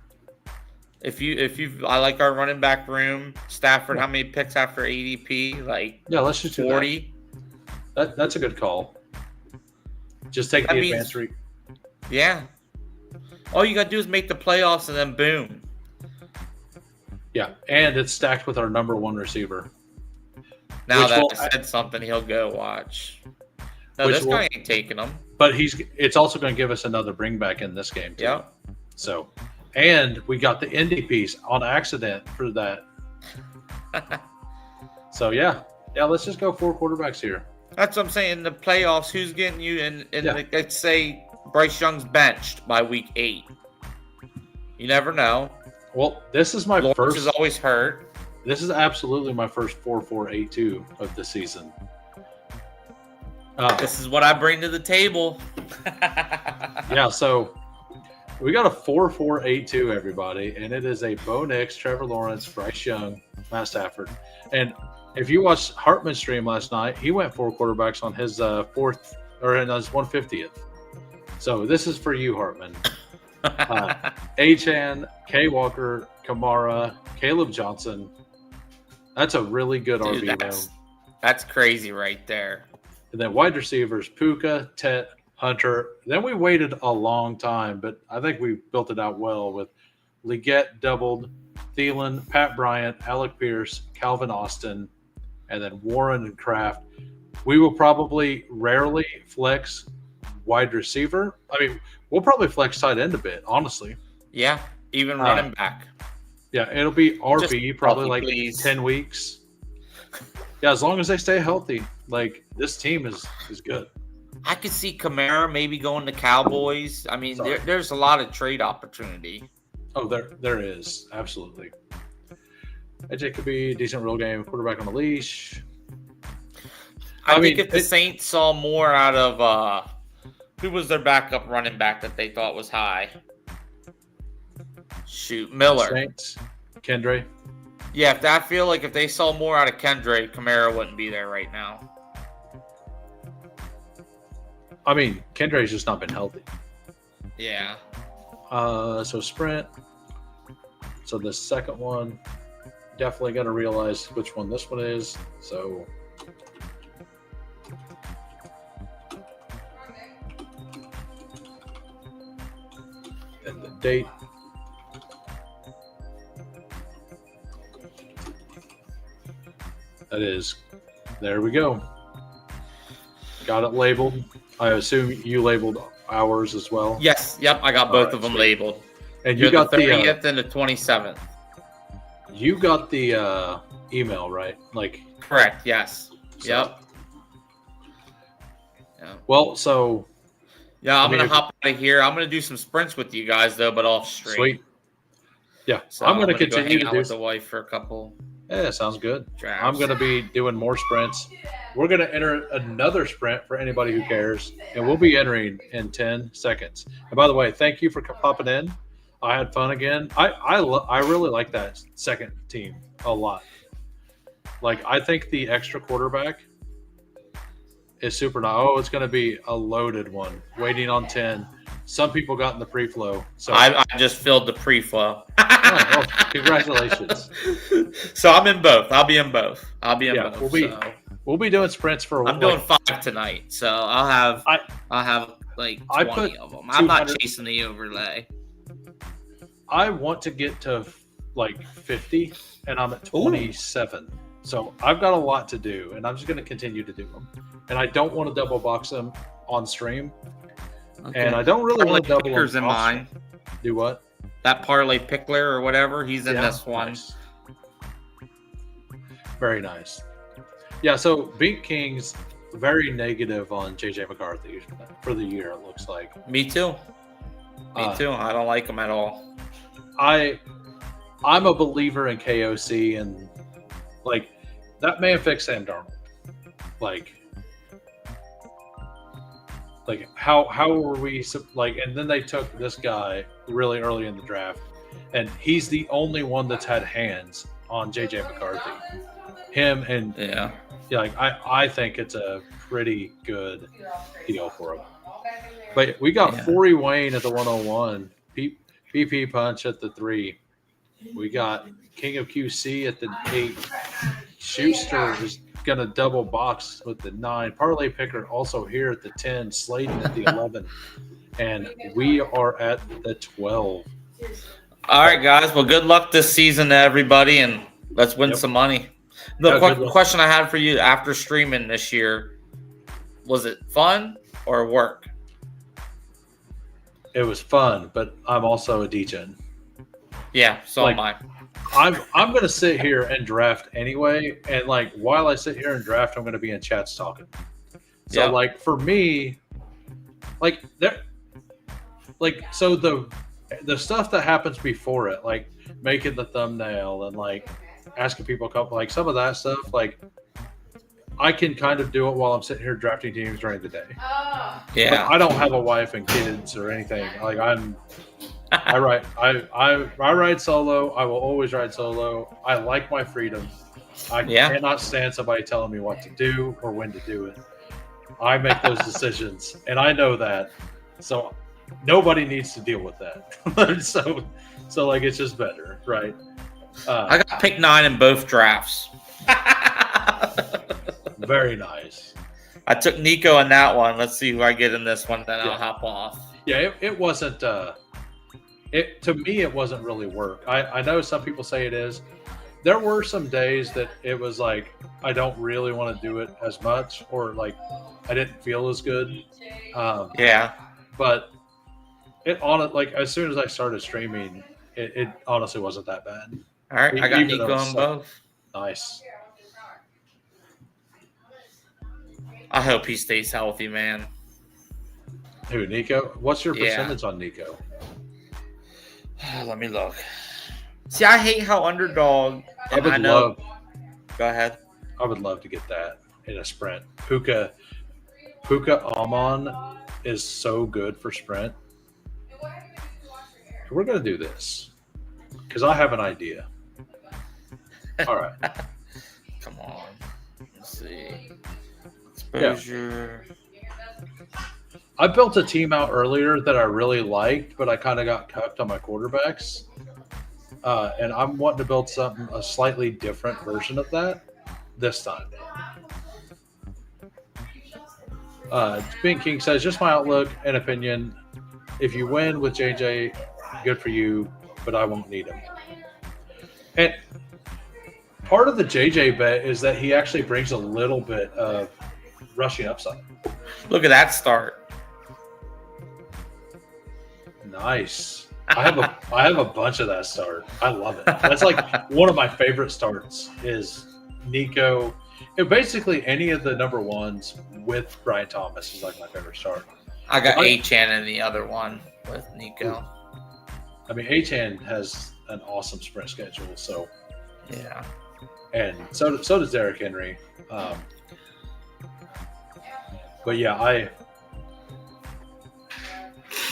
I like our running back room. Stafford, how many picks after ADP? Like let's just 40. That's a good call. Just take the advanced read. Yeah. All you gotta do is make the playoffs, and then boom. Yeah, and it's stacked with our number one receiver. Now that I said something, he'll go watch. No, this guy ain't taking him. But it's also going to give us another bring back in this game too. Yeah. So, and we got the Indy piece on accident for that. So yeah, let's just go 4 quarterbacks here. That's what I'm saying. In the playoffs, who's getting you in let's say Bryce Young's benched by week 8. You never know. Well, this is my Lawrence is always hurt. This is absolutely my first 4-4-8-2 of the season. This is what I bring to the table. Yeah, so we got a 4-4-8-2, everybody, and it is a Bo Nix, Trevor Lawrence, Bryce Young, Matt Stafford. And if you watched Hartman's stream last night, he went 4 quarterbacks on his fourth or in his 150th. So this is for you, Hartman. Achan, K. Walker, Kamara, Caleb Johnson. That's a really good RB room. That's crazy right there. And then wide receivers, Puka, Tet, Hunter. Then we waited a long time, but I think we built it out well with Leggett doubled, Thielen, Pat Bryant, Alec Pierce, Calvin Austin, and then Warren and Kraft. We will probably rarely flex wide receiver. I mean, we'll probably flex tight end a bit, honestly. Yeah, even running back. Yeah, it'll be RB just probably like 10 weeks. Yeah, as long as they stay healthy. Like, this team is good. I could see Kamara maybe going to Cowboys. I mean, there's a lot of trade opportunity. Oh, there is. Absolutely. AJ could be a decent real game quarterback on the leash. I think if the Saints saw more out of who was their backup running back that they thought was high? Shoot, Miller. Saints, Kendra. Yeah, I feel like if they saw more out of Kendra, Kamara wouldn't be there right now. I mean, Kendra's just not been healthy. Yeah. So sprint. So the second one, definitely got to realize which one this one is. So. And the date. That is, there we go. Got it labeled. I assume you labeled ours as well. Yes. Yep. I got both of them labeled. And you got the 30th and the 27th. You got the email, right? Like correct. Yes. So, yep. Yeah. Well, so yeah, I'm gonna hop out of here. I'm gonna do some sprints with you guys though, but off stream. Sweet. Yeah, so I'm gonna continue to to do with the wife for a couple. Yeah, sounds good. Drafts. I'm gonna be doing more sprints. We're gonna enter another sprint for anybody who cares, and we'll be entering in 10 seconds. And by the way, thank you for popping in. I had fun again. I really like that second team a lot. Like, I think the extra quarterback is super nice. Oh, it's going to be a loaded one. Waiting on 10. Some people got in the pre-flow. So I just filled the pre-flow. well, congratulations. So I'm in both. I'll be in both. both. We'll be doing sprints for. I'm doing 5 tonight, so I'll have like 20 of them. I'm not chasing the overlay. I want to get to like 50, and I'm at 27. So I've got a lot to do, and I'm just going to continue to do them. And I don't want to double box them on stream. Okay. And I don't really want to double Pickler's them in off mine. stream. Do what? That Parlay Pickler or whatever, he's in this one. Nice. Very nice. Yeah, so Beat King's very negative on JJ McCarthy for the year, it looks like. Me too. Me too. I don't like him at all. I'm a believer in KOC, and like that man fixed Sam Darnold. Like how were we like? And then they took this guy really early in the draft, and he's the only one that's had hands on JJ McCarthy. Him and yeah, like I think it's a pretty good deal for him. But we got Forey Wayne at the 101, PP Punch at the 3. We got King of QC at the 8. Schuster is gonna double box with the 9. Parlay Picker also here at the 10. Slayton at the 11, and we are at the 12. All right, guys. Well, good luck this season to everybody, and let's win some money. The question I had for you after streaming this year, was it fun or work? It was fun, but I'm also a degen. Yeah, so am I. I'm gonna sit here and draft anyway, and like while I sit here and draft, I'm gonna be in chats talking. So like for me, like there, like so the stuff that happens before it, like making the thumbnail and like asking people a couple, like some of that stuff, like I can kind of do it while I'm sitting here drafting teams during the day. Yeah, but I don't have a wife and kids or anything. Like I ride solo. I will always ride solo. I like my freedom. I cannot stand somebody telling me what to do or when to do it. I make those decisions, and I know that. So nobody needs to deal with that. so like it's just better, right? I got pick 9 in both drafts. Very nice. I took Nico in that one. Let's see who I get in this one. Then I'll hop off. Yeah, it wasn't. To me, it wasn't really work. I know some people say it is. There were some days that it was like I don't really want to do it as much, or like I didn't feel as good. But it like as soon as I started streaming, it honestly wasn't that bad. All right, I got Nico on both. Nice. I hope he stays healthy, man. Who, Nico? What's your percentage on Nico? Let me look. See, I hate how underdog. Go ahead. I would love to get that in a sprint. Puka Amon is so good for sprint. We're gonna do this because I have an idea. All right. Come on. Let's see. Exposure. I built a team out earlier that I really liked, but I kind of got cucked on my quarterbacks. And I'm wanting to build a slightly different version of that this time. Being King says, just my outlook and opinion. If you win with JJ, good for you, but I won't need him. And part of the JJ bet is that he actually brings a little bit of rushing upside. Look at that start. Nice. I have a bunch of that start. I love it. That's like one of my favorite starts is Nico. And basically any of the number ones with Brian Thomas is like my favorite start. I got Achan in the other one with Nico. I mean, Achan has an awesome sprint schedule, so yeah. And so does Derrick Henry. But yeah, I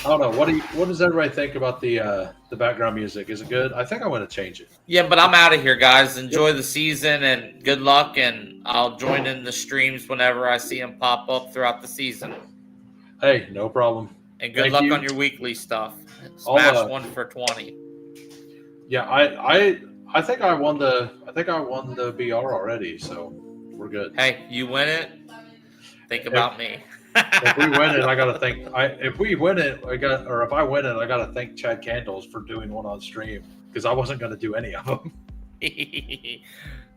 don't know. What does everybody think about the background music? Is it good? I think I want to change it. Yeah, but I'm out of here, guys. Enjoy the season and good luck. And I'll join in the streams whenever I see them pop up throughout the season. Hey, no problem. And good luck on your weekly stuff. Smash 1 for 20. Yeah, I think I won the BR already, so we're good. Hey, you win it. Think about me. If we win it, I gotta think. If we win it, if I win it, I gotta thank Chad Candles for doing one on stream because I wasn't gonna do any of them.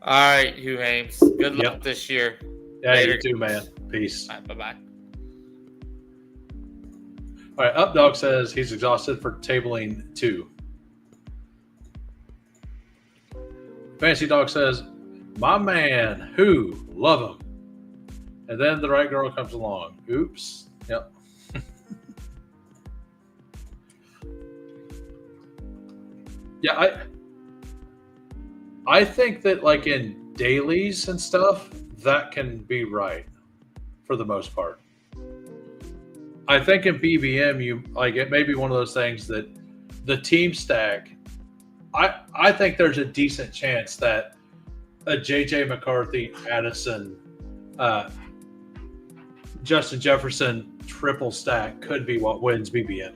All right, Hugh Hames. Good luck Yep. this year. Yeah, Later. you too, man. Peace. All right, bye-bye. All right, Updog says he's exhausted for tabling 2. Fancy Dog says, my man, who? Love him. And then the right girl comes along. Oops. Yep. Yeah, I think that like in dailies and stuff, that can be right for the most part. I think in BBM, you like it may be one of those things that the team stack. I think there's a decent chance that a JJ McCarthy, Addison, Justin Jefferson triple stack could be what wins BBM.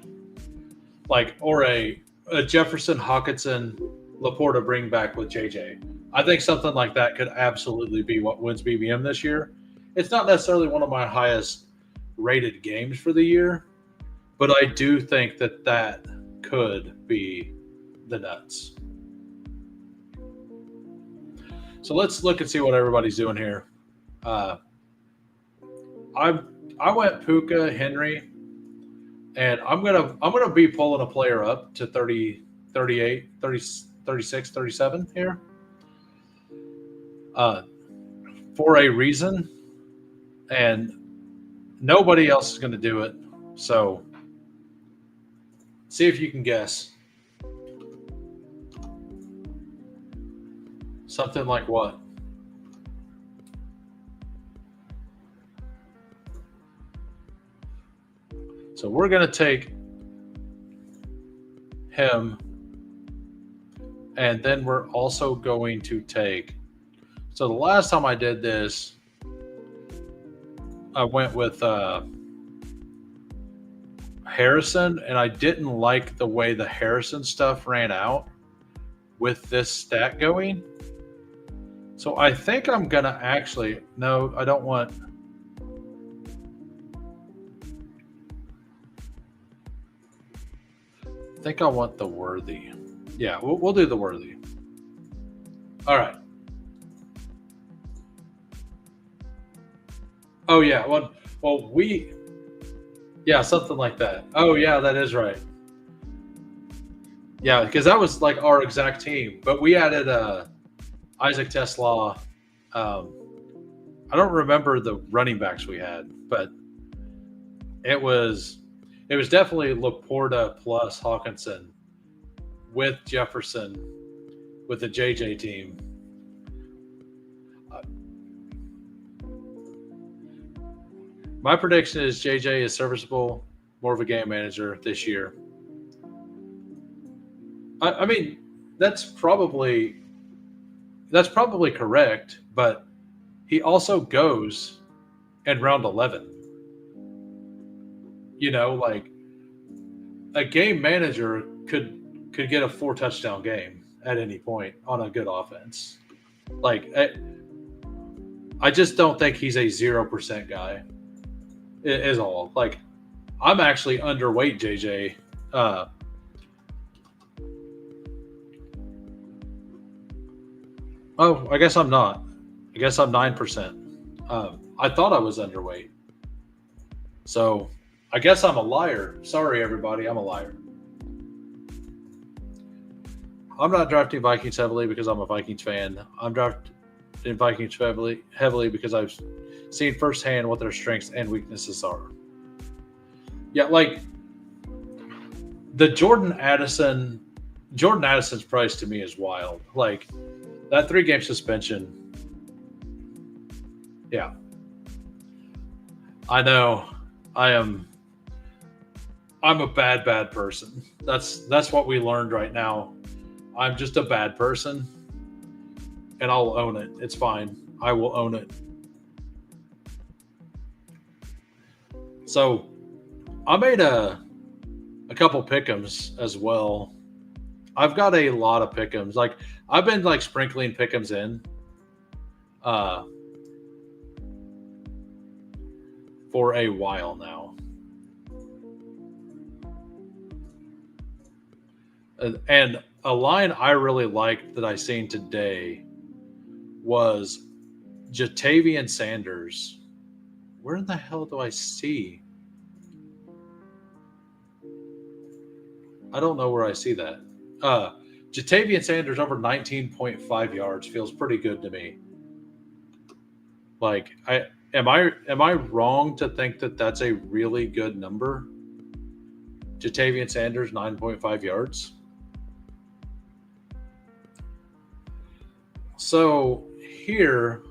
Like, or a Jefferson, Hawkinson, Laporta bring back with JJ. I think something like that could absolutely be what wins BBM this year. It's not necessarily one of my highest rated games for the year, but I do think that that could be the nuts. So let's look and see what everybody's doing here. I went Puka, Henry, and I'm gonna be pulling a player up to 30, 38, 30, 36, 37 here. For a reason, and nobody else is going to do it. So, see if you can guess. Something like what? So, we're going to take him, and then we're also going to take. So, the last time I did this, I went with Harrison, and I didn't like the way the Harrison stuff ran out with this stat going. So I think I'm going to actually – no, I don't want – I think I want the Worthy. Yeah, we'll do the Worthy. All right. Oh, yeah. Well, yeah, something like that. Oh, yeah, that is right. Yeah, because that was like our exact team. But we added Isaac Tesla. I don't remember the running backs we had, but it was definitely Laporta plus Hawkinson with Jefferson with the JJ team. My prediction is JJ is serviceable, more of a game manager this year. I mean, that's probably correct, but he also goes in round 11. You know, like a game manager could get a 4 touchdown game at any point on a good offense. Like, I just don't think he's a 0% guy. Is all. Like, I'm actually underweight JJ. Oh, I guess I'm not. I guess I'm 9%. I thought I was underweight. So I guess I'm a liar. Sorry, everybody. I'm a liar. I'm not drafting Vikings heavily because I'm a Vikings fan. I'm drafting Vikings heavily because I've seen firsthand what their strengths and weaknesses are. Yeah, like the Jordan Addison's price to me is wild. Like that 3-game suspension. Yeah. I know. I'm a bad person. That's what we learned right now. I'm just a bad person, and I'll own it. It's fine. I will own it. So I made a couple pick'ems as well. I've got a lot of pick'ems. Like I've been like sprinkling pick'ems in for a while now. And a line I really liked that I seen today was Jatavian Sanders. Where in the hell do I see? I don't know where I see that. Jatavian Sanders over 19.5 yards feels pretty good to me. Like, am I wrong to think that that's a really good number? Jatavian Sanders 9.5 yards. So here,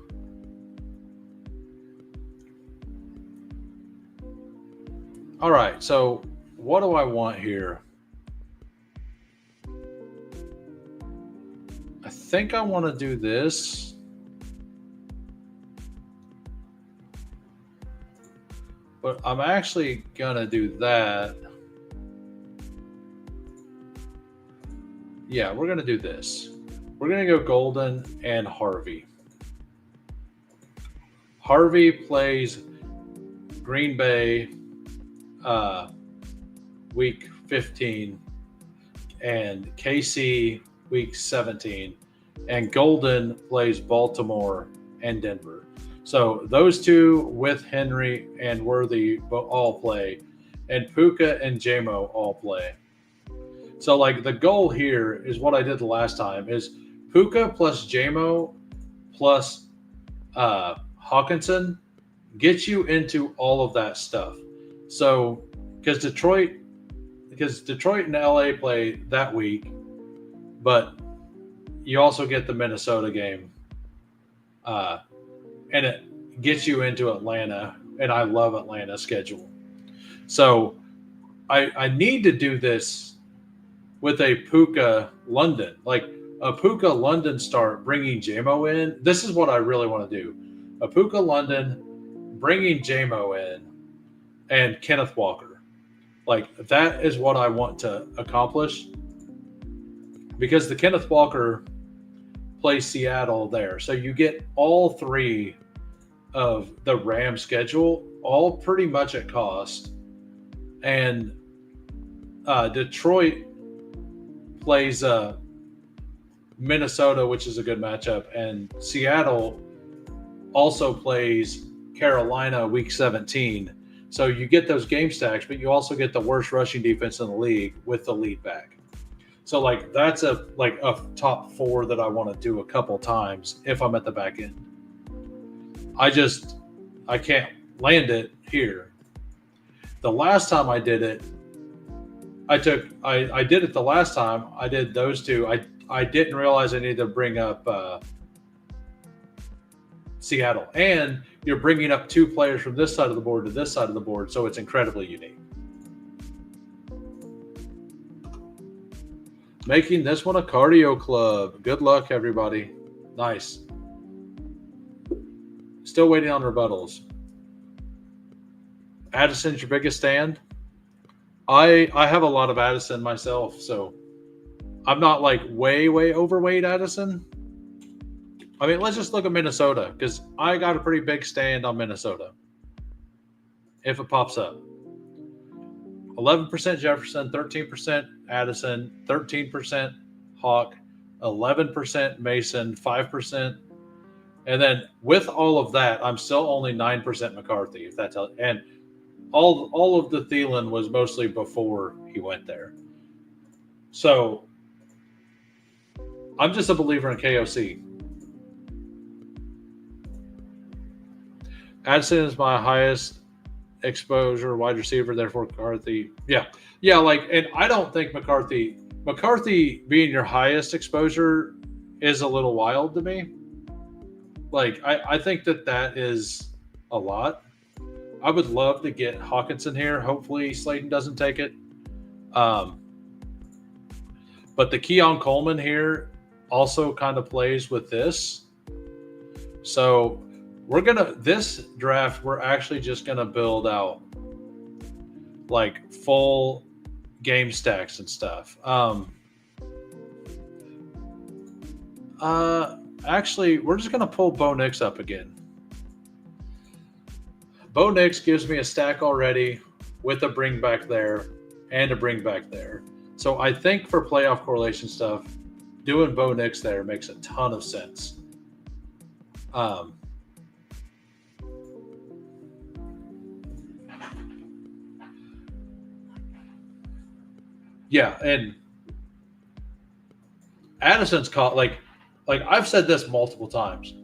all right. So what do I want here? I think I want to do this. But I'm actually going to do that. Yeah, we're going to do this. We're going to go Golden and Harvey. Harvey plays Green Bay week 15 and KC week 17. And Golden plays Baltimore and Denver. So those two with Henry and Worthy all play. And Puka and JMO all play. So, like, the goal here is what I did the last time is Puka plus JMO plus Hawkinson gets you into all of that stuff. So, because Detroit and LA play that week, but you also get the Minnesota game. And it gets you into Atlanta, and I love Atlanta's schedule. So, I need to do this with a Puka London, like a Puka London start, bringing JMO in. This is what I really want to do. A Puka London, bringing JMO in, and Kenneth Walker. Like, that is what I want to accomplish. Because the Kenneth Walker plays Seattle there. So you get all three of the Rams schedule, all pretty much at cost. And Detroit plays Minnesota, which is a good matchup, and Seattle also plays Carolina week 17. So you get those game stacks, but you also get the worst rushing defense in the league with the lead back. So, like, that's a top four that I want to do a couple times if I'm at the back end. I can't land it here. The last time I did it, I did it the last time. I did those two. I didn't realize I needed to bring up Seattle. And you're bringing up two players from this side of the board to this side of the board, so it's incredibly unique. Making this one a cardio club. Good luck, everybody. Nice. Still waiting on rebuttals. Addison's your biggest stand? I have a lot of Addison myself, so I'm not like way overweight Addison. I mean, let's just look at Minnesota, because I got a pretty big stand on Minnesota. If it pops up. 11% Jefferson, 13% Addison, 13% Hawk, 11% Mason, 5%. And then with all of that, I'm still only 9% McCarthy, if that's – and all of the Thielen was mostly before he went there. So I'm just a believer in KOC. Addison is my highest exposure wide receiver, therefore McCarthy. Yeah, like, and I don't think McCarthy being your highest exposure is a little wild to me. Like, I think that is a lot. I would love to get Hawkinson here. Hopefully Slayton doesn't take it. But the Keon Coleman here also kind of plays with this. So this draft, we're actually just going to build out like full game stacks and stuff. Actually, we're just going to pull Bo Nix up again. Bo Nix gives me a stack already with a bring back there and a bring back there. So I think for playoff correlation stuff, doing Bo Nix there makes a ton of sense. Um, yeah, and Addison's caught like I've said this multiple times.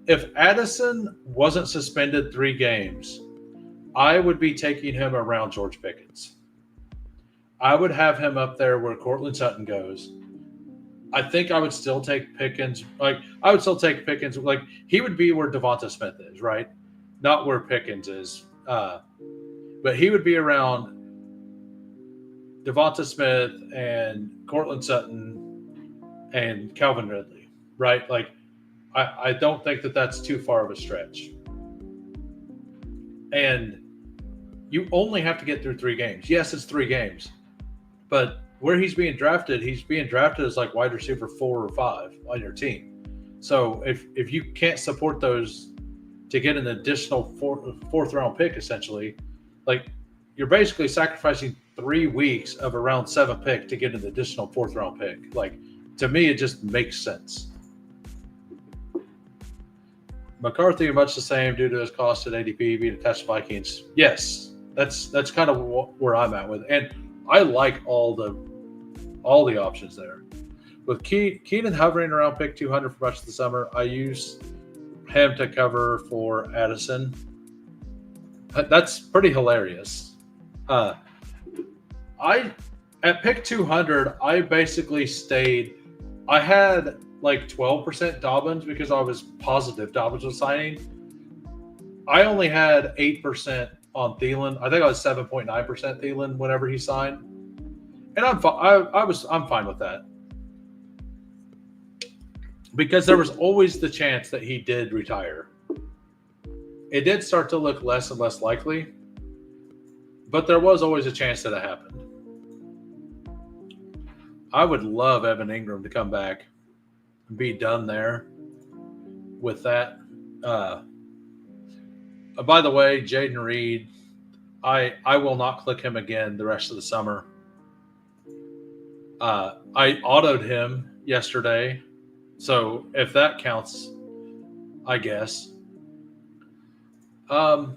If Addison wasn't suspended 3 games, I would be taking him around George Pickens. I would have him up there where Cortland Sutton goes. I think I would still take Pickens. Like I would still take Pickens. Like he would be where Devonta Smith is, right? Not where Pickens is. But he would be around Devonta Smith and Cortland Sutton and Calvin Ridley, right? Like I don't think that that's too far of a stretch. And you only have to get through 3 games. Yes, it's 3 games. But where he's being drafted as like wide receiver 4 or 5 on your team. So if you can't support those to get an additional 4th round pick, essentially, like you're basically sacrificing 3 weeks of a round 7 pick to get an additional 4th round pick. Like to me, it just makes sense. McCarthy much the same due to his cost at ADP being attached to Vikings. Yes, that's kind of where I'm at with it. And I like all the options there. With Keenan hovering around pick 200 for much of the summer, I use him to cover for Addison. That's pretty hilarious. At pick 200, I basically stayed. I had like 12% Dobbins because I was positive Dobbins was signing. I only had 8% on Thielen. I think I was 7.9% Thielen whenever he signed, and I'm fine with that because there was always the chance that he did retire. It did start to look less and less likely, but there was always a chance that it happened. I would love Evan Ingram to come back and be done there with that. By the way, Jaden Reed, I will not click him again the rest of the summer. I autoed him yesterday, so if that counts, I guess. But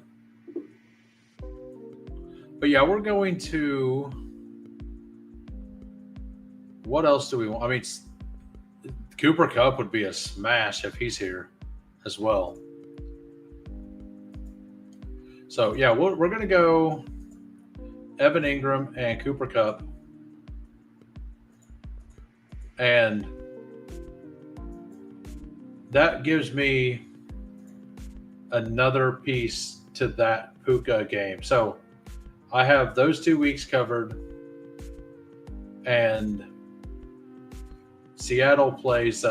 yeah, we're going to. What else do we want? I mean, Cooper Kupp would be a smash if he's here as well. So, yeah, we're going to go Evan Ingram and Cooper Kupp. And that gives me another piece to that Puka game. So, I have those 2 weeks covered. And Seattle plays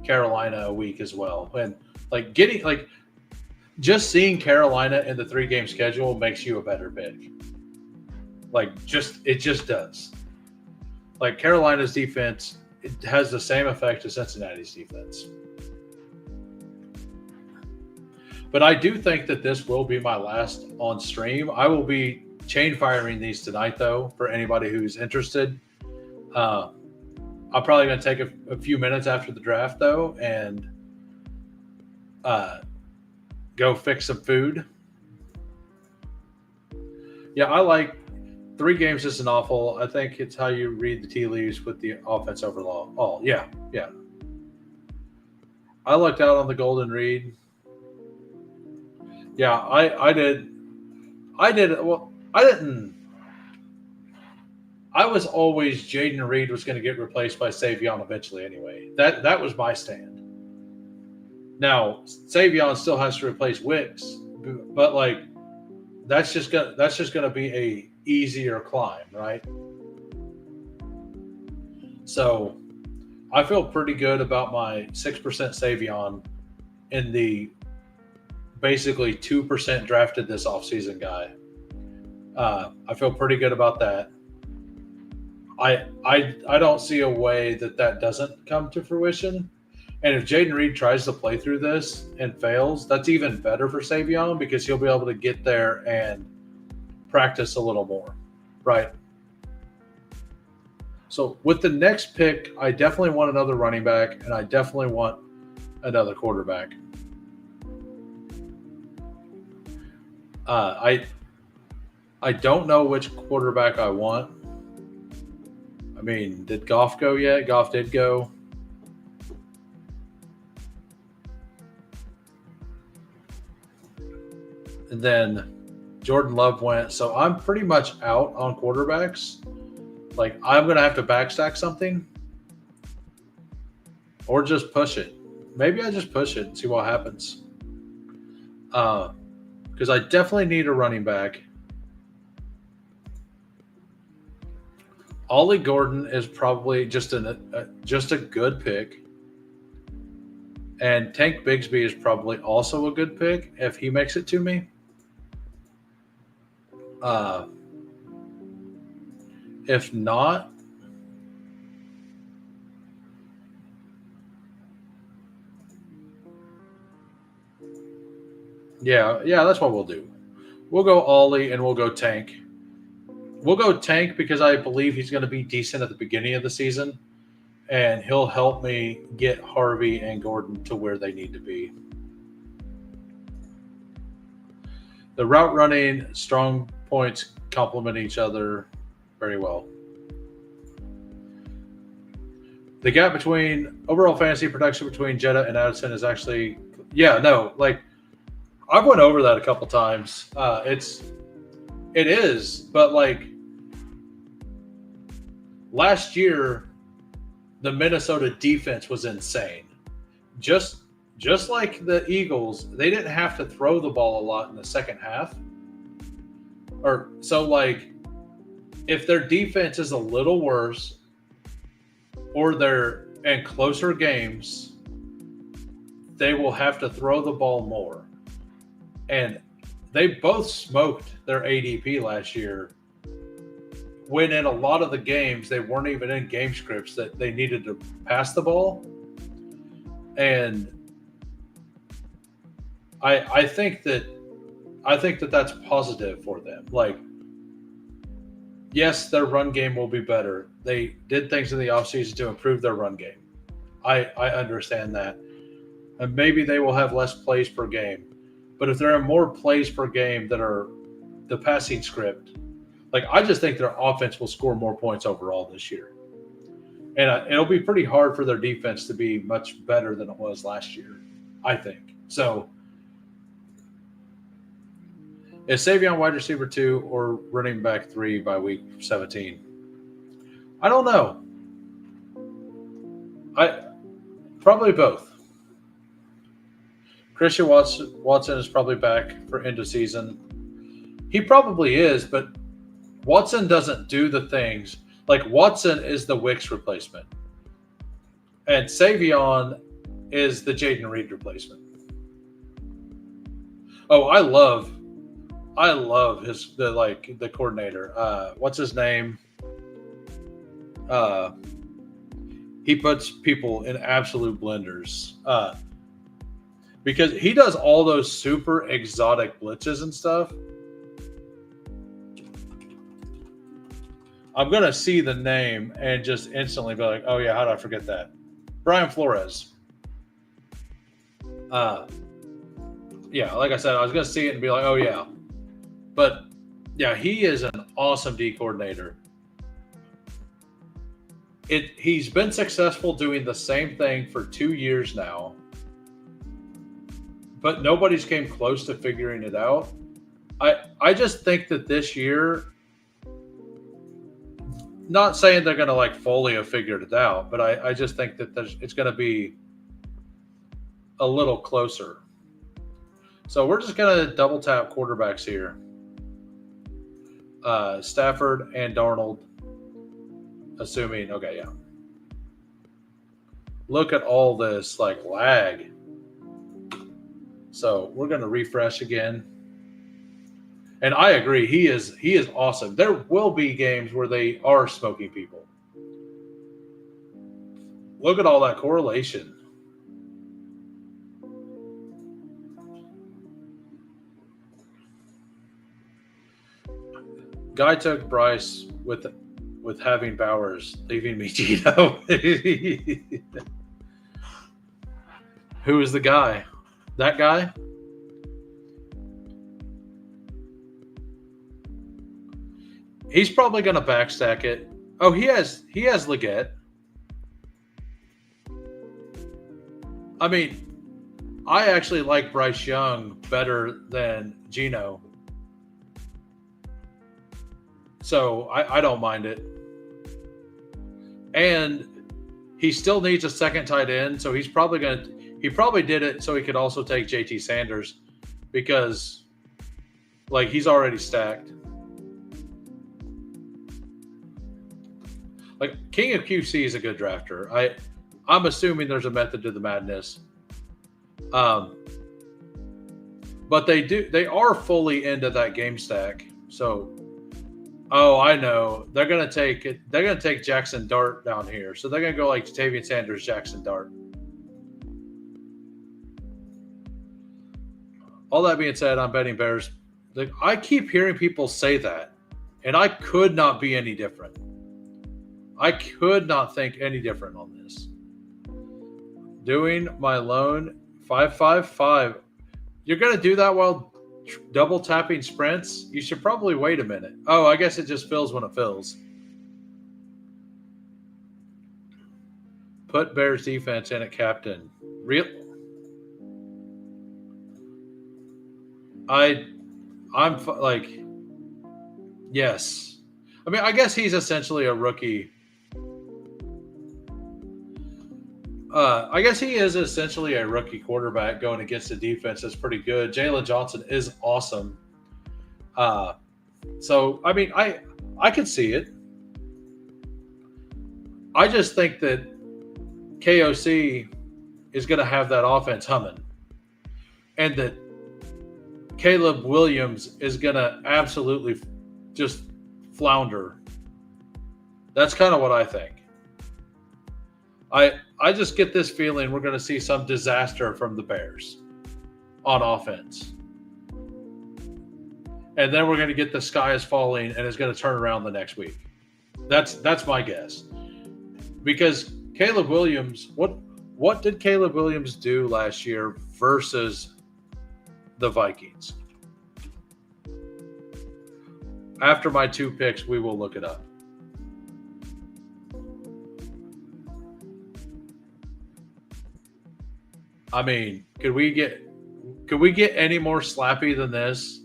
Carolina a week as well. And just seeing Carolina in the 3-game schedule makes you a better pick. It just does. Like Carolina's defense, it has the same effect as Cincinnati's defense. But I do think that this will be my last on stream. I will be chain firing these tonight, though, for anybody who's interested. I'm probably going to take a few minutes after the draft, though, and go fix some food. Yeah, I like 3 games isn't awful. I think it's how you read the tea leaves with the offense overall. Yeah. I lucked out on the Golden Reed. Yeah, I did. Well, I didn't. I was always Jaden Reed was going to get replaced by Savion eventually anyway. That was my stand. Now, Savion still has to replace Wicks, but that's just gonna be a easier climb, right? So I feel pretty good about my 6% Savion in the basically 2% drafted this offseason guy. I feel pretty good about that. I don't see a way that doesn't come to fruition. And if Jaden Reed tries to play through this and fails, that's even better for Savion because he'll be able to get there and practice a little more, right? So with the next pick, I definitely want another running back, and I definitely want another quarterback. I don't know which quarterback I want. I mean, did Goff go yet? Goff did go. And then Jordan Love went. So I'm pretty much out on quarterbacks. Like, I'm going to have to backstack something or just push it. Maybe I just push it and see what happens. Because I definitely need a running back. Ollie Gordon is probably just a good pick. And Tank Bigsby is probably also a good pick if he makes it to me. If not, yeah, that's what we'll do. We'll go Ollie and we'll go Tank. We'll go Tank because I believe he's going to be decent at the beginning of the season, and he'll help me get Harvey and Gordon to where they need to be. The route running, strong points complement each other very well. The gap between overall fantasy production between Jetta and Addison is actually, I've went over that a couple times. It is, but like last year, the Minnesota defense was insane. Just like the Eagles, they didn't have to throw the ball a lot in the second half. If their defense is a little worse or they're in closer games, they will have to throw the ball more. And they both smoked their ADP last year when in a lot of the games they weren't even in game scripts that they needed to pass the ball. And I think that that's positive for them. Like, yes, their run game will be better. They did things in the offseason to improve their run game. I understand that. And maybe they will have less plays per game. But if there are more plays per game that are the passing script, like, I just think their offense will score more points overall this year. And it'll be pretty hard for their defense to be much better than it was last year, I think. So, is Savion wide receiver 2 or running back 3 by week 17? I don't know. Probably both. Christian Watson is probably back for end of season. He probably is, but Watson doesn't do the things. Like, Watson is the Wicks replacement. And Savion is the Jaden Reed replacement. Oh, I love the coordinator. What's his name? He puts people in absolute blenders. Because he does all those super exotic blitzes and stuff. I'm going to see the name and just instantly be like, oh, yeah, how did I forget that? Brian Flores. Yeah, like I said, I was going to see it and be like, oh, yeah. But, yeah, he is an awesome D coordinator. He's been successful doing the same thing for 2 years now. But nobody's came close to figuring it out. I just think that this year, not saying they're going to like fully have figured it out, but I just think that it's going to be a little closer. So we're just going to double tap quarterbacks here. Stafford and Darnold, assuming, okay, yeah. Look at all this like lag. So we're going to refresh again. And I agree, he is awesome. There will be games where they are smoking people. Look at all that correlation. Guy took Bryce with having Bowers, leaving me Gino. Who is the guy? That guy? He's probably going to backstack it. Oh, he has Leggett. I mean, I actually like Bryce Young better than Geno. So I don't mind it. And he still needs a second tight end, so he probably did it so he could also take JT Sanders because like he's already stacked. Like King of QC is a good drafter. I'm assuming there's a method to the madness. But they are fully into that game stack. So I know. They're gonna take Jackson Dart down here. So they're gonna go like Jatavian Sanders, Jackson Dart. All that being said, I'm betting Bears. Like, I keep hearing people say that, and I could not be any different. I could not think any different on this. Doing my loan 555. You're going to do that while double tapping sprints? You should probably wait a minute. Oh, I guess it just fills when it fills. Put Bears defense in at captain. I'm like, yes. I mean, I guess he's essentially a rookie. I guess he is essentially a rookie quarterback going against a defense that's pretty good. Jalen Johnson is awesome. So, I mean, I could see it. I just think that KOC is going to have that offense humming. And that Caleb Williams is going to absolutely just flounder. That's kind of what I think. I just get this feeling we're going to see some disaster from the Bears on offense. And then we're going to get the sky is falling and it's going to turn around the next week. That's my guess. Because Caleb Williams, what did Caleb Williams do last year versus the Vikings? After my 2 picks, we will look it up. I mean, could we get any more slappy than this?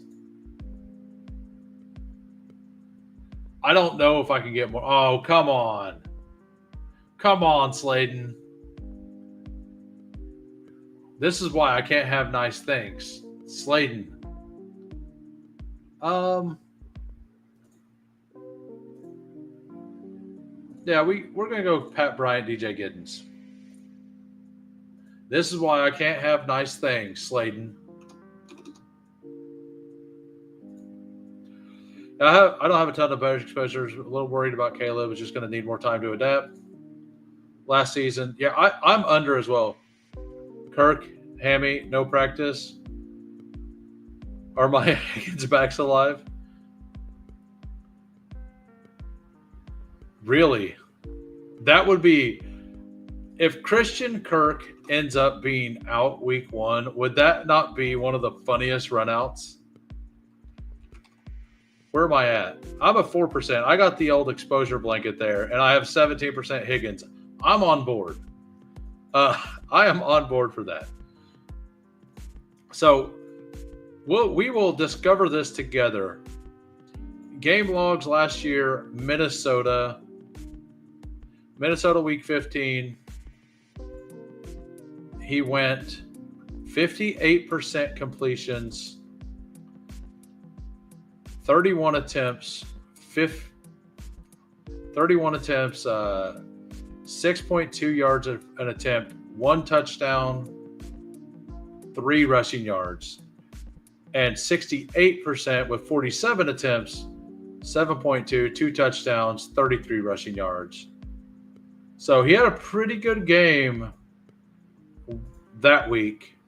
I don't know if I can get more. Oh, come on. Come on, Sladen. This is why I can't have nice things. Sladen. Yeah, we're going to go Pat Bryant, DJ Giddens. This is why I can't have nice things, Sladen. I don't have a ton of Bears exposures. A little worried about Caleb. Is just going to need more time to adapt. Last season, yeah, I'm under as well. Kirk, Hammy, no practice. Are my Higgins backs alive? Really? That would be if Christian Kirk ends up being out week 1, would that not be one of the funniest runouts? Where am I at? I'm at 4%. I got the old exposure blanket there, and I have 17% Higgins. I'm on board. I am on board for that. So we will discover this together. Game logs last year, Minnesota week 15. He went 58% completions, 31 attempts, 6.2 yards an attempt, 1 touchdown, 3 rushing yards, and 68% with 47 attempts, 7.2, 2 touchdowns, 33 rushing yards. So he had a pretty good game that week.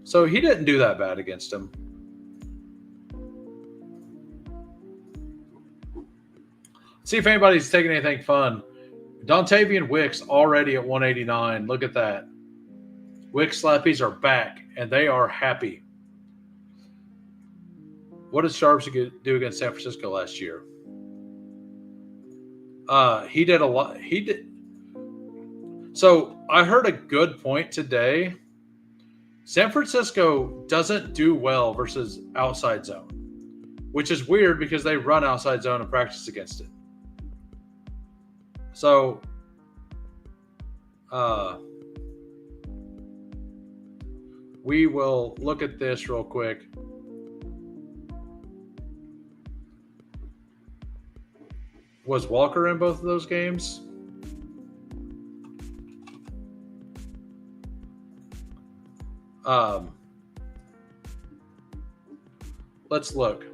So he didn't do that bad against him. See if anybody's taking anything fun. Dontavian Wicks already at 189. Look at that. Wicks Slappies are back, and they are happy. What did Sharps do against San Francisco last year? He did a lot. He did. So I heard a good point today. San Francisco doesn't do well versus outside zone, which is weird because they run outside zone and practice against it. So, we will look at this real quick. Was Walker in both of those games? Let's look.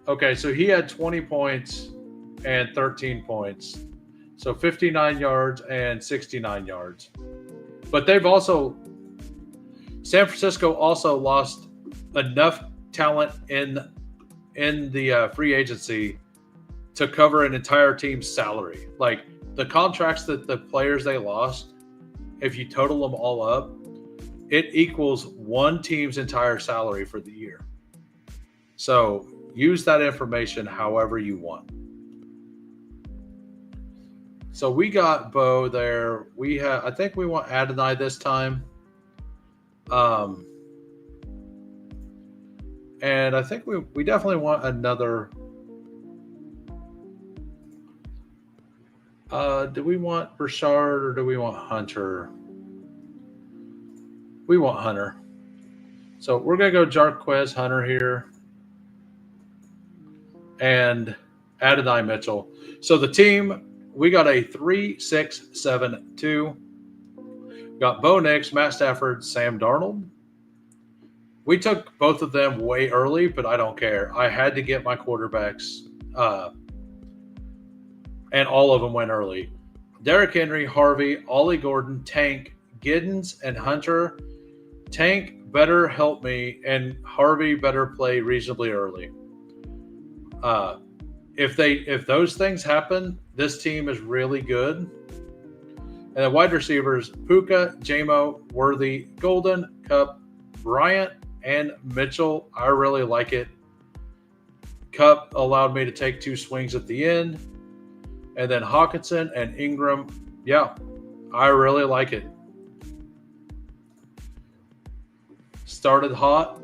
Okay, so he had 20 points and 13 points. So 59 yards and 69 yards. But they've also, San Francisco also lost enough talent in the free agency to cover an entire team's salary. Like the contracts that the players they lost, if you total them all up, it equals one team's entire salary for the year. So use that information however you want. So we got Bo there. I think we want Adonai this time. And I think we definitely want another. Do we want Burchard or do we want Hunter? We want Hunter. So we're going to go Jarquez Hunter here. And Adonai Mitchell. So the team, we got a 3-6-7-2. Got Bo Nix, Matt Stafford, Sam Darnold. We took both of them way early, but I don't care. I had to get my quarterbacks, and all of them went early. Derrick Henry, Harvey, Ollie Gordon, Tank, Giddens, and Hunter. Tank better help me, and Harvey better play reasonably early. If those things happen, this team is really good. And the wide receivers, Puka, Jamo, Worthy, Golden, Cup, Bryant, and Mitchell. I really like it. Cup allowed me to take 2 swings at the end. And then Hawkinson and Ingram. Yeah, I really like it. Started hot,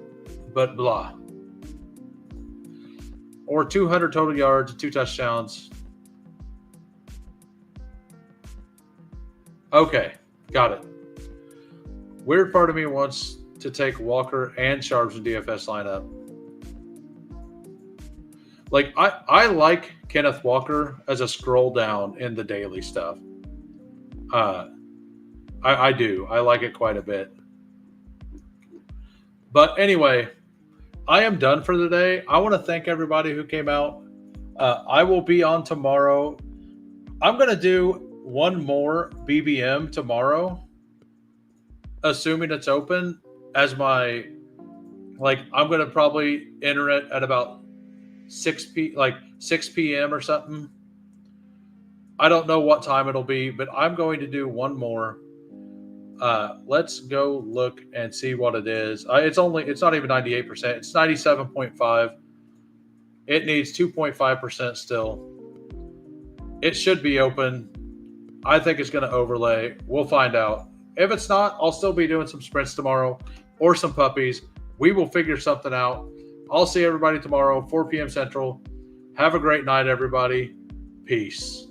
but blah. Or 200 total yards, 2 touchdowns. Okay, got it. Weird part of me wants to take Walker and Sharps in DFS lineup. Like, I like Kenneth Walker as a scroll down in the daily stuff. I do. I like it quite a bit. But anyway, I am done for the day. I want to thank everybody who came out. I will be on tomorrow. I'm going to do one more BBM tomorrow, assuming it's open, as my, like, I'm going to probably enter it at about 6 p.m. or something. I don't know what time it'll be, but I'm going to do one more. Let's go look and see what it is. It's not even 98%. It's 97.5. It needs 2.5% still. It should be open. I think it's going to overlay. We'll find out. If it's not, I'll still be doing some sprints tomorrow or some puppies. We will figure something out. I'll see everybody tomorrow, 4 p.m. Central. Have a great night, everybody. Peace.